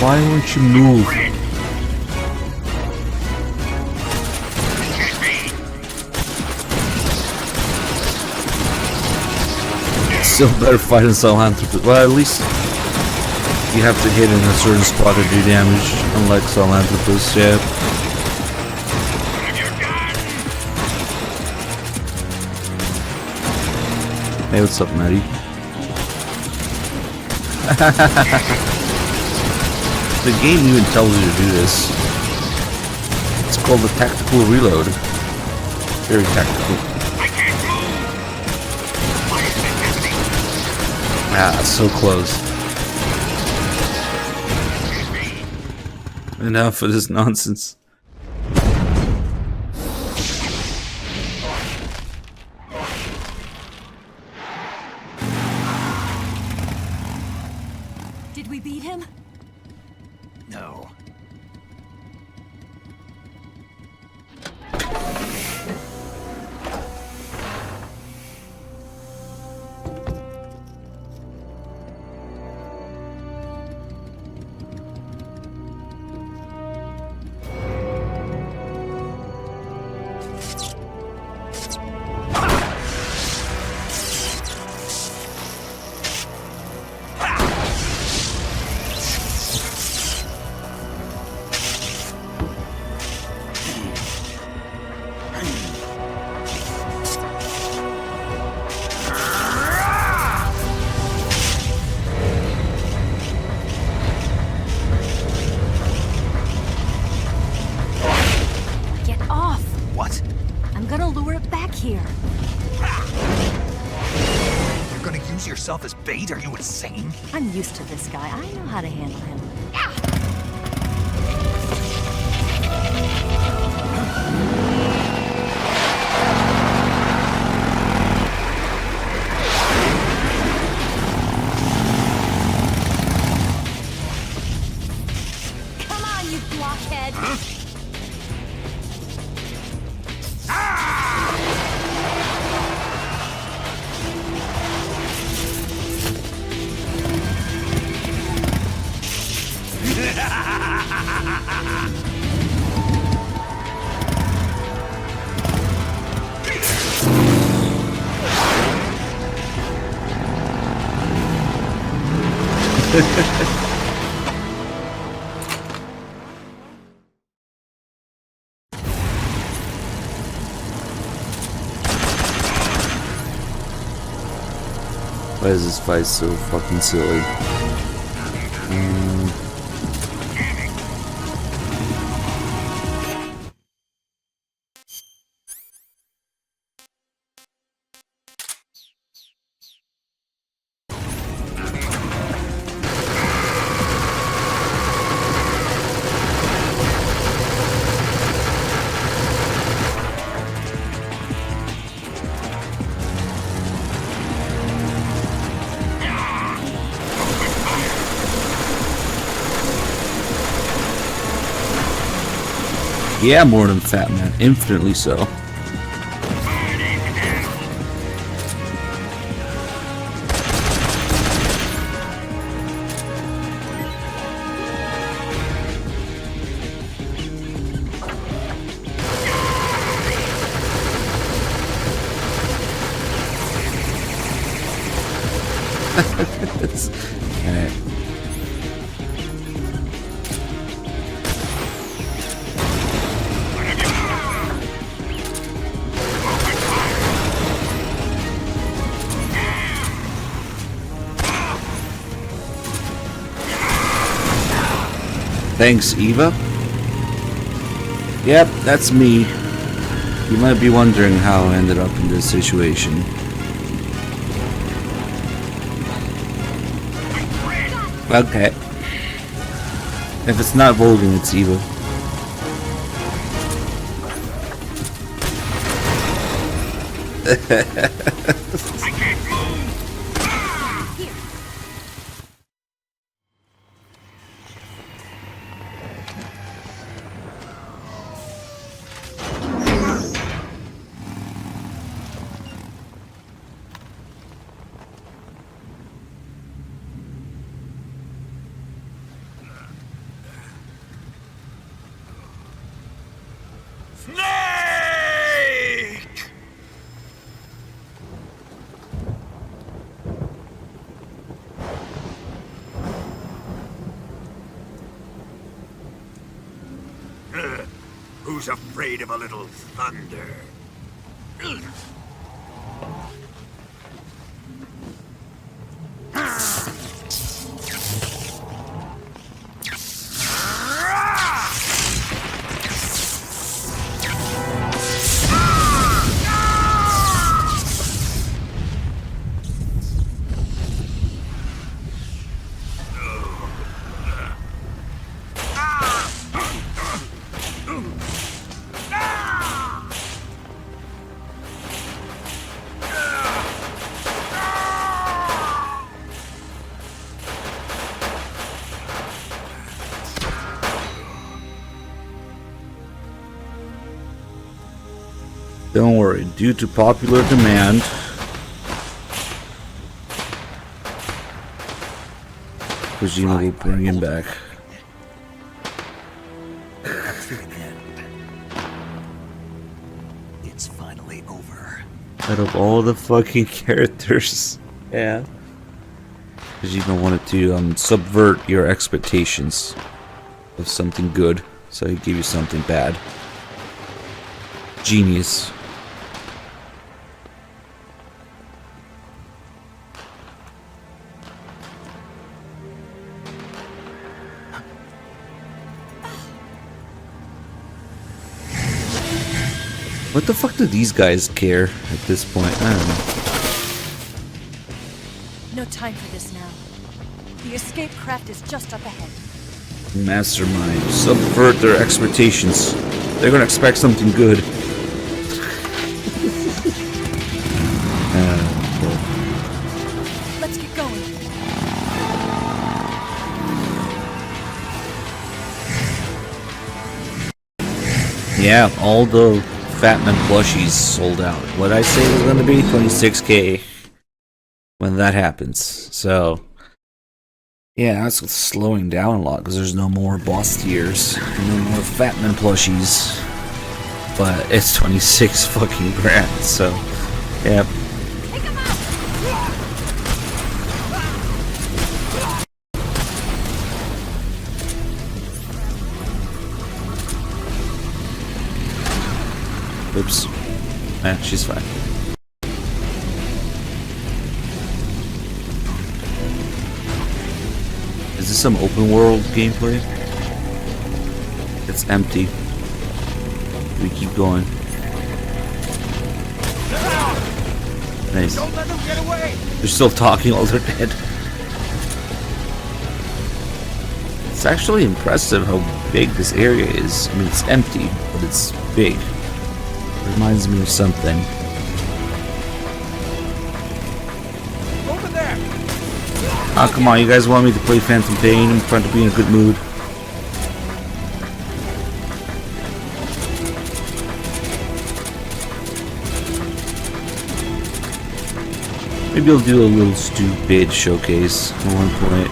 Why won't you move? Still better fight in Silent Well, at least you have to hit in a certain spot to do damage, unlike Salanthropus, yeah. Hey, what's up, Maddie? The game even tells you to do this. It's called the tactical reload. Very tactical. Ah, so close. Enough of this nonsense. Did we beat him? No. Yourself as bait? Are you insane? I'm used to this guy. I know how to handle him. Come on, you blockhead! Huh? Why is this fight so fucking silly? Yeah, more than Fat Man. Infinitely so. Alright. Thanks, Eva. Yep, that's me. You might be wondering how I ended up in this situation. Okay. If it's not Volgan, it's Eva. Who's afraid of a little thunder? Don't worry, due to popular demand, Kojima will bring him back. Up to an end. It's finally over. Out of all the fucking characters, yeah. Kojima wanted to subvert your expectations of something good, so he gave you something bad. Genius. What the fuck do these guys care at this point? I don't know. No time for this now. The escape craft is just up ahead. Mastermind. Subvert their expectations. They're gonna expect something good. Let's get going. Yeah, all the Fatman plushies sold out. What I say was gonna be 26k when that happens. So yeah, that's slowing down a lot because there's no more boss tiers, no more Fatman plushies. But it's 26 fucking grand, so yeah. Oops. Nah, she's fine. Is this some open world gameplay? It's empty. We keep going. Nice. Don't let them get away! They're still talking while they're dead. It's actually impressive how big this area is. I mean, it's empty, but it's big. Reminds me of something. Over there! Ah, come on, you guys want me to play Phantom Pain? I'm trying to be in a good mood. Maybe I'll do a little stupid showcase at one point.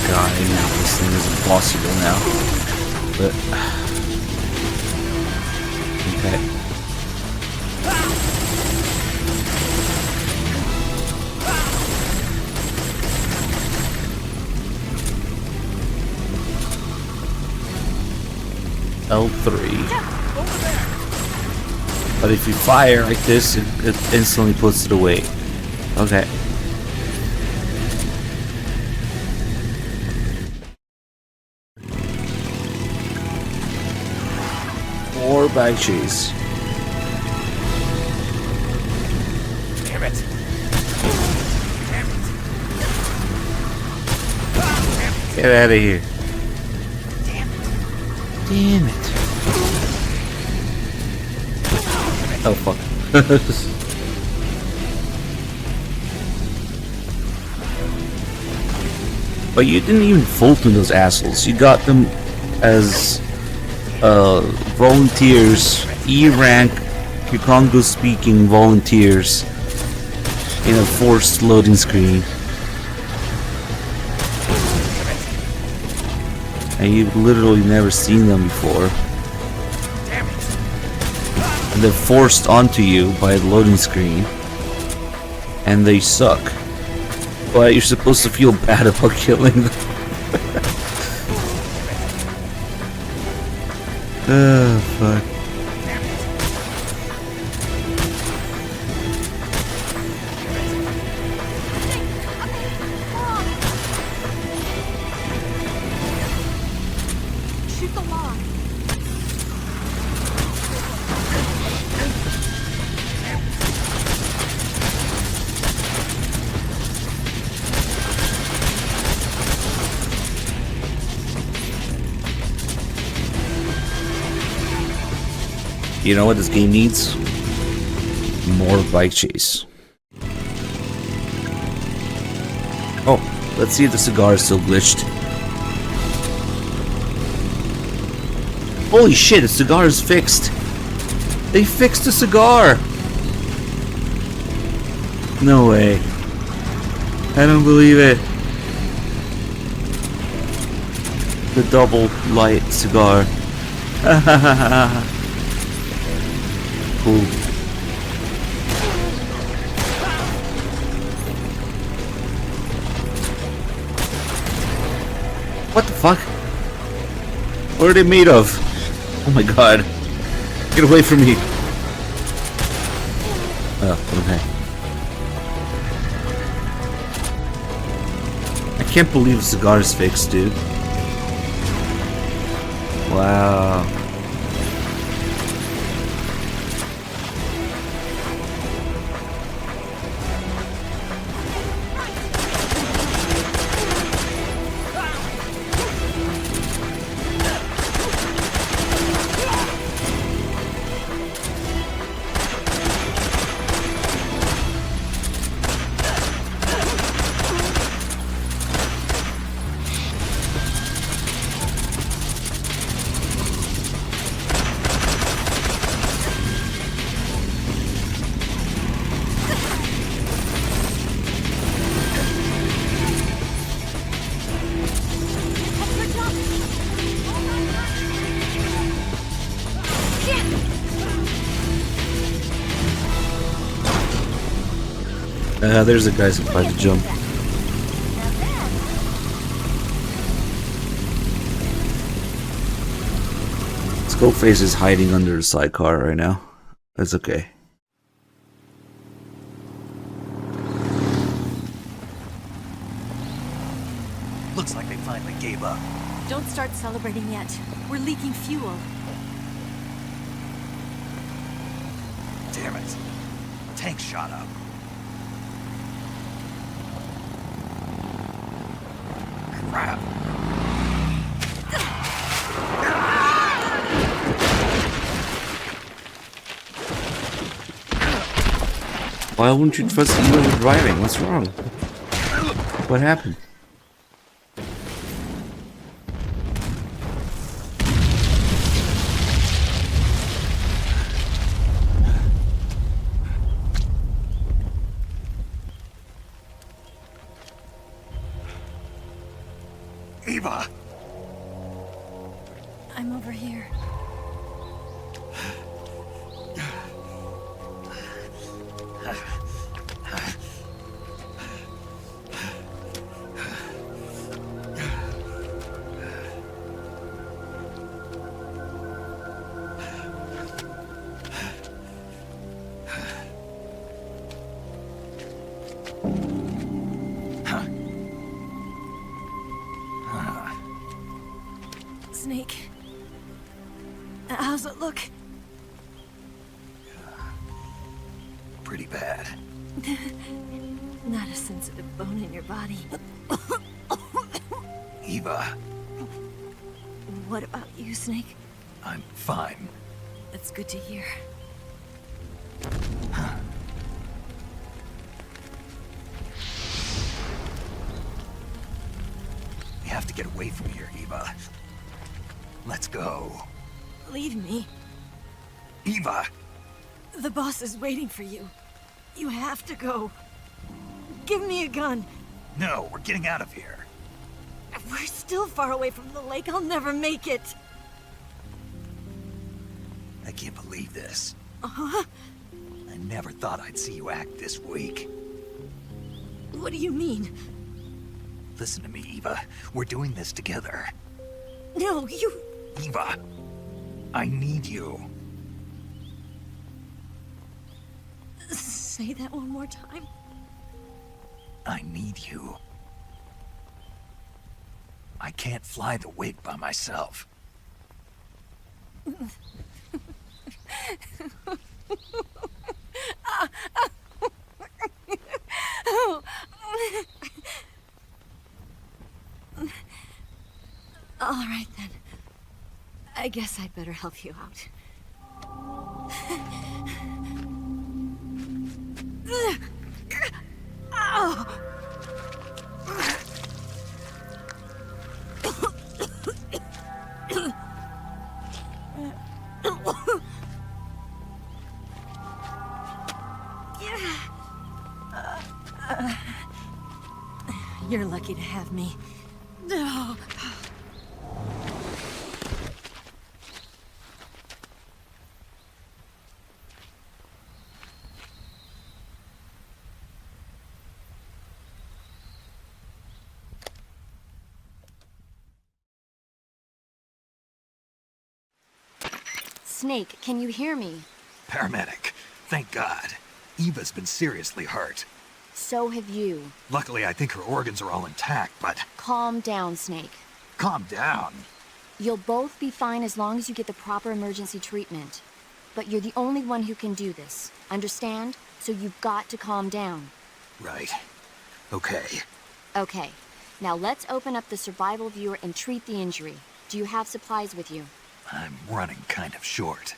God, I know this thing is impossible now. But okay. L3. But if you fire like this, it instantly puts it away. Okay. Or bag chase. Damn it! Get out of here. Damn it. Oh fuck. But you didn't even Fulton those assholes. You got them as volunteers, E-rank, Kikongo speaking volunteers in a forced loading screen. and you've literally never seen them before. Damn it! And they're forced onto you by the loading screen, and they suck. But you're supposed to feel bad about killing them. Oh, fuck. Shoot the log. You know what this game needs? More bike chase. Oh, let's see if the cigar is still glitched. Holy shit, the cigar is fixed. They fixed the cigar. No way. I don't believe it. The double light cigar. Cool. What the fuck? What are they made of? Oh my god. Get away from me. Oh, okay. I can't believe the cigar is fixed, dude. Wow. There's the guys who tried to jump. Skullface is hiding under the sidecar right now. That's okay. Looks like they finally gave up. Don't start celebrating yet. We're leaking fuel. Damn it. Tank shot up. Crap. Why wouldn't you trust you with driving? What's wrong? What happened? Eva! I'm over here. Snake. How's it look? Pretty bad. Not a sensitive bone in your body. Eva. What about you, Snake? I'm fine. That's good to hear. We have to get away from here, Eva. Let's go. Leave me. Eva! The boss is waiting for you. You have to go. Give me a gun. No, we're getting out of here. We're still far away from the lake. I'll never make it. I can't believe this. Uh-huh. I never thought I'd see you act this weak. What do you mean? Listen to me, Eva. We're doing this together. No, you... Eva, I need you. Say that one more time. I need you. I can't fly the wig by myself. All right, then. I guess I'd better help you out. You're lucky to have me. No. Snake, can you hear me? Paramedic, thank God. Eva's been seriously hurt. So have you. Luckily, I think her organs are all intact, but... Calm down, Snake. Calm down. You'll both be fine as long as you get the proper emergency treatment. But you're the only one who can do this. Understand? So you've got to calm down. Right. Okay. Okay. Now let's open up the survival viewer and treat the injury. Do you have supplies with you? I'm running kind of short.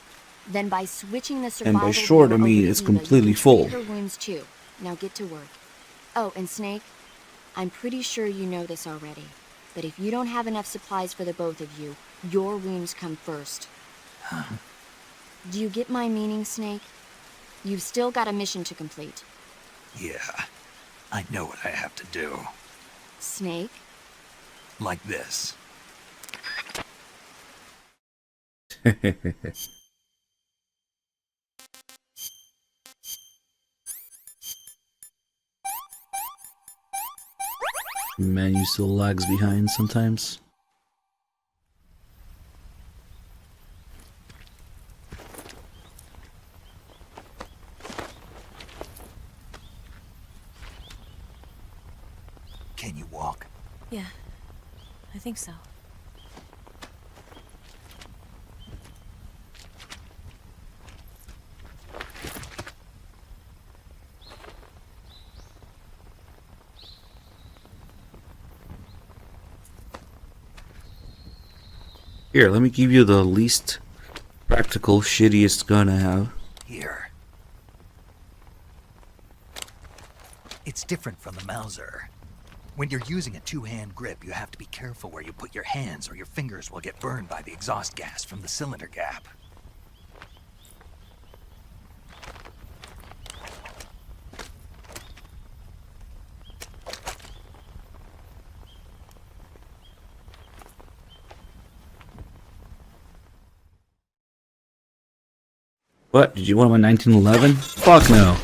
Then by switching the survival And by short, I viewer mean over to it's Eva, completely you can full. treat her wounds too. Now get to work. Oh, and Snake, I'm pretty sure you know this already, but if you don't have enough supplies for the both of you, your wounds come first. Huh? Do you get my meaning, Snake? You've still got a mission to complete. Yeah. I know what I have to do. Snake? Like this. Man, you still lags behind sometimes. Can you walk? Yeah, I think so. Here, let me give you the least practical, shittiest gun I have. Here. It's different from the Mauser. When you're using a two-hand grip, you have to be careful where you put your hands or your fingers will get burned by the exhaust gas from the cylinder gap. What? Did you want my 1911? Fuck no.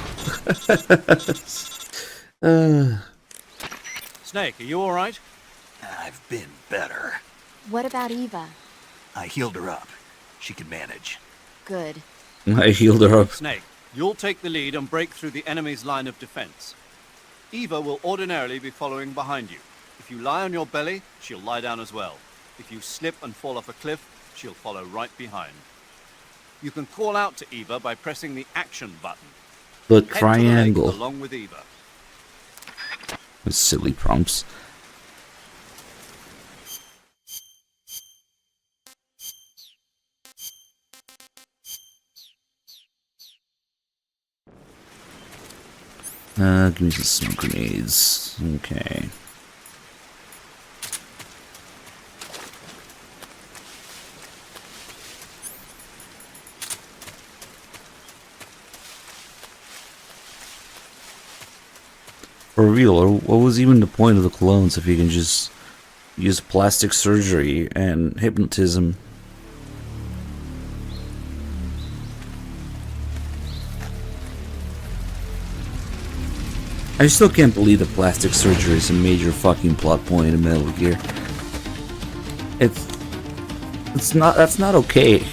Snake, are you alright? I've been better. What about Eva? I healed her up. She can manage. Good. I healed her up. Snake, you'll take the lead and break through the enemy's line of defense. Eva will ordinarily be following behind you. If you lie on your belly, she'll lie down as well. If you slip and fall off a cliff, she'll follow right behind. You can call out to Eva by pressing the action button. The Head triangle. to the lake along with Eva. With silly prompts. Give me some smoke grenades. Okay. For real, or what was even the point of the clones if you can just use plastic surgery and hypnotism. I still can't believe that plastic surgery is a major fucking plot point in Metal Gear. It's not, that's not okay.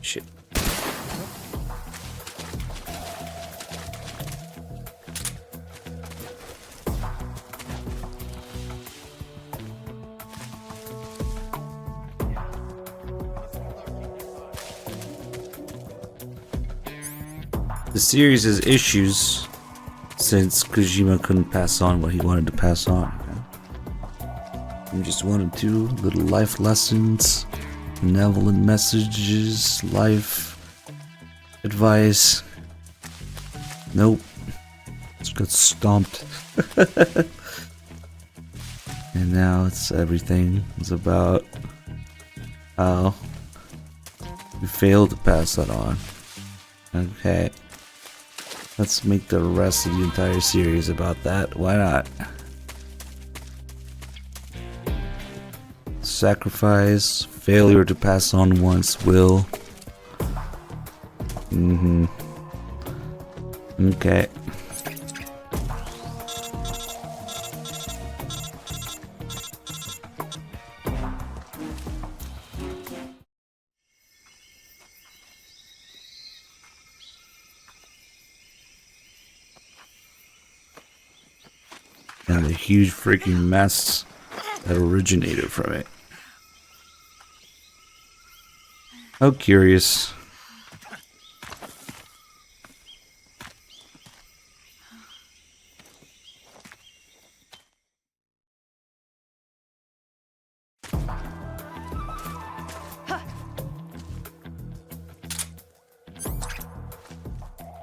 Shit. The series has issues since Kojima couldn't pass on what he wanted to pass on. He just wanted to little life lessons, benevolent messages, life advice. Nope. Just got stomped. And now it's everything. It's about how we failed to pass that on. Okay. Let's make the rest of the entire series about that. Why not? Sacrifice, failure to pass on one's will. Okay. And the huge freaking mess that originated from it. How curious.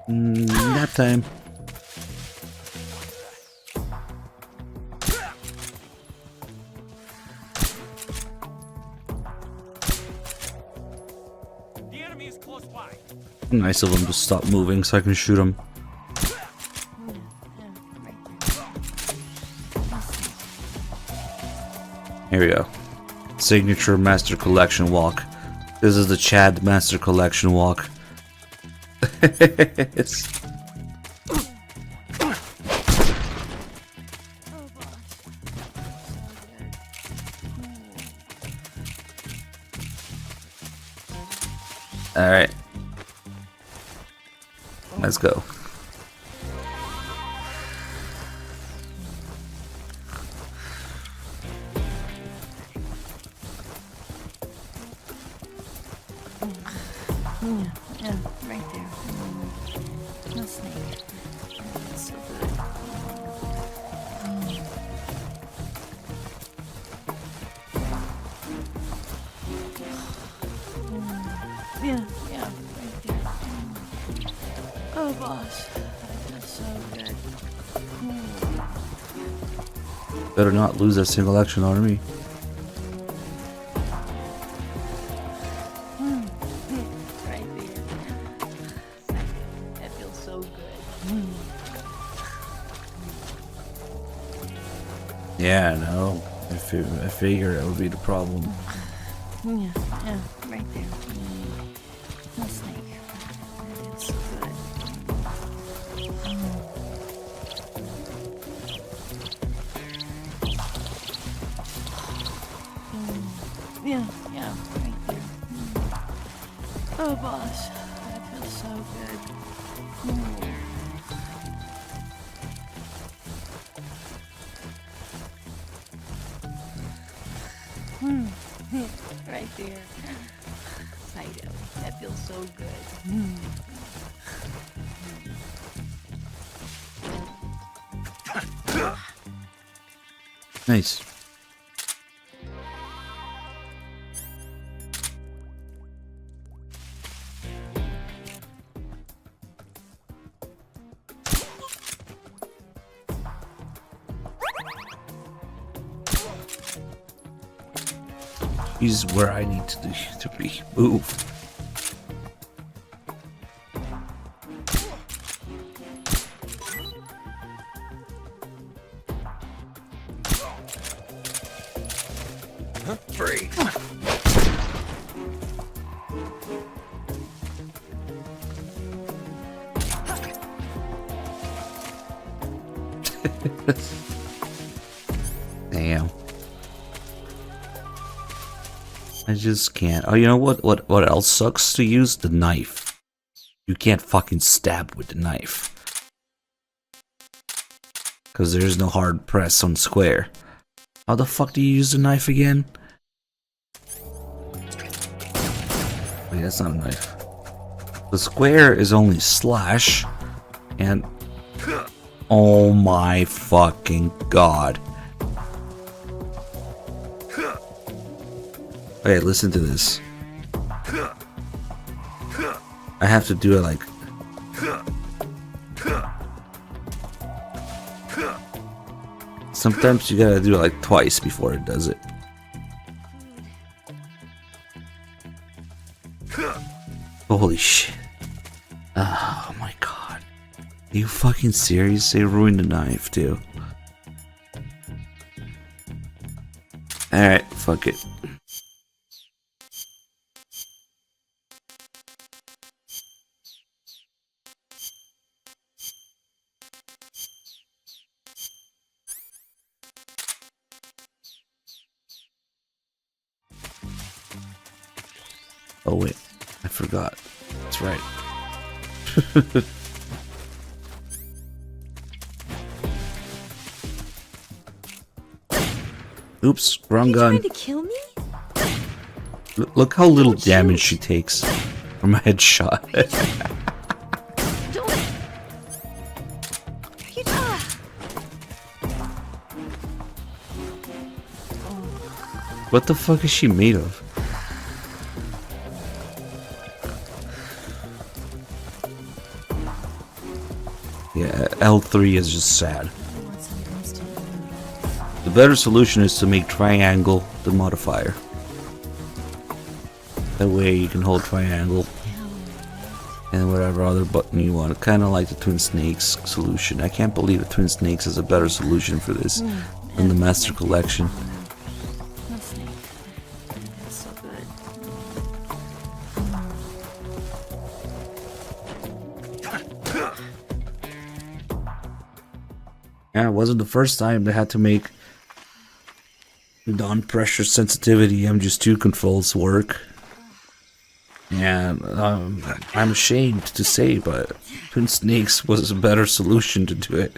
Nap time. Nice of him to stop moving so I can shoot him. Here we go. Signature Master Collection walk. This is the Chad Master Collection walk. Alright. Let's go. Yeah, right there. No snake. That's so good. Yeah, right there. Oh, boss. That's so good. Better not lose that single action on me. Right there. That feels so good. Yeah, no. I figured that would be the problem. Yeah, right there. No snake. It's so good. Yeah, right there. Oh, boss, that feels so good. Right there. Fido, that feels so good. Nice. He's where I need to be. Move. Free. Damn. I just can't. Oh, you know what else sucks to use? The knife. You can't fucking stab with the knife. Because there's no hard press on square. How the fuck do you use the knife again? Wait, that's not a knife. The square is only slash. And... oh my fucking god. Okay, listen to this. I have to do it like... sometimes you gotta do it like twice before it does it. Holy shit. Oh my god. Are you fucking serious? They ruined the knife too. Alright, fuck it. Oh wait, I forgot. That's right. Oops, wrong gun. Trying to kill me? Look how little damage she takes from a headshot. What the fuck is she made of? Yeah, L3 is just sad. The better solution is to make triangle the modifier. That way you can hold triangle and whatever other button you want. Kind of like the Twin Snakes solution. I can't believe the Twin Snakes is a better solution for this than the Master Collection. Yeah, it wasn't the first time they had to make the non-pressure sensitivity MGS2 controls work. And I'm ashamed to say, but Twin Snakes was a better solution to do it.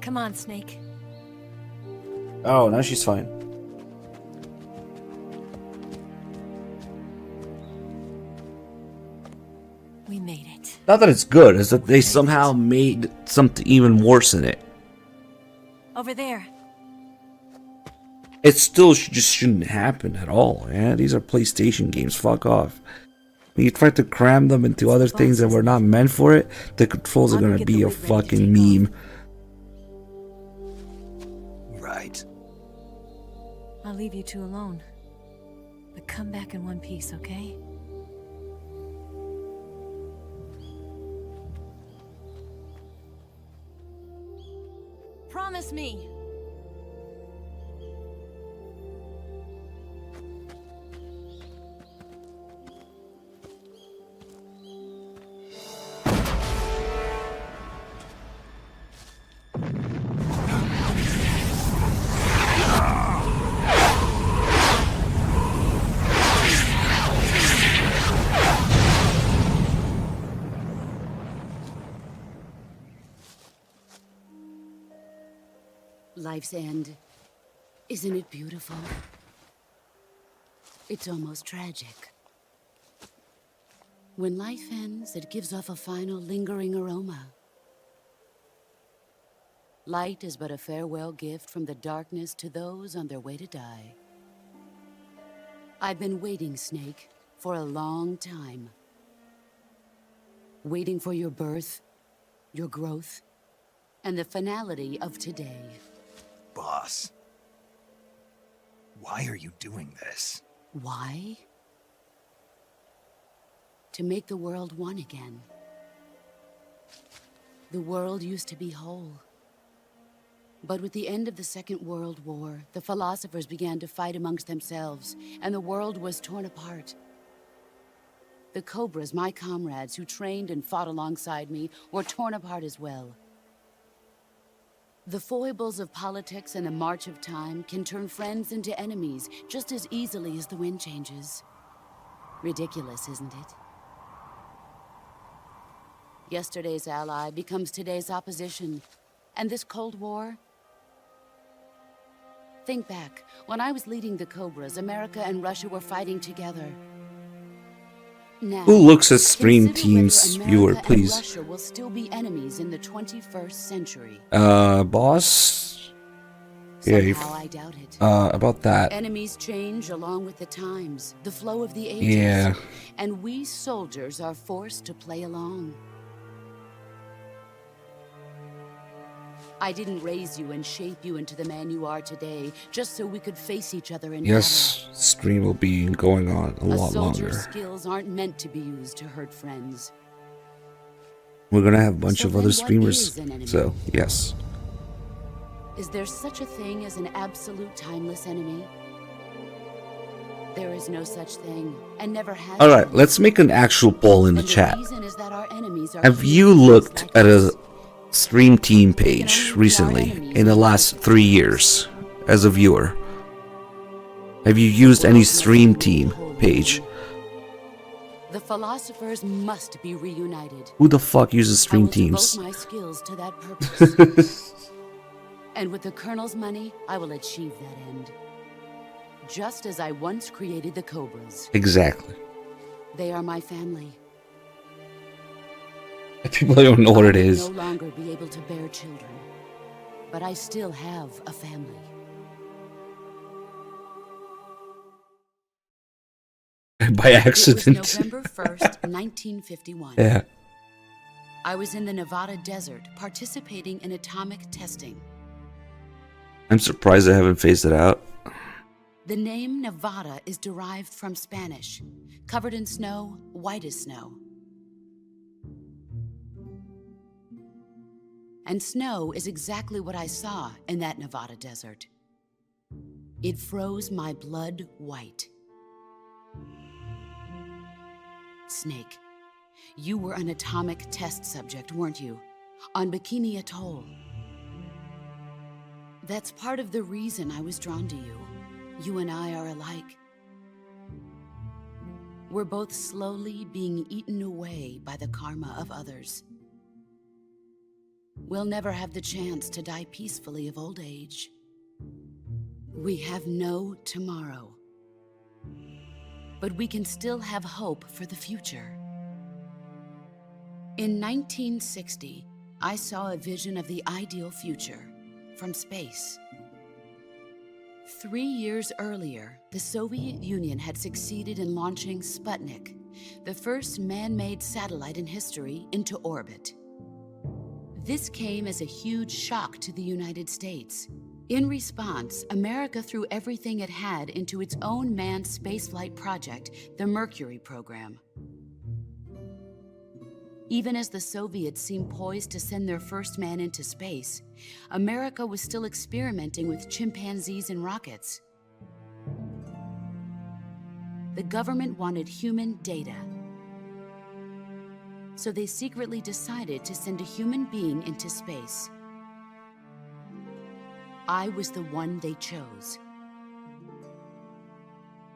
Come on, Snake. Oh, now she's fine. We made it. Not that it's good, it's that they somehow made something even worse in it. Over there. It still just shouldn't happen at all, man. These are PlayStation games, fuck off. When you try to cram them into other things that were not meant for it, the controls are gonna be a fucking meme. Right. I'll leave you two alone. But come back in one piece, okay? Promise me! Life's end. Isn't it beautiful? It's almost tragic. When life ends, it gives off a final lingering aroma. Light is but a farewell gift from the darkness to those on their way to die. I've been waiting, Snake, for a long time. Waiting for your birth, your growth, and the finality of today. Boss, why are you doing this? Why? To make the world one again. The world used to be whole. But with the end of the Second World War, the philosophers began to fight amongst themselves, and the world was torn apart. The Cobras, my comrades who trained and fought alongside me, were torn apart as well. The foibles of politics and the march of time can turn friends into enemies just as easily as the wind changes. Ridiculous, isn't it? Yesterday's ally becomes today's opposition, and this Cold War. Think back, when I was leading the Cobras, America and Russia were fighting together. Now, Who looks at Stream consider Team's whether viewer, America and please? Russia will still be enemies in the 21st century. Boss? Yeah, Somehow I doubt it. about that. Enemies change along with the times, the flow of the ages. Yeah. And we soldiers are forced to play along. I didn't raise you and shape you into the man you are today, just so we could face each other in Yes, stream will be going on a battle. lot soldier's longer. skills aren't meant to be used to hurt friends. We're gonna have a bunch So of then other what streamers, is an enemy? so yes. Is there such a thing as an absolute timeless enemy? There is no such thing, and never has been. Alright, let's make an actual poll in the And chat. reason is that our enemies are Have humans you looked like at us. a Stream Team page recently, in the last 3 years, as a viewer? Have you used any Stream Team page? The philosophers must be reunited. Who the fuck uses Stream I will Teams? devote my skills to that purpose. And with the Colonel's money, I will achieve that end. Just as I once created the Cobras. Exactly. They are my family. People don't know what it I will is. no longer be able to bear children, but I still have a family. By accident. It was November 1st, 1951. Yeah. I was in the Nevada desert participating in atomic testing. I'm surprised I haven't phased it out. The name Nevada is derived from Spanish, covered in snow, white as snow. And snow is exactly what I saw in that Nevada desert. It froze my blood white. Snake, you were an atomic test subject, weren't you? On Bikini Atoll. That's part of the reason I was drawn to you. You and I are alike. We're both slowly being eaten away by the karma of others. We'll never have the chance to die peacefully of old age. We have no tomorrow. But we can still have hope for the future. In 1960, I saw a vision of the ideal future from space. 3 years earlier, the Soviet Union had succeeded in launching Sputnik, the first man-made satellite in history, into orbit. This came as a huge shock to the United States. In response, America threw everything it had into its own manned spaceflight project, the Mercury program. Even as the Soviets seemed poised to send their first man into space, America was still experimenting with chimpanzees and rockets. The government wanted human data. So they secretly decided to send a human being into space. I was the one they chose.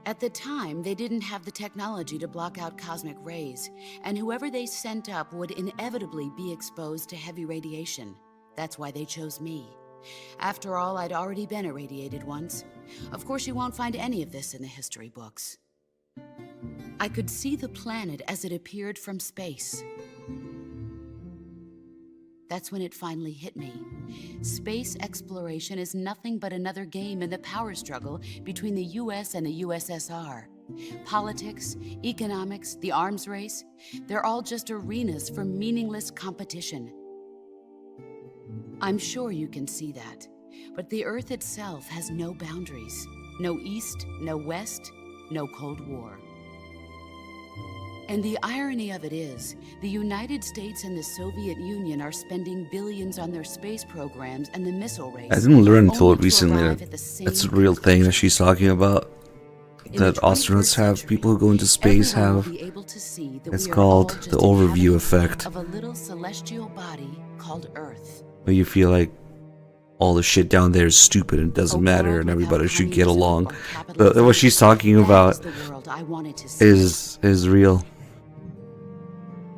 At the time, they didn't have the technology to block out cosmic rays, and whoever they sent up would inevitably be exposed to heavy radiation. That's why they chose me. After all, I'd already been irradiated once. Of course, you won't find any of this in the history books. I could see the planet as it appeared from space. That's when it finally hit me. Space exploration is nothing but another game in the power struggle between the US and the USSR. Politics, economics, the arms race, they're all just arenas for meaningless competition. I'm sure you can see that, but the Earth itself has no boundaries. No East, no West, no Cold War. And the irony of it is, the United States and the Soviet Union are spending billions on their space programs and the missile race. I didn't learn until recently that that's a real thing that she's talking about. That astronauts have, people who go into space have. It's called the overview effect. Of a little celestial body called Earth. Where you feel like all the shit down there is stupid and doesn't matter and everybody should get along. But what she's talking about is real.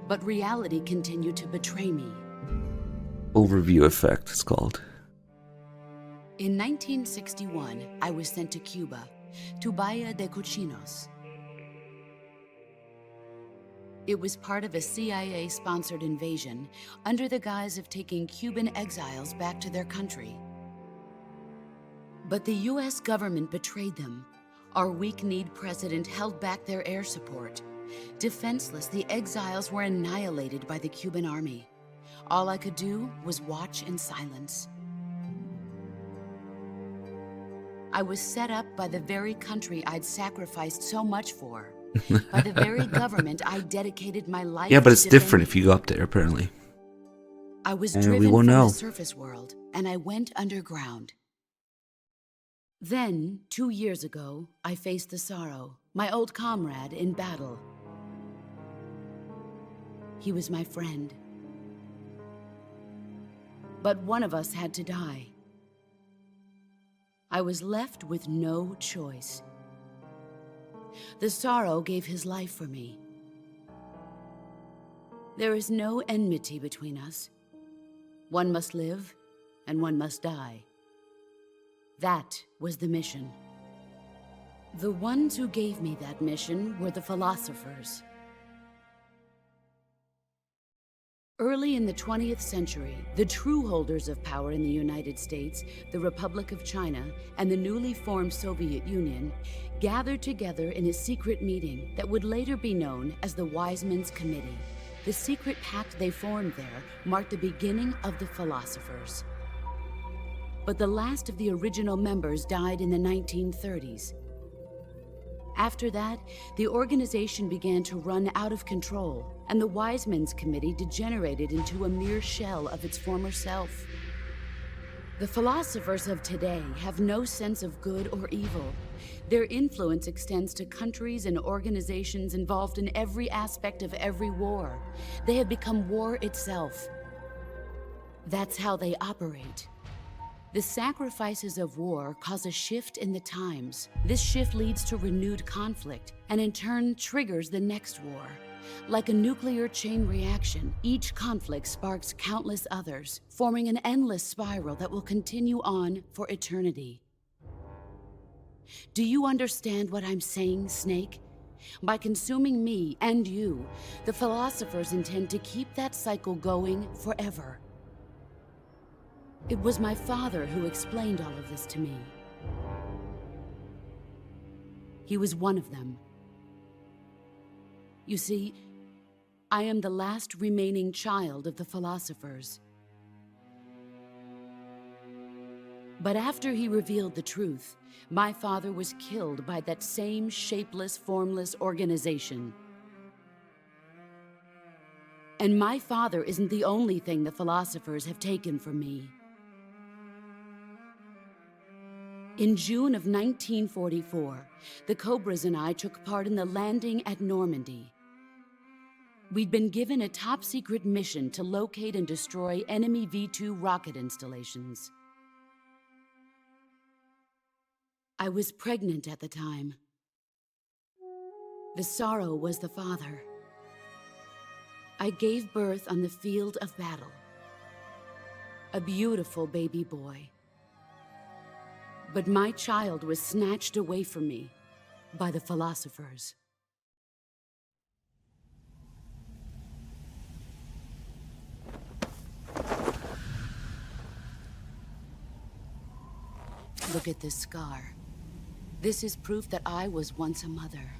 But reality continued to betray me. Overview effect, it's called. In 1961, I was sent to Cuba, to Bahia de Cochinos. It was part of a CIA-sponsored invasion under the guise of taking Cuban exiles back to their country. But the US government betrayed them. Our weak-kneed president held back their air support. Defenseless, the exiles were annihilated by the Cuban army. All I could do was watch in silence. I was set up by the very country I'd sacrificed so much for. By the very government I dedicated my life. Yeah, but it's to different if you go up there, apparently. I was And driven we won't from know. the surface world, and I went underground. Then, 2 years ago, I faced the Sorrow, my old comrade in battle. He was my friend. But one of us had to die. I was left with no choice. The Sorrow gave his life for me. There is no enmity between us. One must live, and one must die. That was the mission. The ones who gave me that mission were the philosophers. Early in the 20th century, the true holders of power in the United States, the Republic of China, and the newly formed Soviet Union gathered together in a secret meeting that would later be known as the Wise Men's Committee. The secret pact they formed there marked the beginning of the philosophers. But the last of the original members died in the 1930s. After that, the organization began to run out of control, and the Wise Men's Committee degenerated into a mere shell of its former self. The philosophers of today have no sense of good or evil. Their influence extends to countries and organizations involved in every aspect of every war. They have become war itself. That's how they operate. The sacrifices of war cause a shift in the times. This shift leads to renewed conflict, and in turn triggers the next war. Like a nuclear chain reaction, each conflict sparks countless others, forming an endless spiral that will continue on for eternity. Do you understand what I'm saying, Snake? By consuming me and you, the philosophers intend to keep that cycle going forever. It was my father who explained all of this to me. He was one of them. You see, I am the last remaining child of the philosophers. But after he revealed the truth, my father was killed by that same shapeless, formless organization. And my father isn't the only thing the philosophers have taken from me. In June of 1944, the Cobras and I took part in the landing at Normandy. We'd been given a top-secret mission to locate and destroy enemy V-2 rocket installations. I was pregnant at the time. The Sorrow was the father. I gave birth on the field of battle. a beautiful baby boy. But my child was snatched away from me by the philosophers. Look at this scar. This is proof that I was once a mother.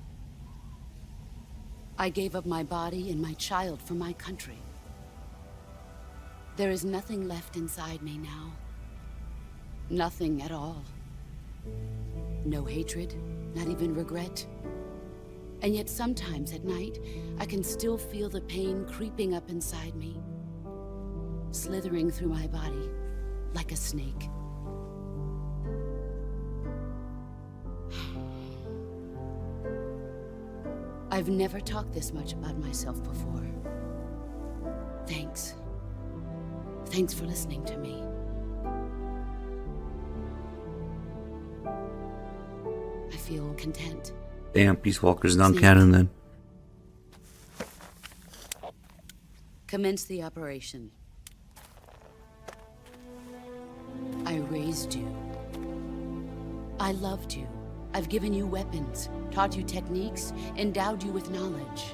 I gave up my body and my child for my country. There is nothing left inside me now. Nothing at all. No hatred, not even regret. And yet sometimes at night, I can still feel the pain creeping up inside me, slithering through my body like a snake. I've never talked this much about myself before. Thanks. Thanks for listening to me. I feel content. Damn, Peace Walker's non-canon then. Commence the operation. I raised you. I loved you. I've given you weapons, taught you techniques, endowed you with knowledge.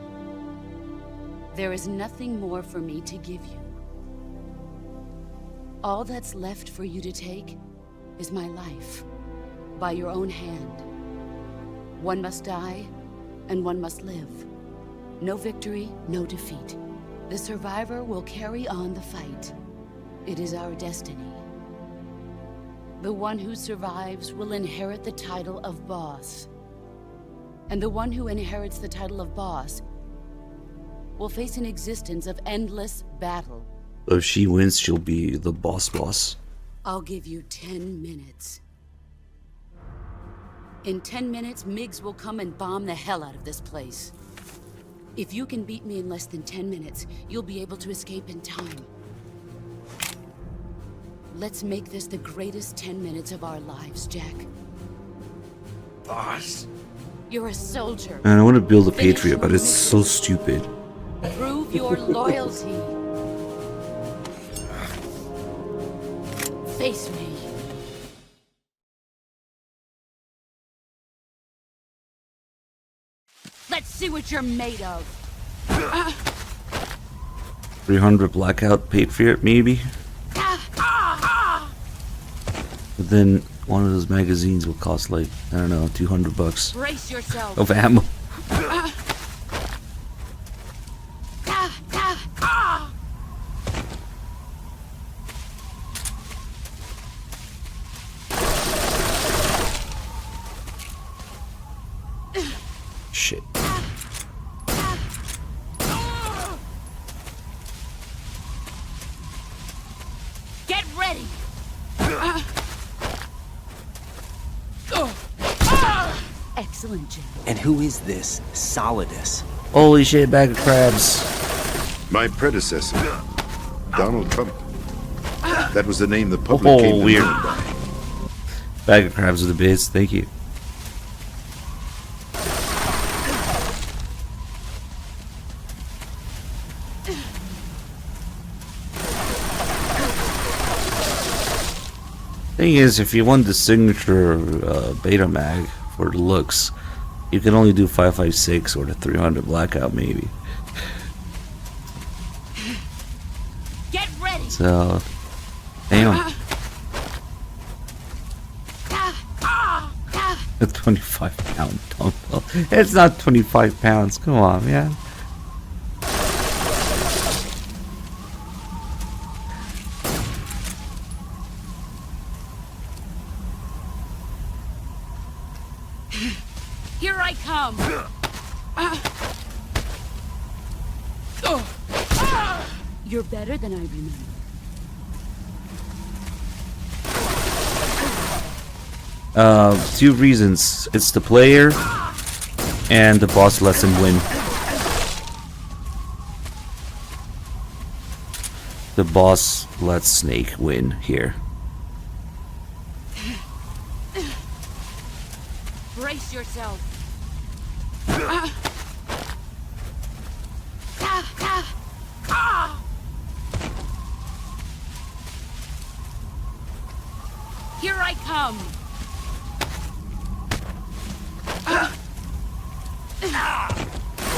There is nothing more for me to give you. All that's left for you to take is my life, by your own hand. One must die, and one must live. No victory, no defeat. The survivor will carry on the fight. It is our destiny. The one who survives will inherit the title of boss. And the one who inherits the title of boss will face an existence of endless battle. If she wins, she'll be the boss. I'll give you 10 minutes. In 10 minutes, MIGs will come and bomb the hell out of this place. If you can beat me in less than 10 minutes, you'll be able to escape in time. Let's make this the greatest 10 minutes of our lives, Jack. Boss? You're a soldier. Man, I want to build a Patriot, but it's so stupid. Prove your loyalty. Face me. Let's see what you're made of. 300 blackout Patriot, maybe? But then one of those magazines will cost like, I don't know, $200 Brace yourself. of ammo. Shit. Get ready. Excellent, Jim. And who is this Solidus? Holy shit, bag of crabs. My predecessor, Donald Trump. That was the name the public came to weird. know him by. Bag of crabs are the biz, thank you. Thing is, if you want the signature beta mag for the looks, you can only do 5.56 or the 300 blackout maybe. Get ready. So, damn. A 25-pound dumbbell. It's not 25 pounds. Come on, man. Here I come. You're better than I remember. Two reasons. It's the player, and the boss lets him win. The boss lets Snake win here. Brace yourself. come!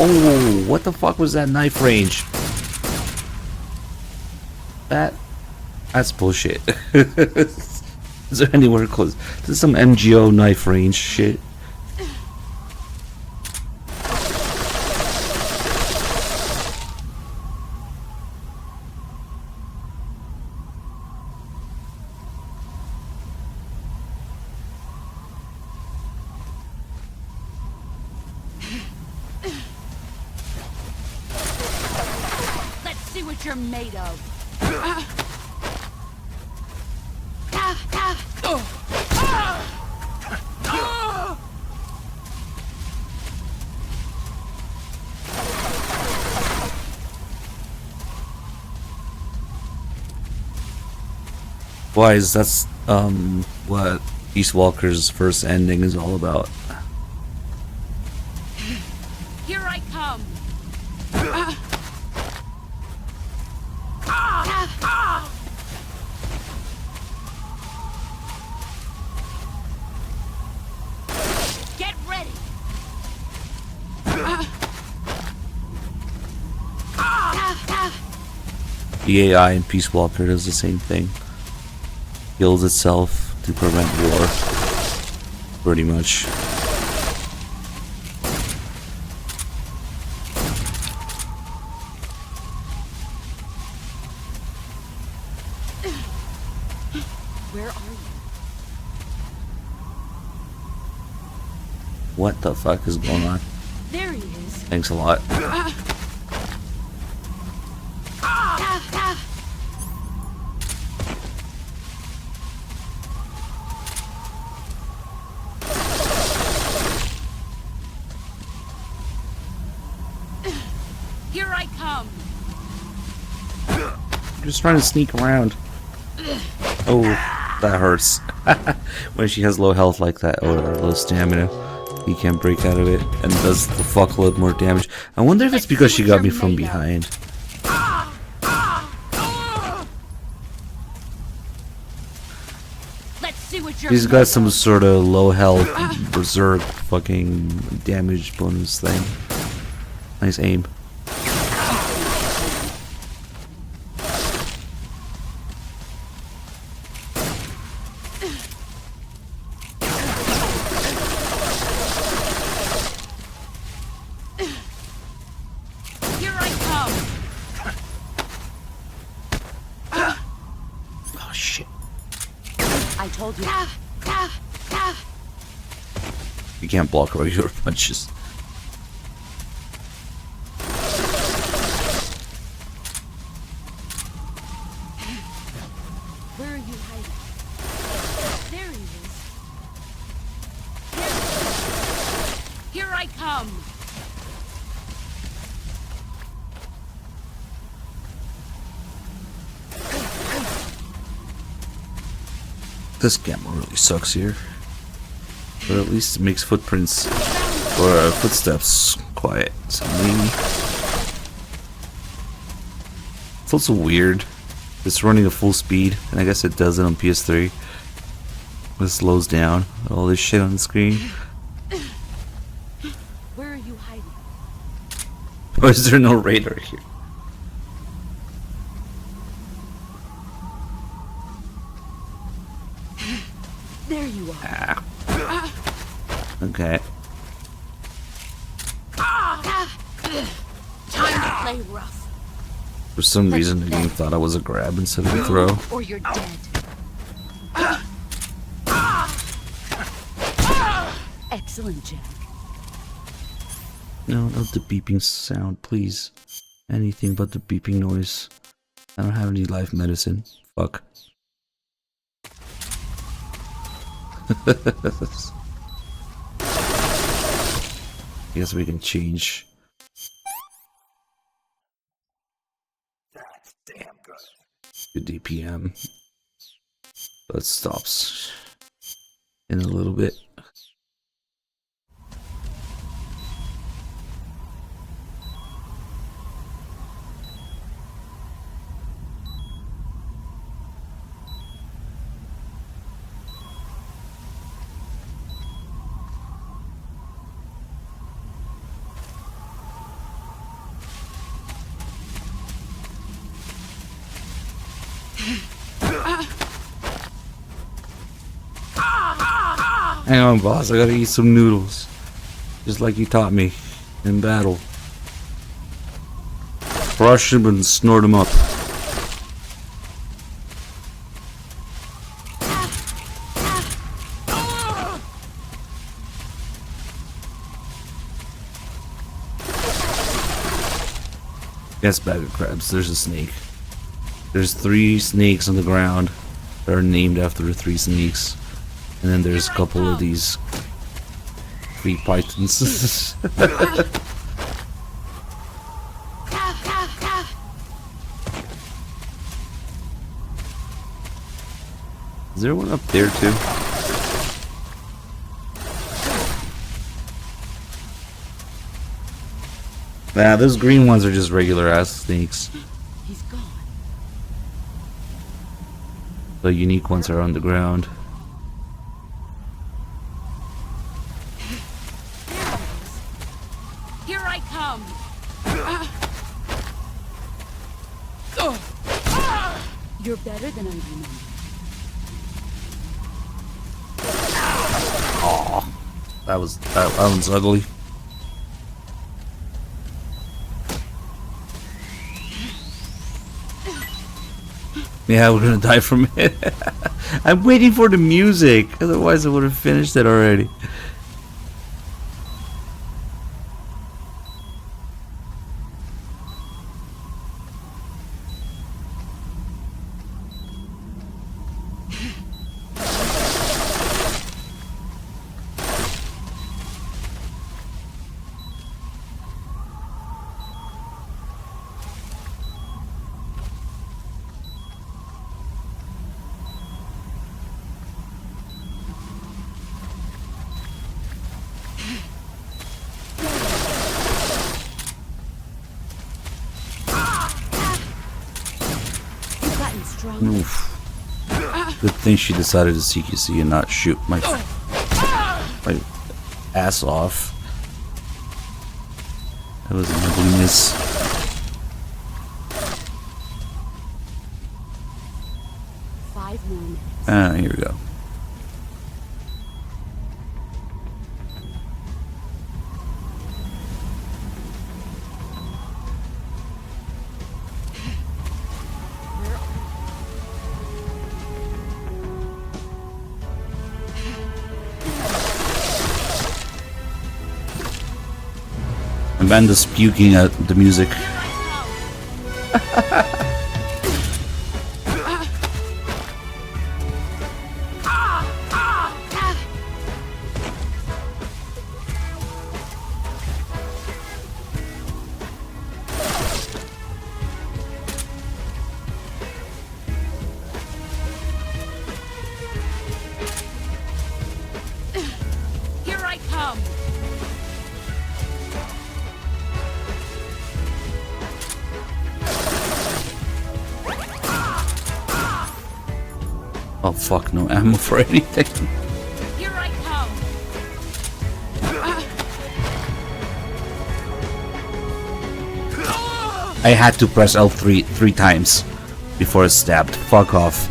Oh, what the fuck was that knife range? That's bullshit. Is there anywhere close? This is some MGO knife range shit. Let's see what you're made of. Wise, that's what East Walker's first ending is all about. Here I come. Get ready. The AI in Peace Walker does the same thing. Heals itself to prevent war. Pretty much. Where are you? What the fuck is going on? There he is. Thanks a lot. Here I come. I'm just trying to sneak around. Oh, that hurts. When she has low health like that, or low stamina, he can't break out of it and does the fuckload more damage. I wonder if it's because she got me from behind. Let's see what you're He's got some sort of low health berserk fucking damage bonus thing. Nice aim. Here I come. Oh shit. I told you. You can't block regular punches. Where are you hiding? There he is. Here I come. This camera really sucks here. But at least it makes footprints or footsteps quiet. So maybe. It's also weird. It's running at full speed, and I guess it does it on PS3. It slows down all this shit on the screen. Where are you hiding? Why is there no radar here? There you are. Ah. Okay. Time to play rough. For some reason, the game thought I was a grab instead of a throw. Or you're dead. Excellent, Jack. No, not the beeping sound, please. Anything but the beeping noise. I don't have any life medicine. Fuck. Guess we can change. Damn good. The DPM. But it stops in a little bit. Hang on, boss. I gotta eat some noodles. Just like you taught me in battle. Crush them and snort them up. Yes, bag of crabs. There's a snake. There's 3 snakes on the ground that are named after the 3 snakes. And then there's a couple of these 3 pythons. Is there one up there too? Nah, those green ones are just regular ass snakes. He's gone. The unique ones are on the ground. Here I come. You're better than I remember. Aw, that one's ugly. Yeah, we're gonna die from it. I'm waiting for the music, otherwise I would have finished it already. Oof. Good thing she decided to CQC and not shoot my ass off. That was an ugliness. Ah, here we go. Amanda's puking at the music. Here I come. Oh fuck, no ammo for anything. Here I come. I had to press L3 3 times before it stabbed. Fuck off.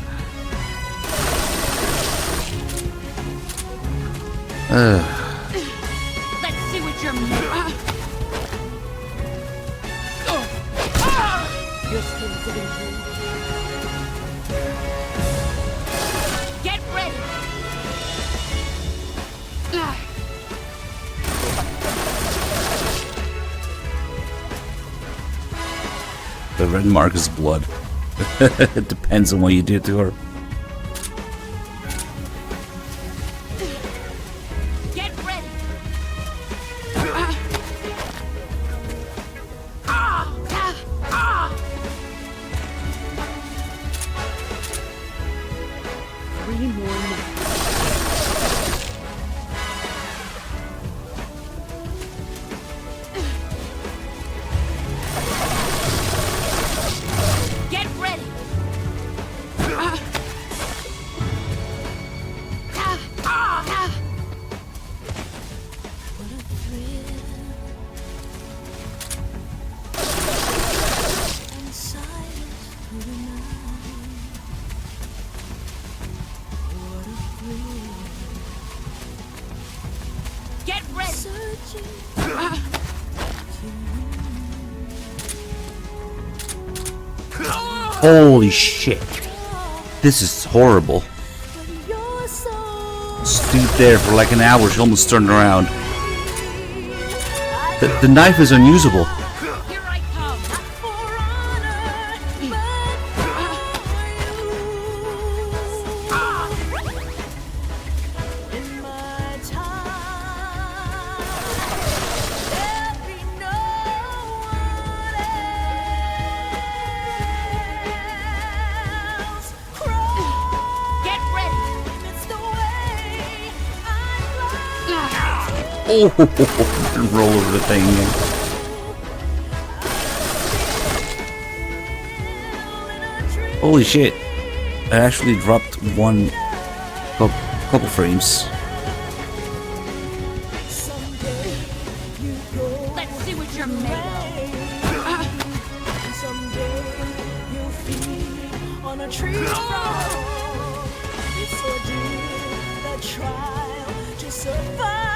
Let's see what you're made of. Your skills have improved. Get ready. The red mark is blood. It depends on what you do to her. Get ready. 3 more minutes. Get ready. Holy shit. This is horrible. Stood there for like an hour, she almost turned around. The knife is unusable. Oh, and roll over the thing. Holy shit. I actually dropped one couple frames. Let's see what you're made of. Someday you'll feed on a tree. It's ordeal, the trial to survive.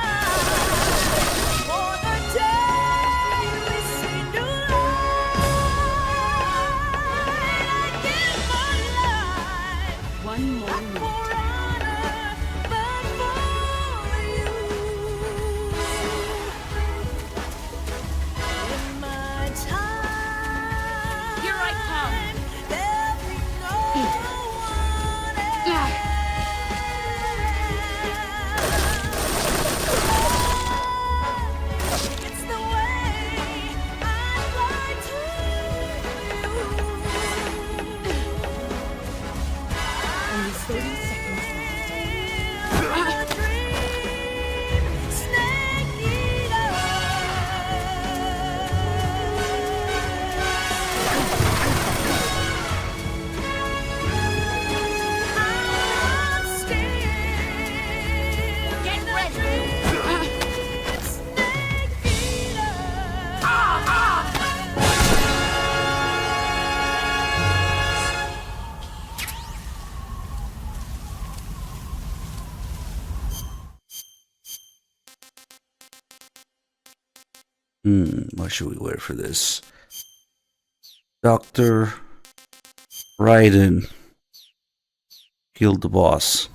What should we wear for this? Dr. Raiden killed the boss.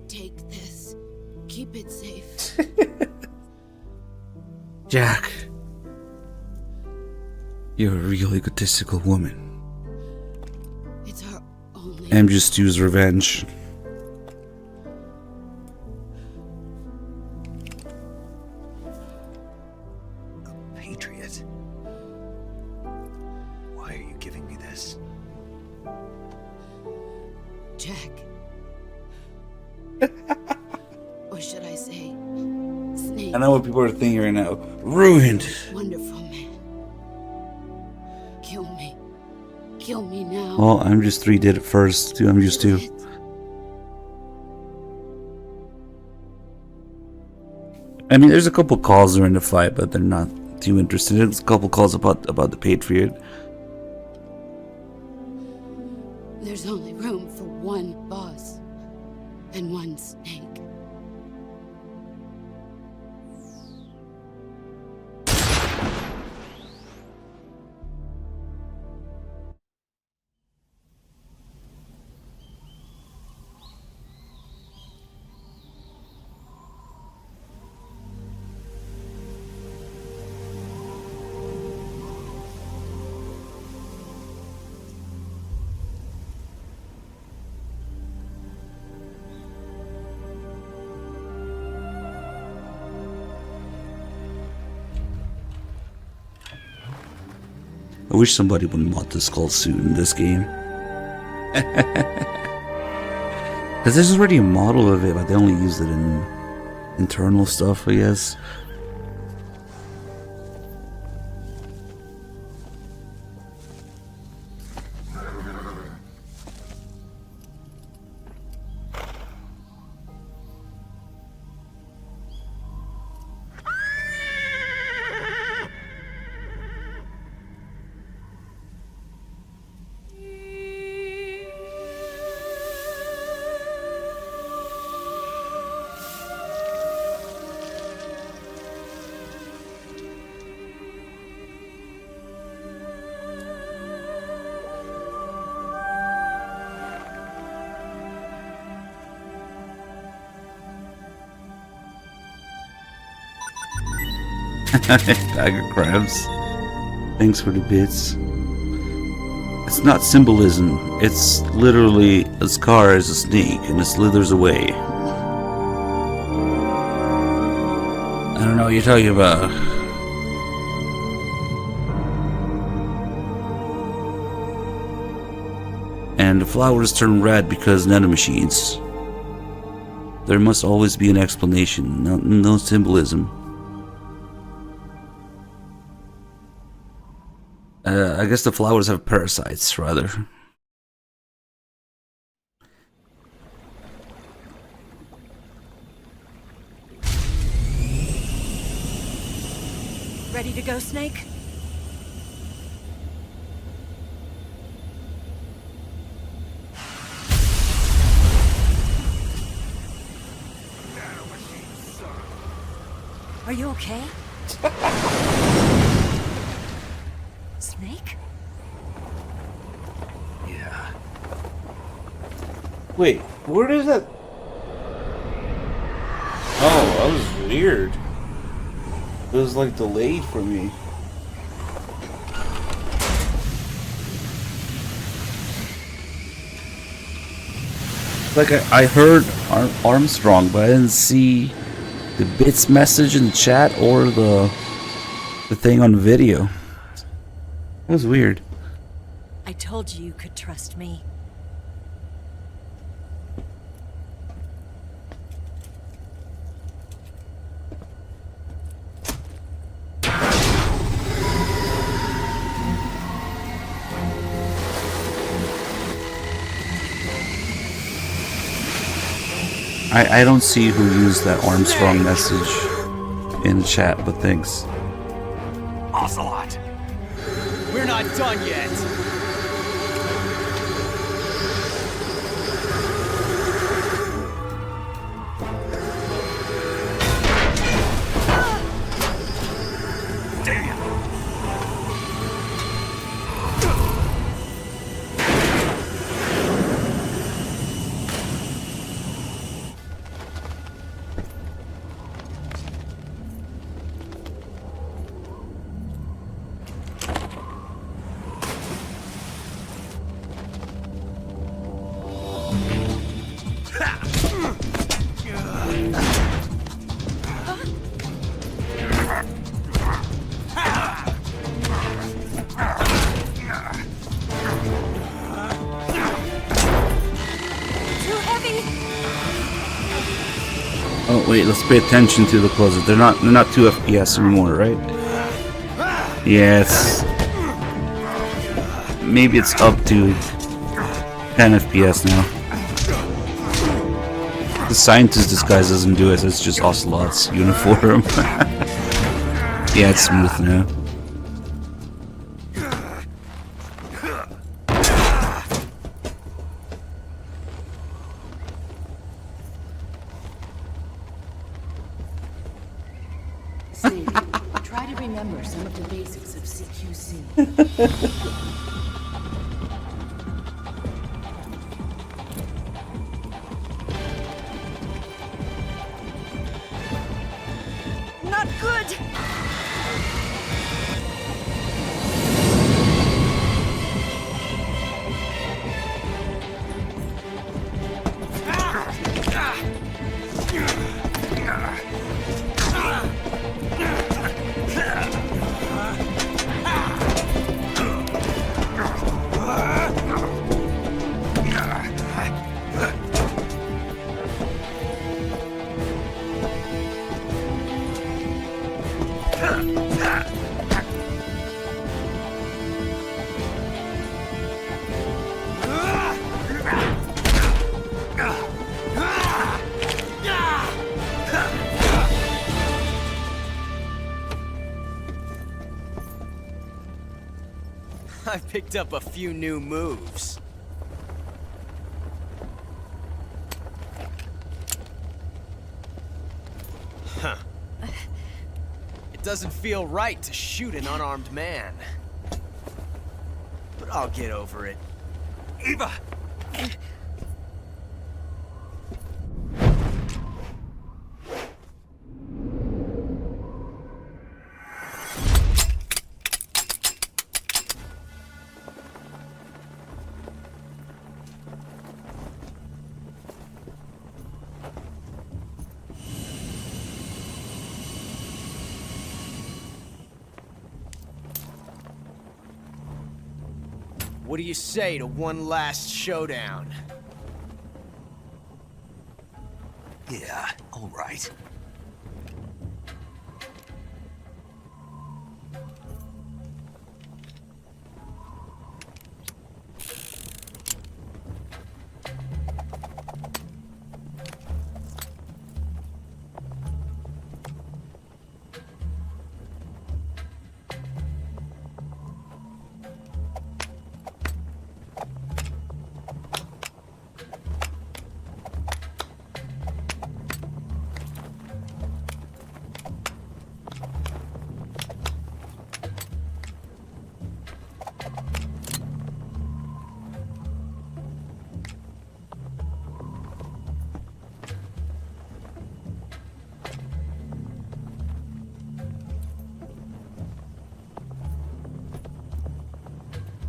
Take this. Keep it safe. Jack, you're a real egotistical woman. It's our only. MGS2's revenge. A patriot? Why are you giving me this? Jack. Or should I say, Snake? I know what people are thinking right now. Ruined. Wonderful man. Kill me. Kill me now. Well, MGS3 did it first to MGS2. I mean, there's a couple calls during the fight, but they're not too interested. There's a couple calls about the Patriot. There's only room for one boss and one Snake. I wish somebody would mod the skull suit in this game. Because there's already a model of it, but they only use it in internal stuff, I guess. Bag of crabs. Thanks for the bits. It's not symbolism. It's literally a scar as a snake and it slithers away. I don't know what you're talking about. And the flowers turn red because nanomachines. There must always be an explanation, no symbolism. I guess the flowers have parasites, rather. Ready to go, Snake? Are you okay? Snake? Yeah. Wait, where is that? Oh, that was weird. It was like delayed for me. Like I heard Armstrong, but I didn't see the bits message in the chat or the thing on video. That was weird. I told you you could trust me. I don't see who used that Armstrong message in chat, but thanks. Ocelot! We're not done yet! Oh wait, let's pay attention to the closet. They're not 2 FPS anymore, right? Yeah, maybe it's up to 10 FPS now. The scientist disguise doesn't do it, it's just Ocelot's uniform. Yeah, it's smooth now. Snake, try to remember some of the basics of CQC. Not good! I've picked up a few new moves. Huh. It doesn't feel right to shoot an unarmed man. But I'll get over it. Eva! What do you say to one last showdown? Yeah, all right.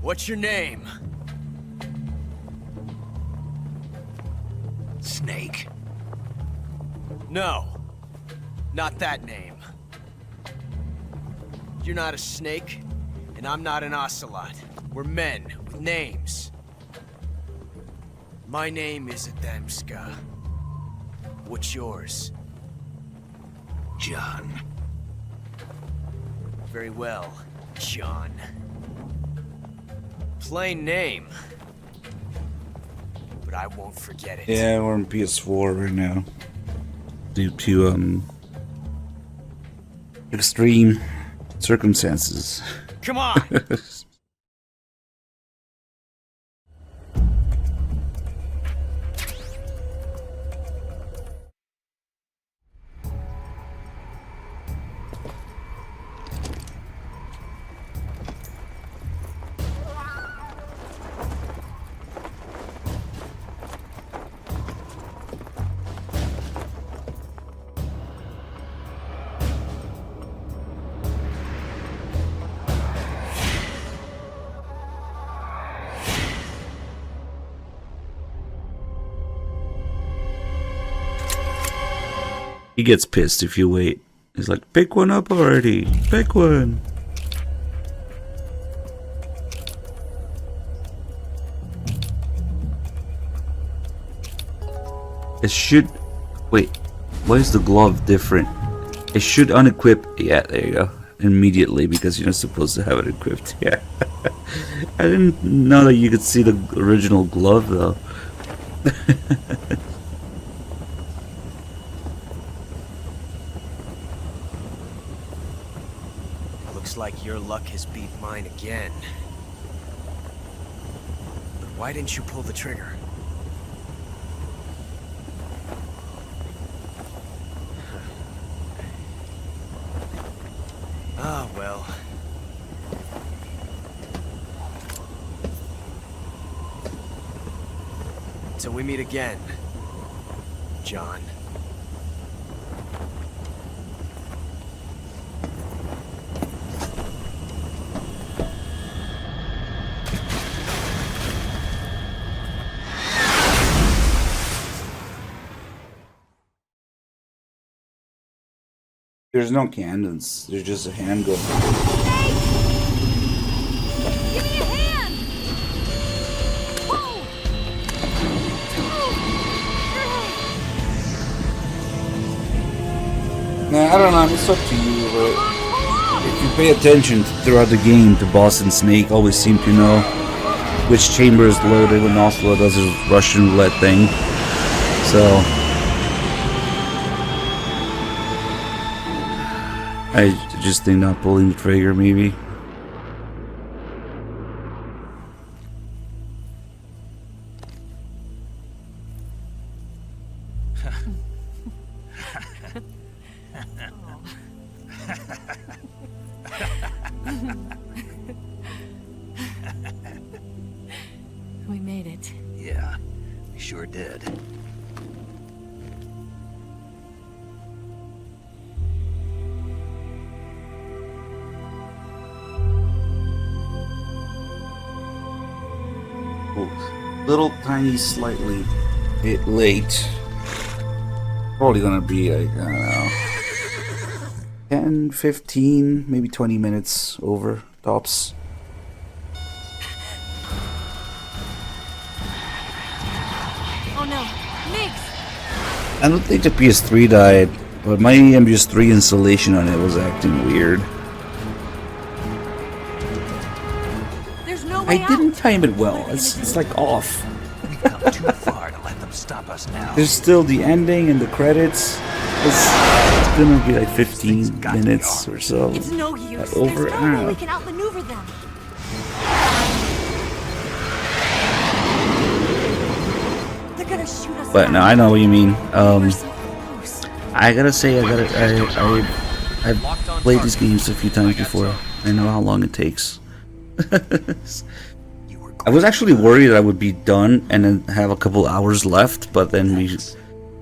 What's your name? Snake. No. Not that name. You're not a snake, and I'm not an ocelot. We're men with names. My name is Adamska. What's yours? John. Very well, John. Plain name. But I won't forget it. Yeah, we're on PS4 right now. Due to extreme circumstances. Come on! He gets pissed if you wait. He's like, pick one up already. Pick one. It should... Wait. Why is the glove different? It should unequip... Yeah, there you go. Immediately, because you're not supposed to have it equipped. Yeah. I didn't know that you could see the original glove, though. Looks like your luck has beat mine again. But why didn't you pull the trigger? Ah, well. Till we meet again, John. There's no cannons. There's just a handgun. Give me a hand! Whoa! Nah, I don't know. It's up to you, but if you pay attention throughout the game to Boss and Snake, always seem to know which chamber is loaded when Ocelot does his Russian roulette thing. So I just think not pulling the trigger, maybe. We made it. Yeah, we sure did. Little tiny, slightly bit late. Probably gonna be like, I don't know, 10, 15, maybe 20 minutes over tops. no. Migs! I don't think the PS3 died, but my MGS3 installation on it was acting weird. There's no way I didn't time it well. It's like off. We've come too far to let them stop us now. There's still the ending and the credits. It's gonna be like 15 minutes or so. It's no use. Over. There's no way we can outmaneuver them. They're gonna shoot us. But no, I know what you mean. I gotta say, I've played these games a few times before. I know how long it takes. I was actually worried that I would be done and then have a couple hours left, but then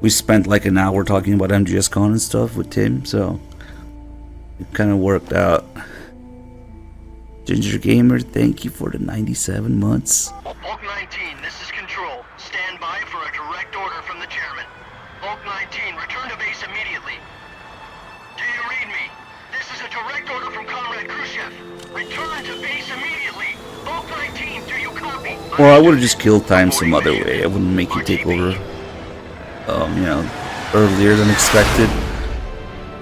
we spent like an hour talking about MGSCon and stuff with Tim, so it kind of worked out. Ginger Gamer, thank you for the 97 months. Bulk 19, this is Control. Stand by for a direct order from the chairman. Bulk 19, return to base immediately. Do you read me? This is a direct order from Comrade Khrushchev. Return to base immediately. Bulk 19, do you copy? Well, I would have just killed time some other way. I wouldn't make you take over, you know, earlier than expected.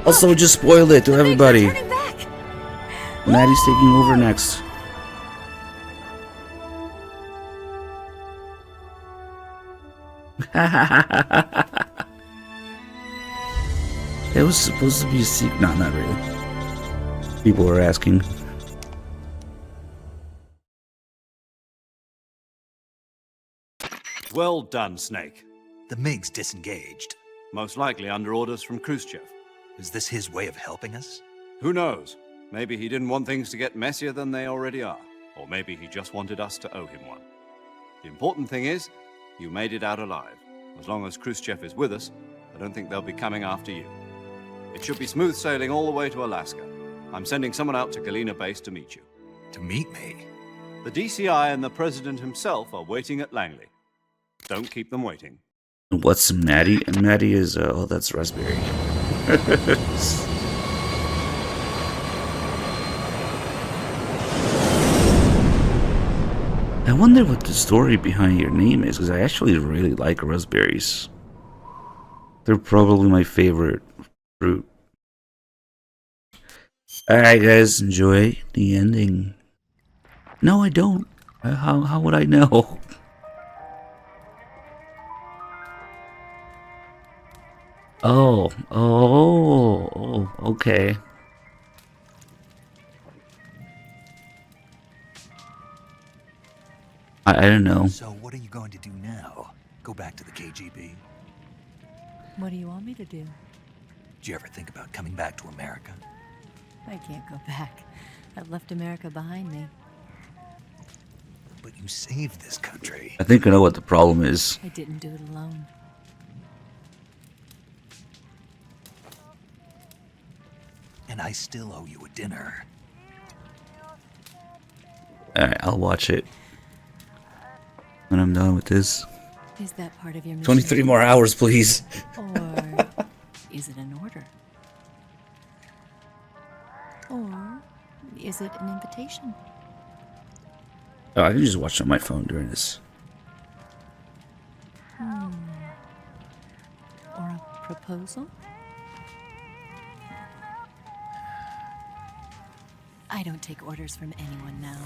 Also, just spoiled it to everybody. Maddie's taking over next. It was supposed to be a secret. No, not really. People were asking. Well done, Snake. The MiG's disengaged. Most likely under orders from Khrushchev. Is this his way of helping us? Who knows? Maybe he didn't want things to get messier than they already are. Or maybe he just wanted us to owe him one. The important thing is, you made it out alive. As long as Khrushchev is with us, I don't think they'll be coming after you. It should be smooth sailing all the way to Alaska. I'm sending someone out to Galena Base to meet you. To meet me? The DCI and the President himself are waiting at Langley. Don't keep them waiting. What's Maddie? And Maddie is, oh, that's Raspberry. I wonder what the story behind your name is, because I actually really like raspberries. They're probably my favorite fruit. Alright guys, enjoy the ending. No, I don't. How would I know? Oh, okay. I don't know. So what are you going to do now? Go back to the KGB? What do you want me to do? Did you ever think about coming back to America? I can't go back. I've left America behind me. But you saved this country. I think I know what the problem is. I didn't do it alone. And I still owe you a dinner. Alright, I'll watch it when I'm done with this. Is that part of your mission? 23 more hours, please. Or is it an order? Or is it an invitation? Oh, I can just watch on my phone during this. Or a proposal? I don't take orders from anyone now.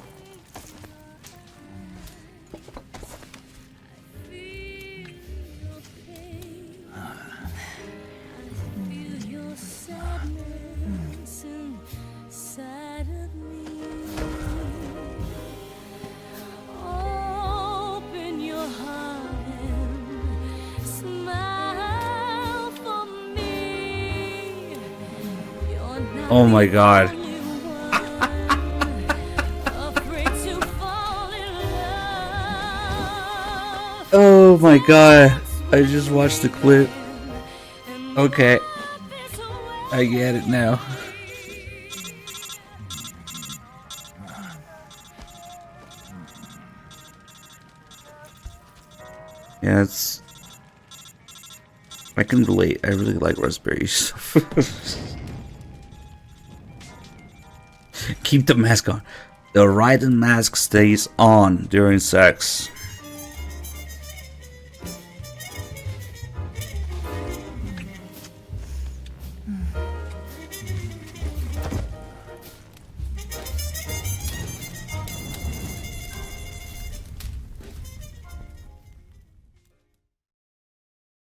Oh my god. Oh my god. I just watched the clip. Okay. I get it now. Yeah, it's... I can relate. I really like raspberries. Keep the mask on. The Raiden mask stays on during sex.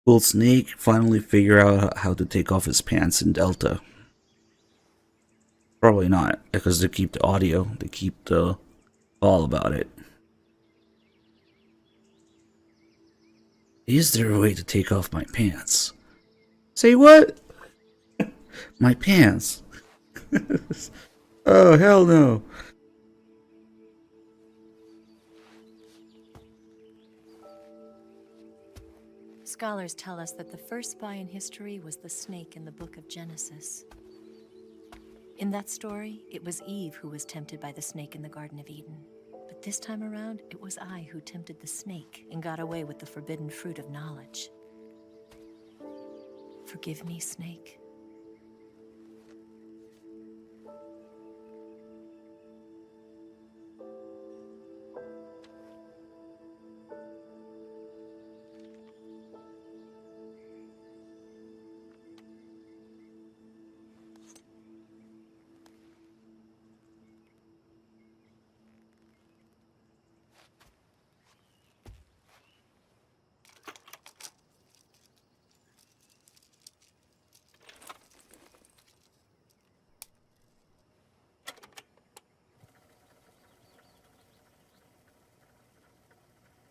Will Snake finally figure out how to take off his pants in Delta? Probably not, because they keep the audio, they keep the all about it. Is there a way to take off my pants? Say what? My pants. Oh, hell no. Scholars tell us that the first spy in history was the snake in the book of Genesis. In that story, it was Eve who was tempted by the snake in the Garden of Eden. But this time around, it was I who tempted the snake and got away with the forbidden fruit of knowledge. Forgive me, Snake.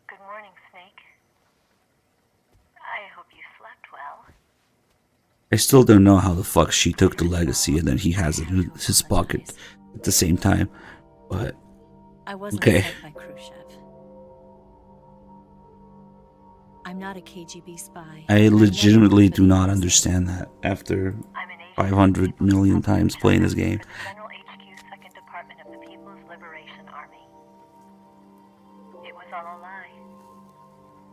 Good morning, Snake. I hope you slept well. I still don't know how the fuck she took the legacy and then he has it in his pocket at the same time. But I wasn't okay. sent by Khrushchev. I'm not a KGB spy. I legitimately do not understand that after 500 million times playing this game. General HQ's Second Department of the People's Liberation Army. It was all a lie.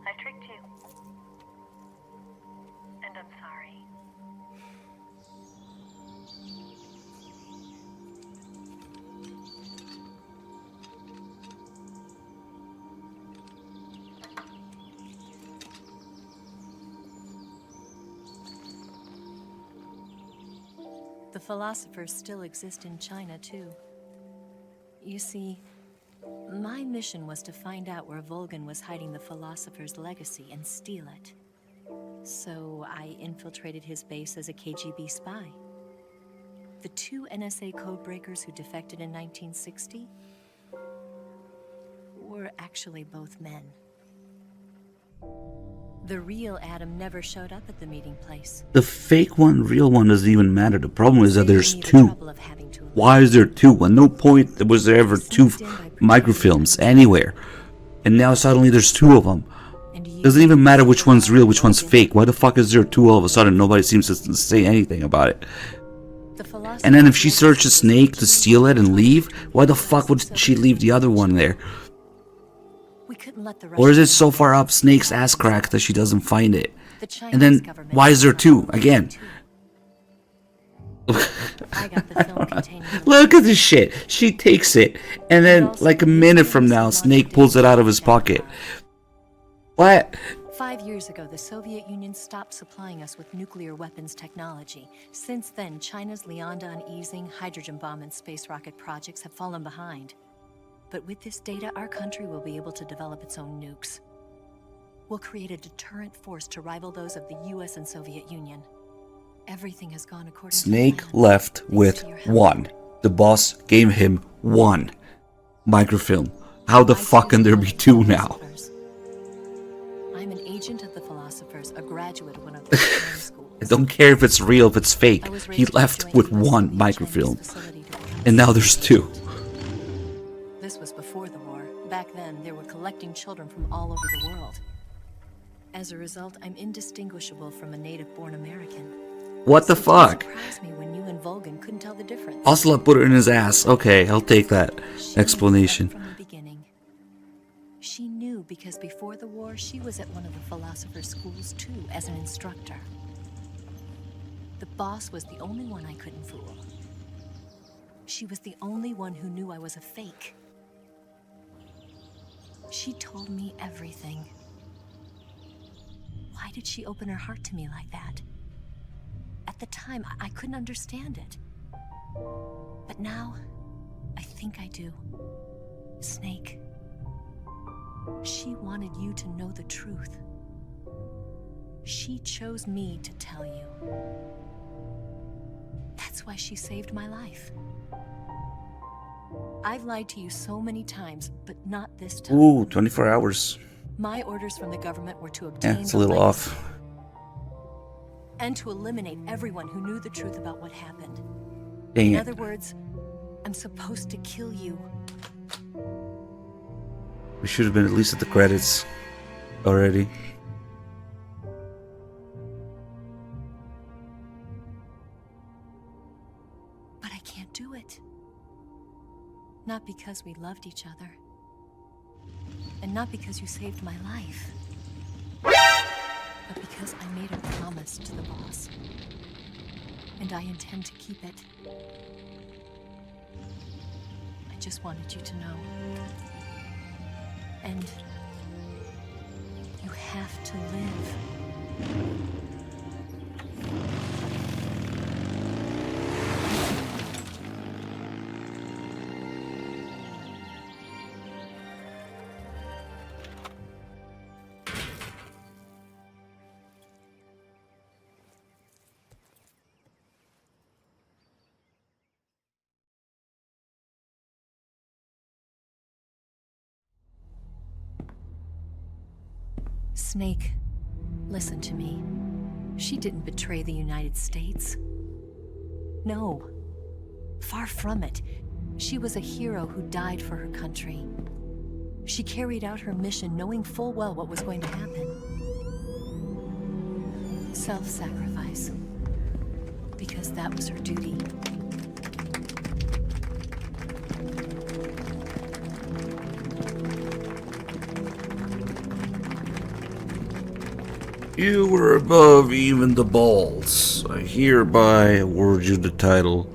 I tricked you. And I'm sorry. The philosophers still exist in China, too. You see, my mission was to find out where Volgan was hiding the philosopher's legacy and steal it. So I infiltrated his base as a KGB spy. The 2 NSA codebreakers who defected in 1960 were actually both men. The real Adam never showed up at the meeting place. The fake one, real one doesn't even matter. The problem is that there's 2. Why is there 2? At no point was there ever 2 microfilms anywhere. And now suddenly there's 2 of them. Doesn't even matter which one's real, which one's fake. Why the fuck is there 2 all of a sudden? Nobody seems to say anything about it. And then if she searches Snake to steal it and leave, why the fuck would she leave the other one there? Or is it so far up Snake's ass crack that she doesn't find it? And then, why is there 2 again? Look at this shit. She takes it, and then, like a minute from now, Snake pulls it out of his pocket. What? 5 years ago, the Soviet Union stopped supplying us with nuclear weapons technology. Since then, China's Liaodong easing, hydrogen bomb, and space rocket projects have fallen behind. But with this data, our country will be able to develop its own nukes. We'll create a deterrent force to rival those of the US and Soviet Union. Everything has gone according Snake to plan. left with 1. The boss gave him 1 microfilm. How the fuck can there be 2 now? I'm an agent of the philosophers, a graduate of one of their training schools. I don't care if it's real, if it's fake. He left with 1 microfilm. And now there's 2. This was before the war. Back then, they were collecting children from all over the world. As a result, I'm indistinguishable from a native-born American. What the fuck? Surprised me when you and Volgan couldn't tell the difference. Ocelot put it in his ass. Okay, I'll take that explanation. From the beginning. She knew because before the war, she was at one of the philosopher's schools too, as an instructor. The boss was the only one I couldn't fool. She was the only one who knew I was a fake. She told me everything. Why did she open her heart to me like that? At the time, I couldn't understand it. But now, I think I do. Snake. She wanted you to know the truth. She chose me to tell you. That's why she saved my life. I've lied to you so many times, but not this time. Ooh, 24 hours. My orders from the government were to obtain Yeah, it's a little off. And to eliminate everyone who knew the truth about what happened. Dang In it. other words, I'm supposed to kill you. We should have been at least at the credits already. But I can't do it. Not because we loved each other. And not because you saved my life. But because I made a promise to the boss. And I intend to keep it. I just wanted you to know. And you have to live. Snake, listen to me. She didn't betray the United States. No. Far from it. She was a hero who died for her country. She carried out her mission knowing full well what was going to happen. Self-sacrifice. Because that was her duty. You were above even the balls. I hereby award you the title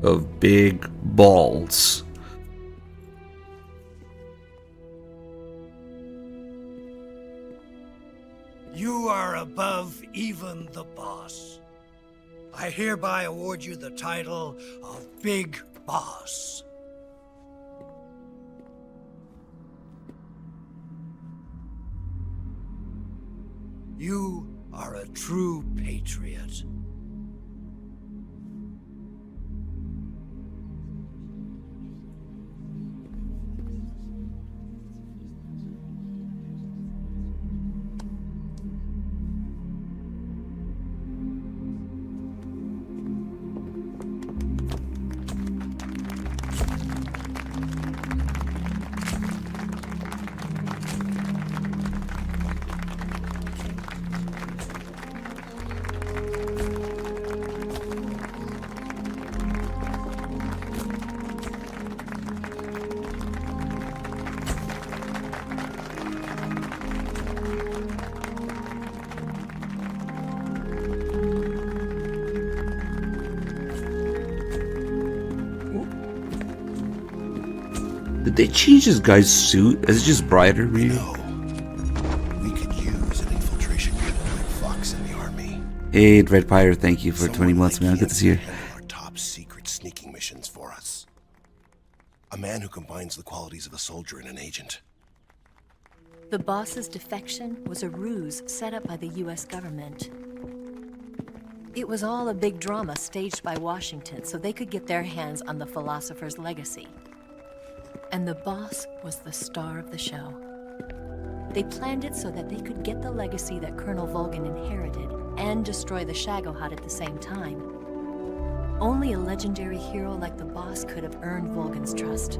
of Big Balls. You are above even the boss. I hereby award you the title of Big Boss. You are a true patriot. Did they change this guy's suit? Is it just brighter, maybe? We could use an infiltration unit like Fox in the army. Hey, Red Pyre, thank you for 20 months, man. Good to see you. Our top secret sneaking missions for us. A man who combines the qualities of a soldier and an agent. The boss's defection was a ruse set up by the US government. It was all a big drama staged by Washington so they could get their hands on the philosopher's legacy. And the boss was the star of the show. They planned it so that they could get the legacy that Colonel Volgin inherited and destroy the Shagohod at the same time. Only a legendary hero like the boss could have earned Volgin's trust.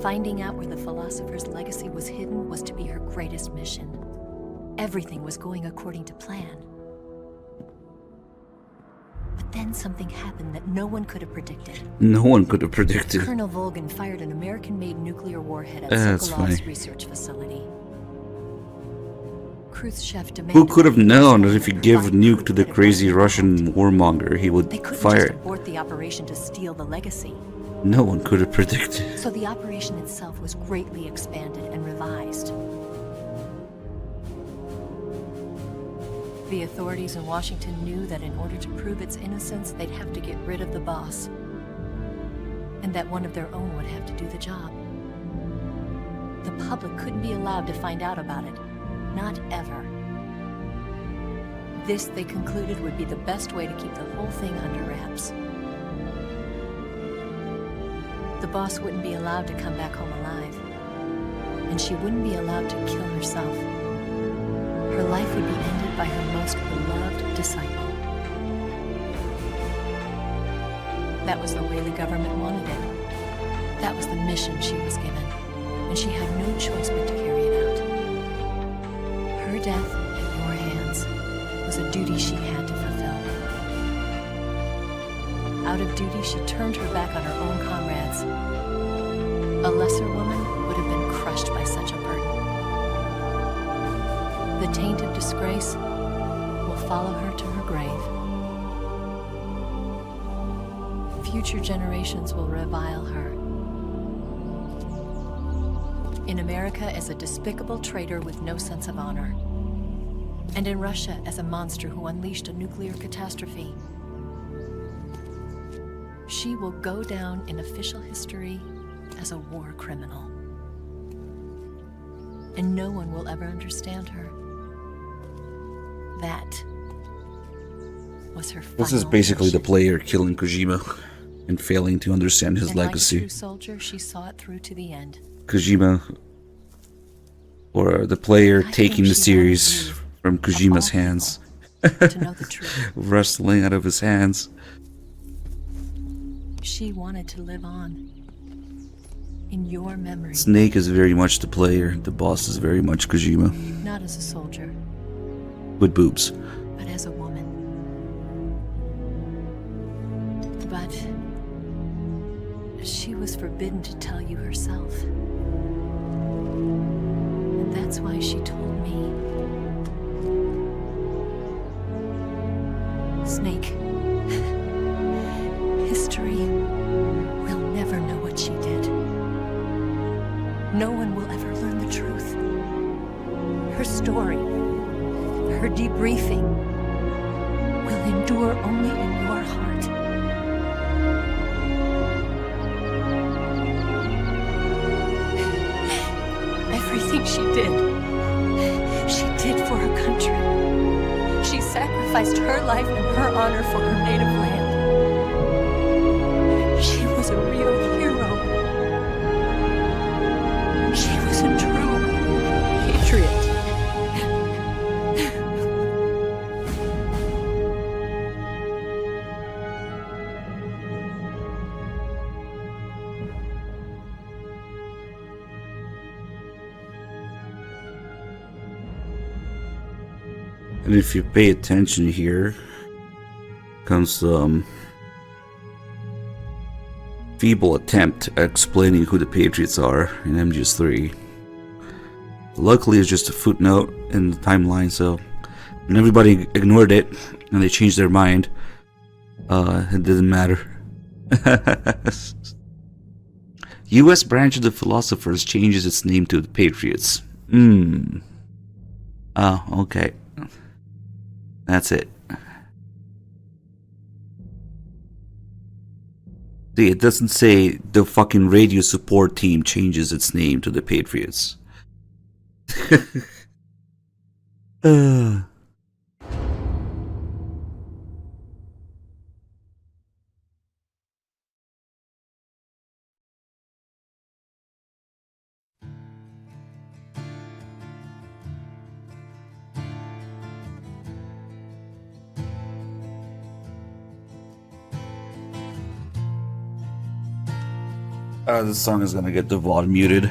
Finding out where the philosopher's legacy was hidden was to be her greatest mission. Everything was going according to plan. But then something happened that no one could have predicted. No one could have predicted. Colonel Volgin fired an American-made nuclear warhead at That's Sokolov's funny. research facility. Khrushchev demanded Who could have known that if you give a nuke to the crazy Russian warmonger, he would they couldn't fire just it? abort the operation to steal the legacy. No one could have predicted. So the operation itself was greatly expanded and revised. The authorities in Washington knew that in order to prove its innocence, they'd have to get rid of the boss. And that one of their own would have to do the job. The public couldn't be allowed to find out about it. Not ever. This, they concluded, would be the best way to keep the whole thing under wraps. The boss wouldn't be allowed to come back home alive, and she wouldn't be allowed to kill herself. Her life would be ended by her most beloved disciple. That was the way the government wanted it. That was the mission she was given, and she had no choice but to carry it out. Her death at your hands was a duty she had to fulfill. Out of duty, she turned her back on her own comrades. A lesser woman would have been crushed by such a burden. The taint of disgrace will follow her to her grave. Future generations will revile her. In America as a despicable traitor with no sense of honor. And in Russia as a monster who unleashed a nuclear catastrophe. She will go down in official history as a war criminal. And no one will ever understand her. That was her final This is basically mission. the player killing Kojima and failing to understand his And legacy. like a true soldier, she saw it through to the end. Kojima, or the player taking the series from Kojima's hands, to know the truth. wrestling out of his hands. She wanted to live on. In your memory. Snake is very much the player, the boss is very much Kojima. Not as a soldier, With boobs. but as a woman. But she was forbidden to tell you herself. And that's why she told me. Snake, history will never know what she did. No one will ever learn the truth. Her story, her debriefing, will endure only in your heart. Everything she did for her country. She sacrificed her life and her honor for her native land. She was a real hero. She was a true patriot. And if you pay attention here, comes feeble attempt at explaining who the Patriots are in MGS3. Luckily, it's just a footnote in the timeline, so when everybody ignored it and they changed their mind, it didn't matter. U.S. branch of the Philosophers changes its name to the Patriots. Oh, okay. That's it. See, it doesn't say the fucking radio support team changes its name to the Patriots. This song is gonna get the VOD muted.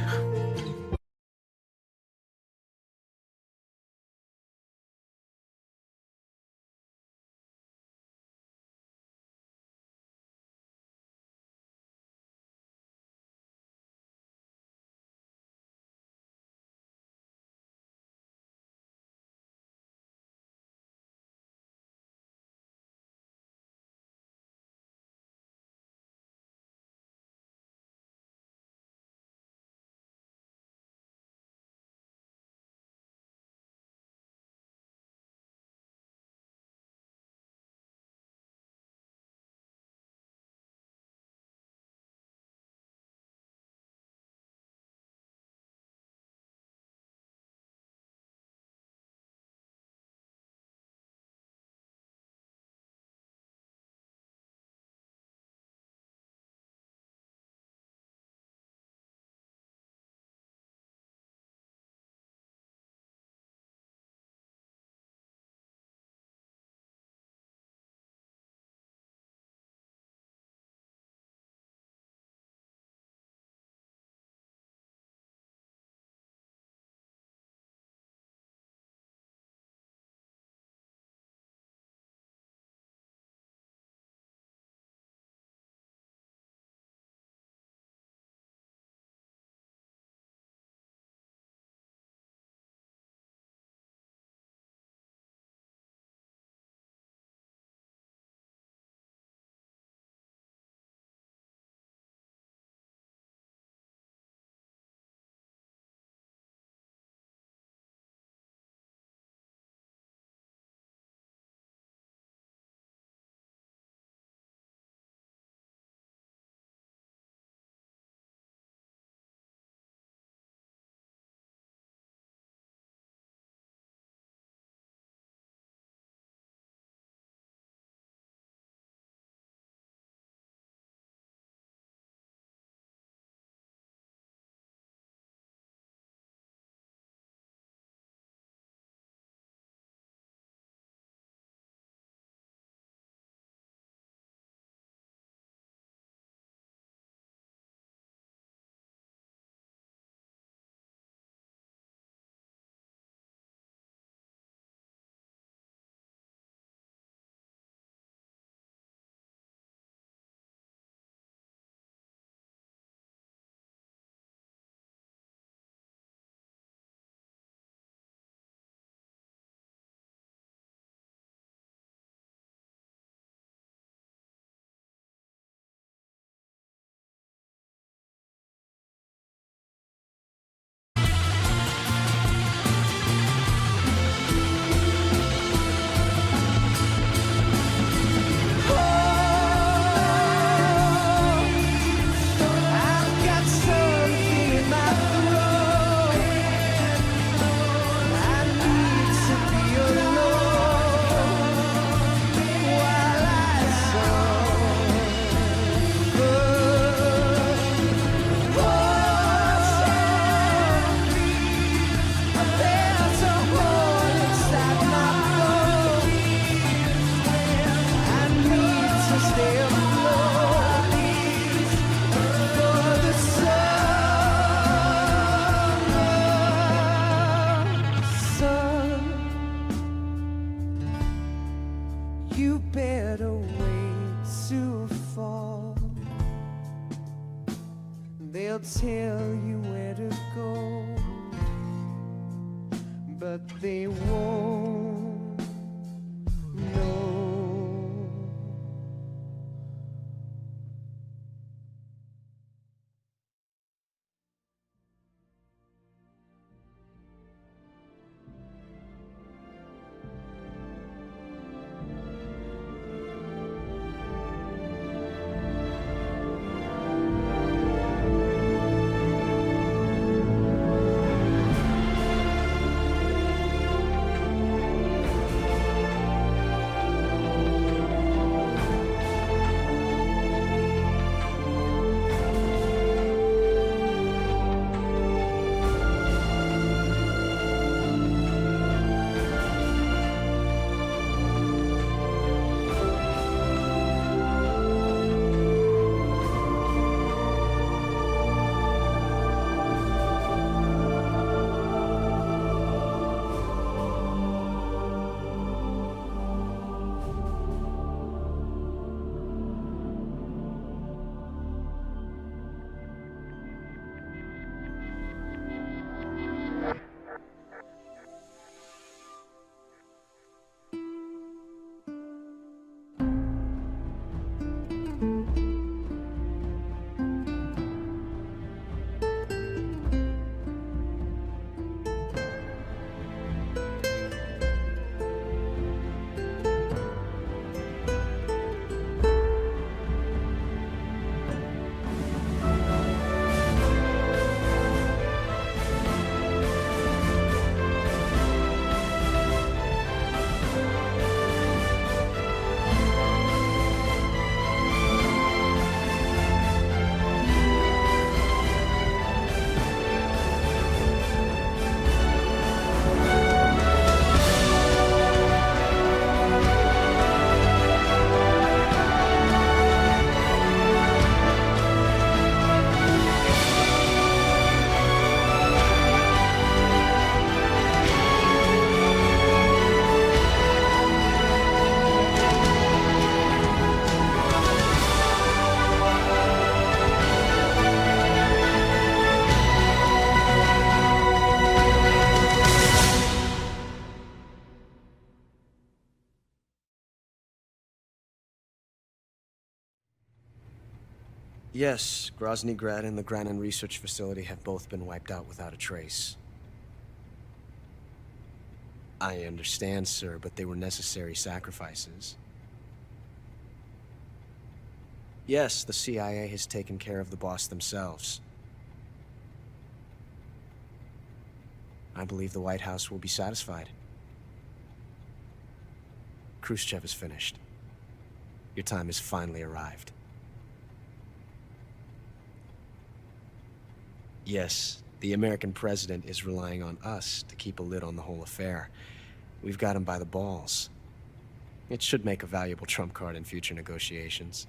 You better wait to fall. They'll tell you where to go, but they won't know. Yes, Grozny Grad and the Granin Research Facility have both been wiped out without a trace. I understand, sir, but they were necessary sacrifices. Yes, the CIA has taken care of the boss themselves. I believe the White House will be satisfied. Khrushchev is finished. Your time has finally arrived. Yes, the American president is relying on us to keep a lid on the whole affair. We've got him by the balls. It should make a valuable trump card in future negotiations.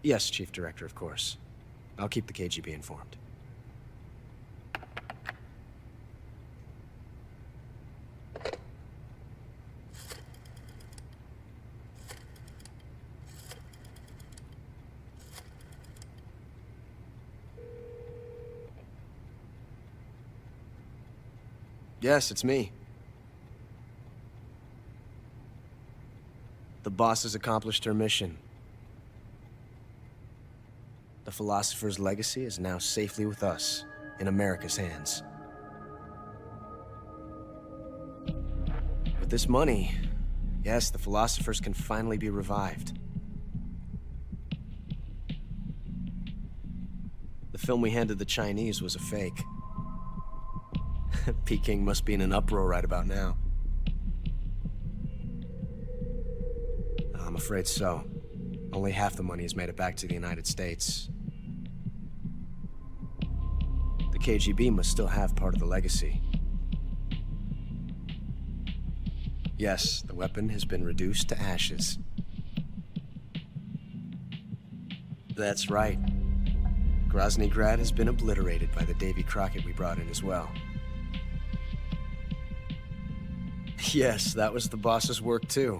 Yes, Chief Director, of course. I'll keep the KGB informed. Yes, it's me. The boss has accomplished her mission. The philosopher's legacy is now safely with us, in America's hands. With this money, yes, the philosophers can finally be revived. The film we handed the Chinese was a fake. Peking must be in an uproar right about now. I'm afraid so. Only half the money has made it back to the United States. The KGB must still have part of the legacy. Yes, the weapon has been reduced to ashes. That's right. Grozny Grad has been obliterated by the Davy Crockett we brought in as well. Yes, that was the boss's work too.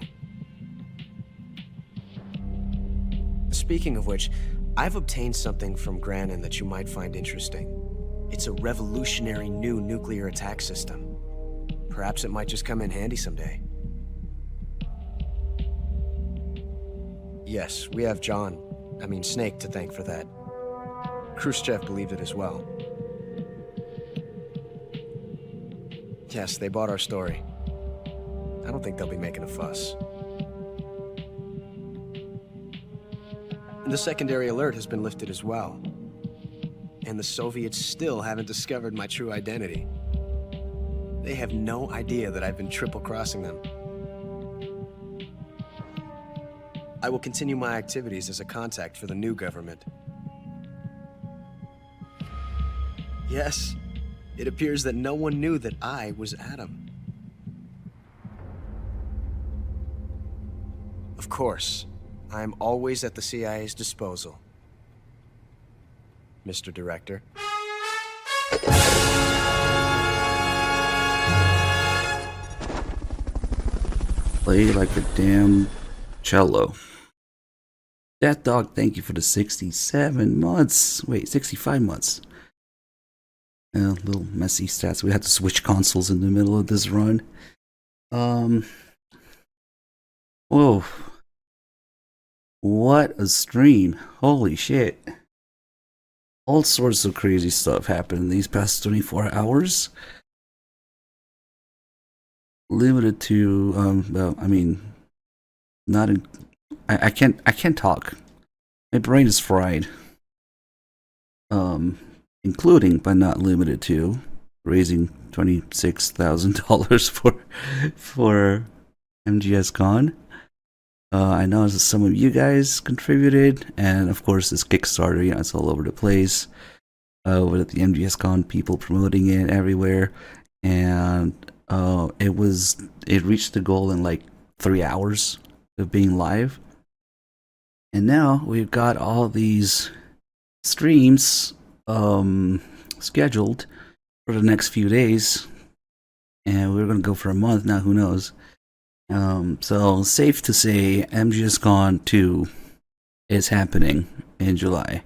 Speaking of which, I've obtained something from Granin that you might find interesting. It's a revolutionary new nuclear attack system. Perhaps it might just come in handy someday. Yes, we have Snake to thank for that. Khrushchev believed it as well. Yes, they bought our story. I don't think they'll be making a fuss. The secondary alert has been lifted as well. And the Soviets still haven't discovered my true identity. They have no idea that I've been triple-crossing them. I will continue my activities as a contact for the new government. Yes, it appears that no one knew that I was Adam. Of course, I am always at the CIA's disposal, Mr. Director. Play like a damn cello. Death Dog, thank you for the 67 months. Wait, 65 months. A little messy stats. We had to switch consoles in the middle of this run. Whoa. What a stream. Holy shit. All sorts of crazy stuff happened in these past 24 hours. Limited to, well, I mean, not in, I can't talk. My brain is fried. Including, but not limited to, raising $26,000 for MGSCON. I know that some of you guys contributed, and of course this Kickstarter, you know, it's all over the place. With the MGSCon people promoting it everywhere, and it reached the goal in like 3 hours of being live. And now we've got all these streams scheduled for the next few days, and we're gonna go for a month now. Who knows? So safe to say, MGSCON2 is happening in July,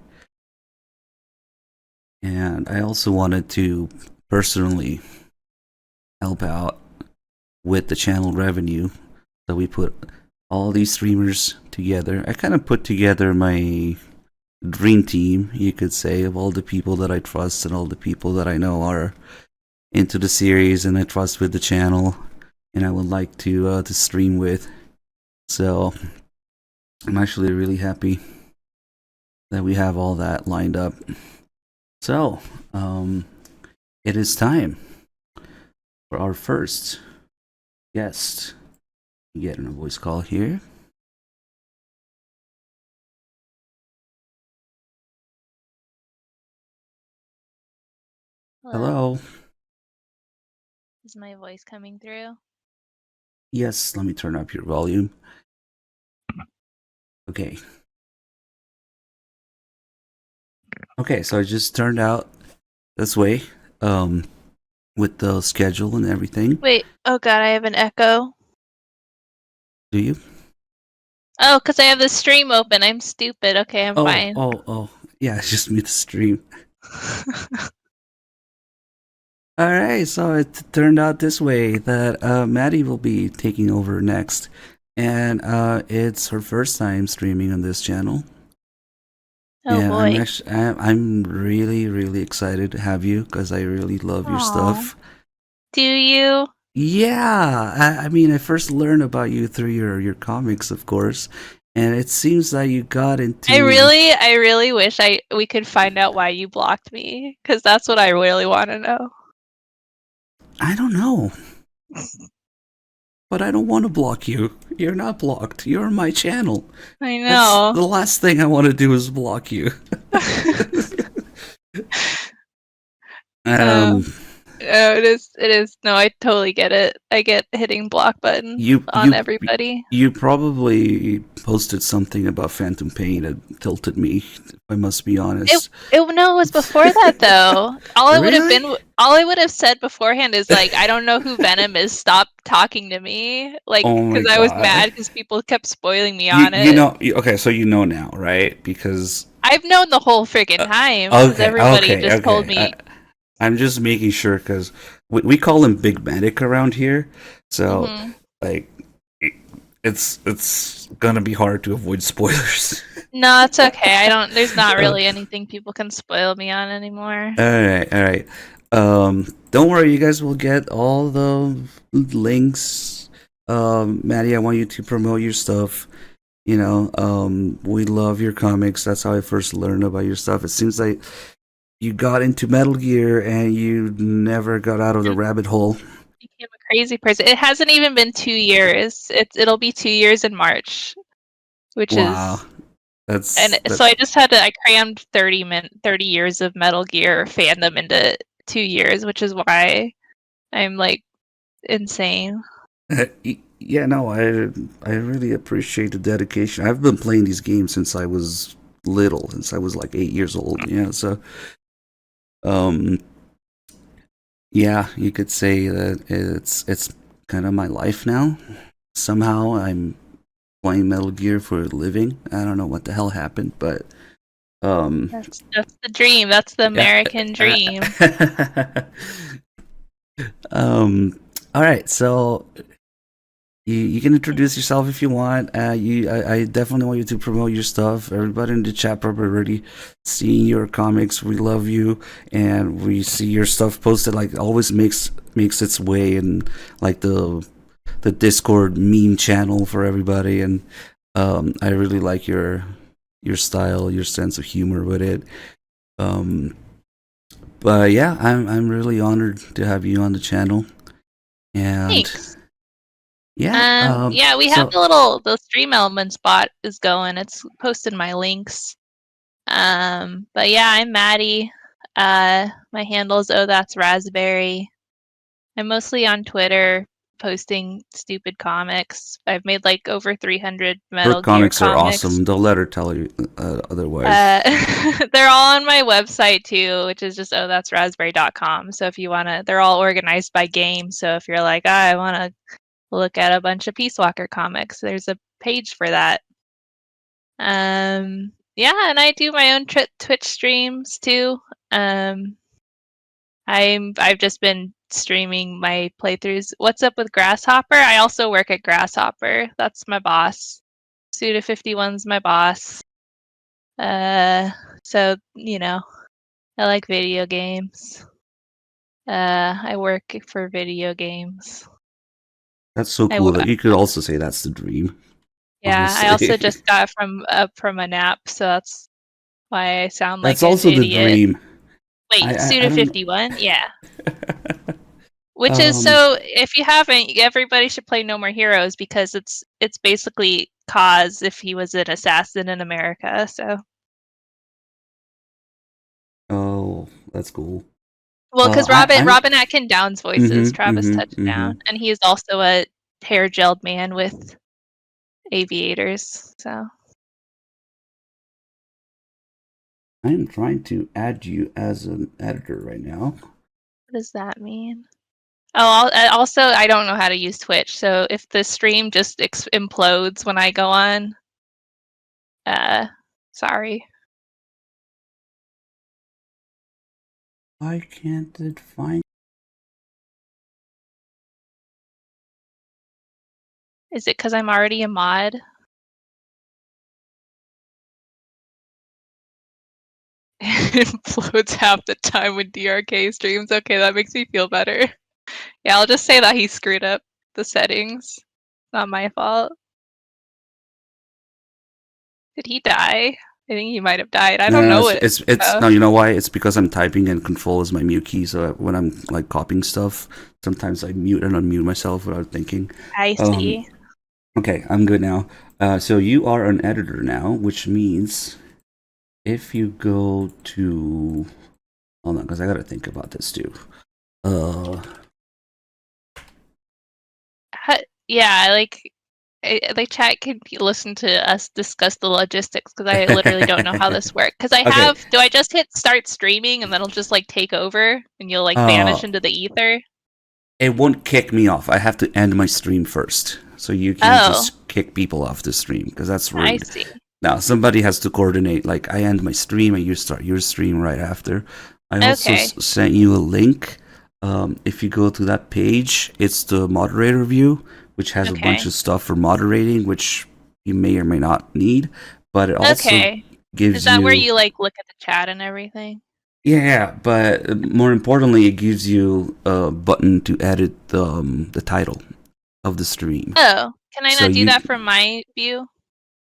and I also wanted to personally help out with the channel revenue. So we put all these streamers together. I kind of put together my dream team, you could say, of all the people that I trust and all the people that I know are into the series and I trust with the channel and I would like to stream with. So I'm actually really happy that we have all that lined up. So it is time for our first guest. Getting a voice call here. Hello. Is my voice coming through? Yes, let me turn up your volume. Okay. Okay, so it just turned out this way, with the schedule and everything. Wait, oh god, I have an echo. Do you? Oh, because I have the stream open. I'm stupid. Okay, I'm fine. Oh. Yeah, it's just mute the stream. Alright, so it turned out this way that Maddie will be taking over next. And it's her first time streaming on this channel. Oh yeah, boy. I'm really, really excited to have you because I really love your stuff. Do you? Yeah, I mean, I first learned about you through your comics, of course, and it seems that you got into. I really wish we could find out why you blocked me, because that's what I really want to know. I don't know, but I don't want to block you. You're not blocked. You're on my channel. I know. That's the last thing I want to do is block you. No, it is. It is. No, I totally get it. I get hitting block button on everybody. You probably posted something about Phantom Pain that tilted me, if I must be honest. No, it was before that though. All Really? I would have said beforehand is like, I don't know who Venom is. Stop talking to me, like, Oh my because I was God. mad because people kept spoiling me on You it. know, okay, so you know now, right? Because I've known the whole freaking time because everybody just told me. I'm just making sure because we call him Big Medic around here, so like it's gonna be hard to avoid spoilers. No, it's okay. I don't. There's not really anything people can spoil me on anymore. All right. Don't worry, you guys will get all the links. Maddie, I want you to promote your stuff. You know, we love your comics. That's how I first learned about your stuff. It seems like you got into Metal Gear and you never got out of the rabbit hole. Became a crazy person. It hasn't even been 2 years. It'll be 2 years in March, which is. So I just I crammed 30 years of Metal Gear fandom into 2 years, which is why I'm like insane. Yeah, no, I really appreciate the dedication. I've been playing these games since I was little, since I was like 8 years old. Yeah, so yeah, you could say that it's kind of my life now. Somehow I'm playing Metal Gear for a living. I don't know what the hell happened, but that's the dream. That's the American dream. All right, so you can introduce yourself if you want. I definitely want you to promote your stuff. Everybody in the chat room already seeing your comics. We love you, and we see your stuff posted. Like always makes its way in like the Discord meme channel for everybody, and I really like your style, your sense of humor with it. But yeah, I'm really honored to have you on the channel. And thanks. Yeah. Yeah, we have the stream elements bot is going. It's posted my links. But yeah, I'm Maddie. My handle is that's raspberry. I'm mostly on Twitter posting stupid comics. I've made like over 300 Metal Gear comics are awesome. Don't let her tell you otherwise. They're all on my website too, which is just raspberry.com. So if you wanna, they're all organized by game. So if you're like, I wanna look at a bunch of Peace Walker comics, there's a page for that. Yeah, and I do my own Twitch streams too. I've just been streaming my playthroughs. What's up with Grasshopper? I also work at Grasshopper. That's my boss. Suda51's my boss. So you know, I like video games. I work for video games. That's so cool that you could also say that's the dream. Yeah, honestly. I also just got from a nap, so that's why I sound like that's also an idiot. The dream. Wait, Suda51? Yeah. Which is so. If you haven't, everybody should play No More Heroes because it's basically Kaz if he was an assassin in America. So. Oh, that's cool. Well, because Robin Atkin Down's voice is Travis Touchdown, and he is also a hair gelled man with aviators. So. I'm trying to add you as an editor right now. What does that mean? Oh, also, I don't know how to use Twitch, so if the stream just implodes when I go on, sorry. Why can't it find? Is it because I'm already a mod? It implodes half the time when DRK streams. Okay, that makes me feel better. Yeah, I'll just say that he screwed up the settings. Not my fault. Did he die? I think he might have died. I don't know it. It's no, you know why? It's because I'm typing and Control is my mute key. So when I'm like copying stuff, sometimes I mute and unmute myself without thinking. I see. Okay, I'm good now. So you are an editor now, which means if you go to, hold on, because I gotta think about this too. Yeah, like chat could listen to us discuss the logistics because I literally don't know how this works. Because Okay. do I just hit start streaming and then it'll just like take over and you'll like vanish into the ether? It won't kick me off. I have to end my stream first. So you can't just kick people off the stream because that's rude. I see. Now, somebody has to coordinate. Like, I end my stream and you start your stream right after. I also sent you a link. If you go to that page, it's the moderator view, which has a bunch of stuff for moderating, which you may or may not need. But it also gives you... Is that where you like look at the chat and everything? Yeah, but more importantly, it gives you a button to edit the title of the stream. Oh, can I not do that from my view?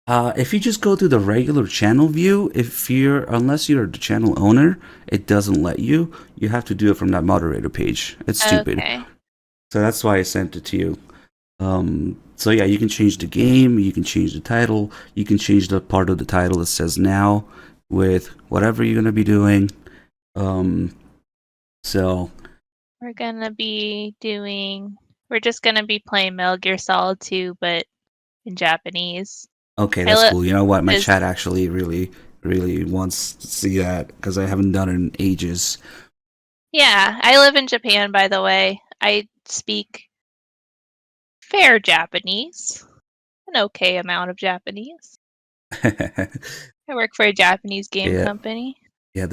If you just go to the regular channel view, unless you're the channel owner, it doesn't let you. You have to do it from that moderator page. It's stupid. So that's why I sent it to you. So yeah, you can change the game, you can change the title, you can change the part of the title that says now with whatever you're gonna be doing. So we're just gonna be playing Metal Gear Solid 2, but in Japanese. Okay, that's cool. You know what? My chat actually really, really wants to see that because I haven't done it in ages. Yeah, I live in Japan, by the way. I speak fair Japanese, an okay amount of Japanese. I work for a Japanese game company. Yeah,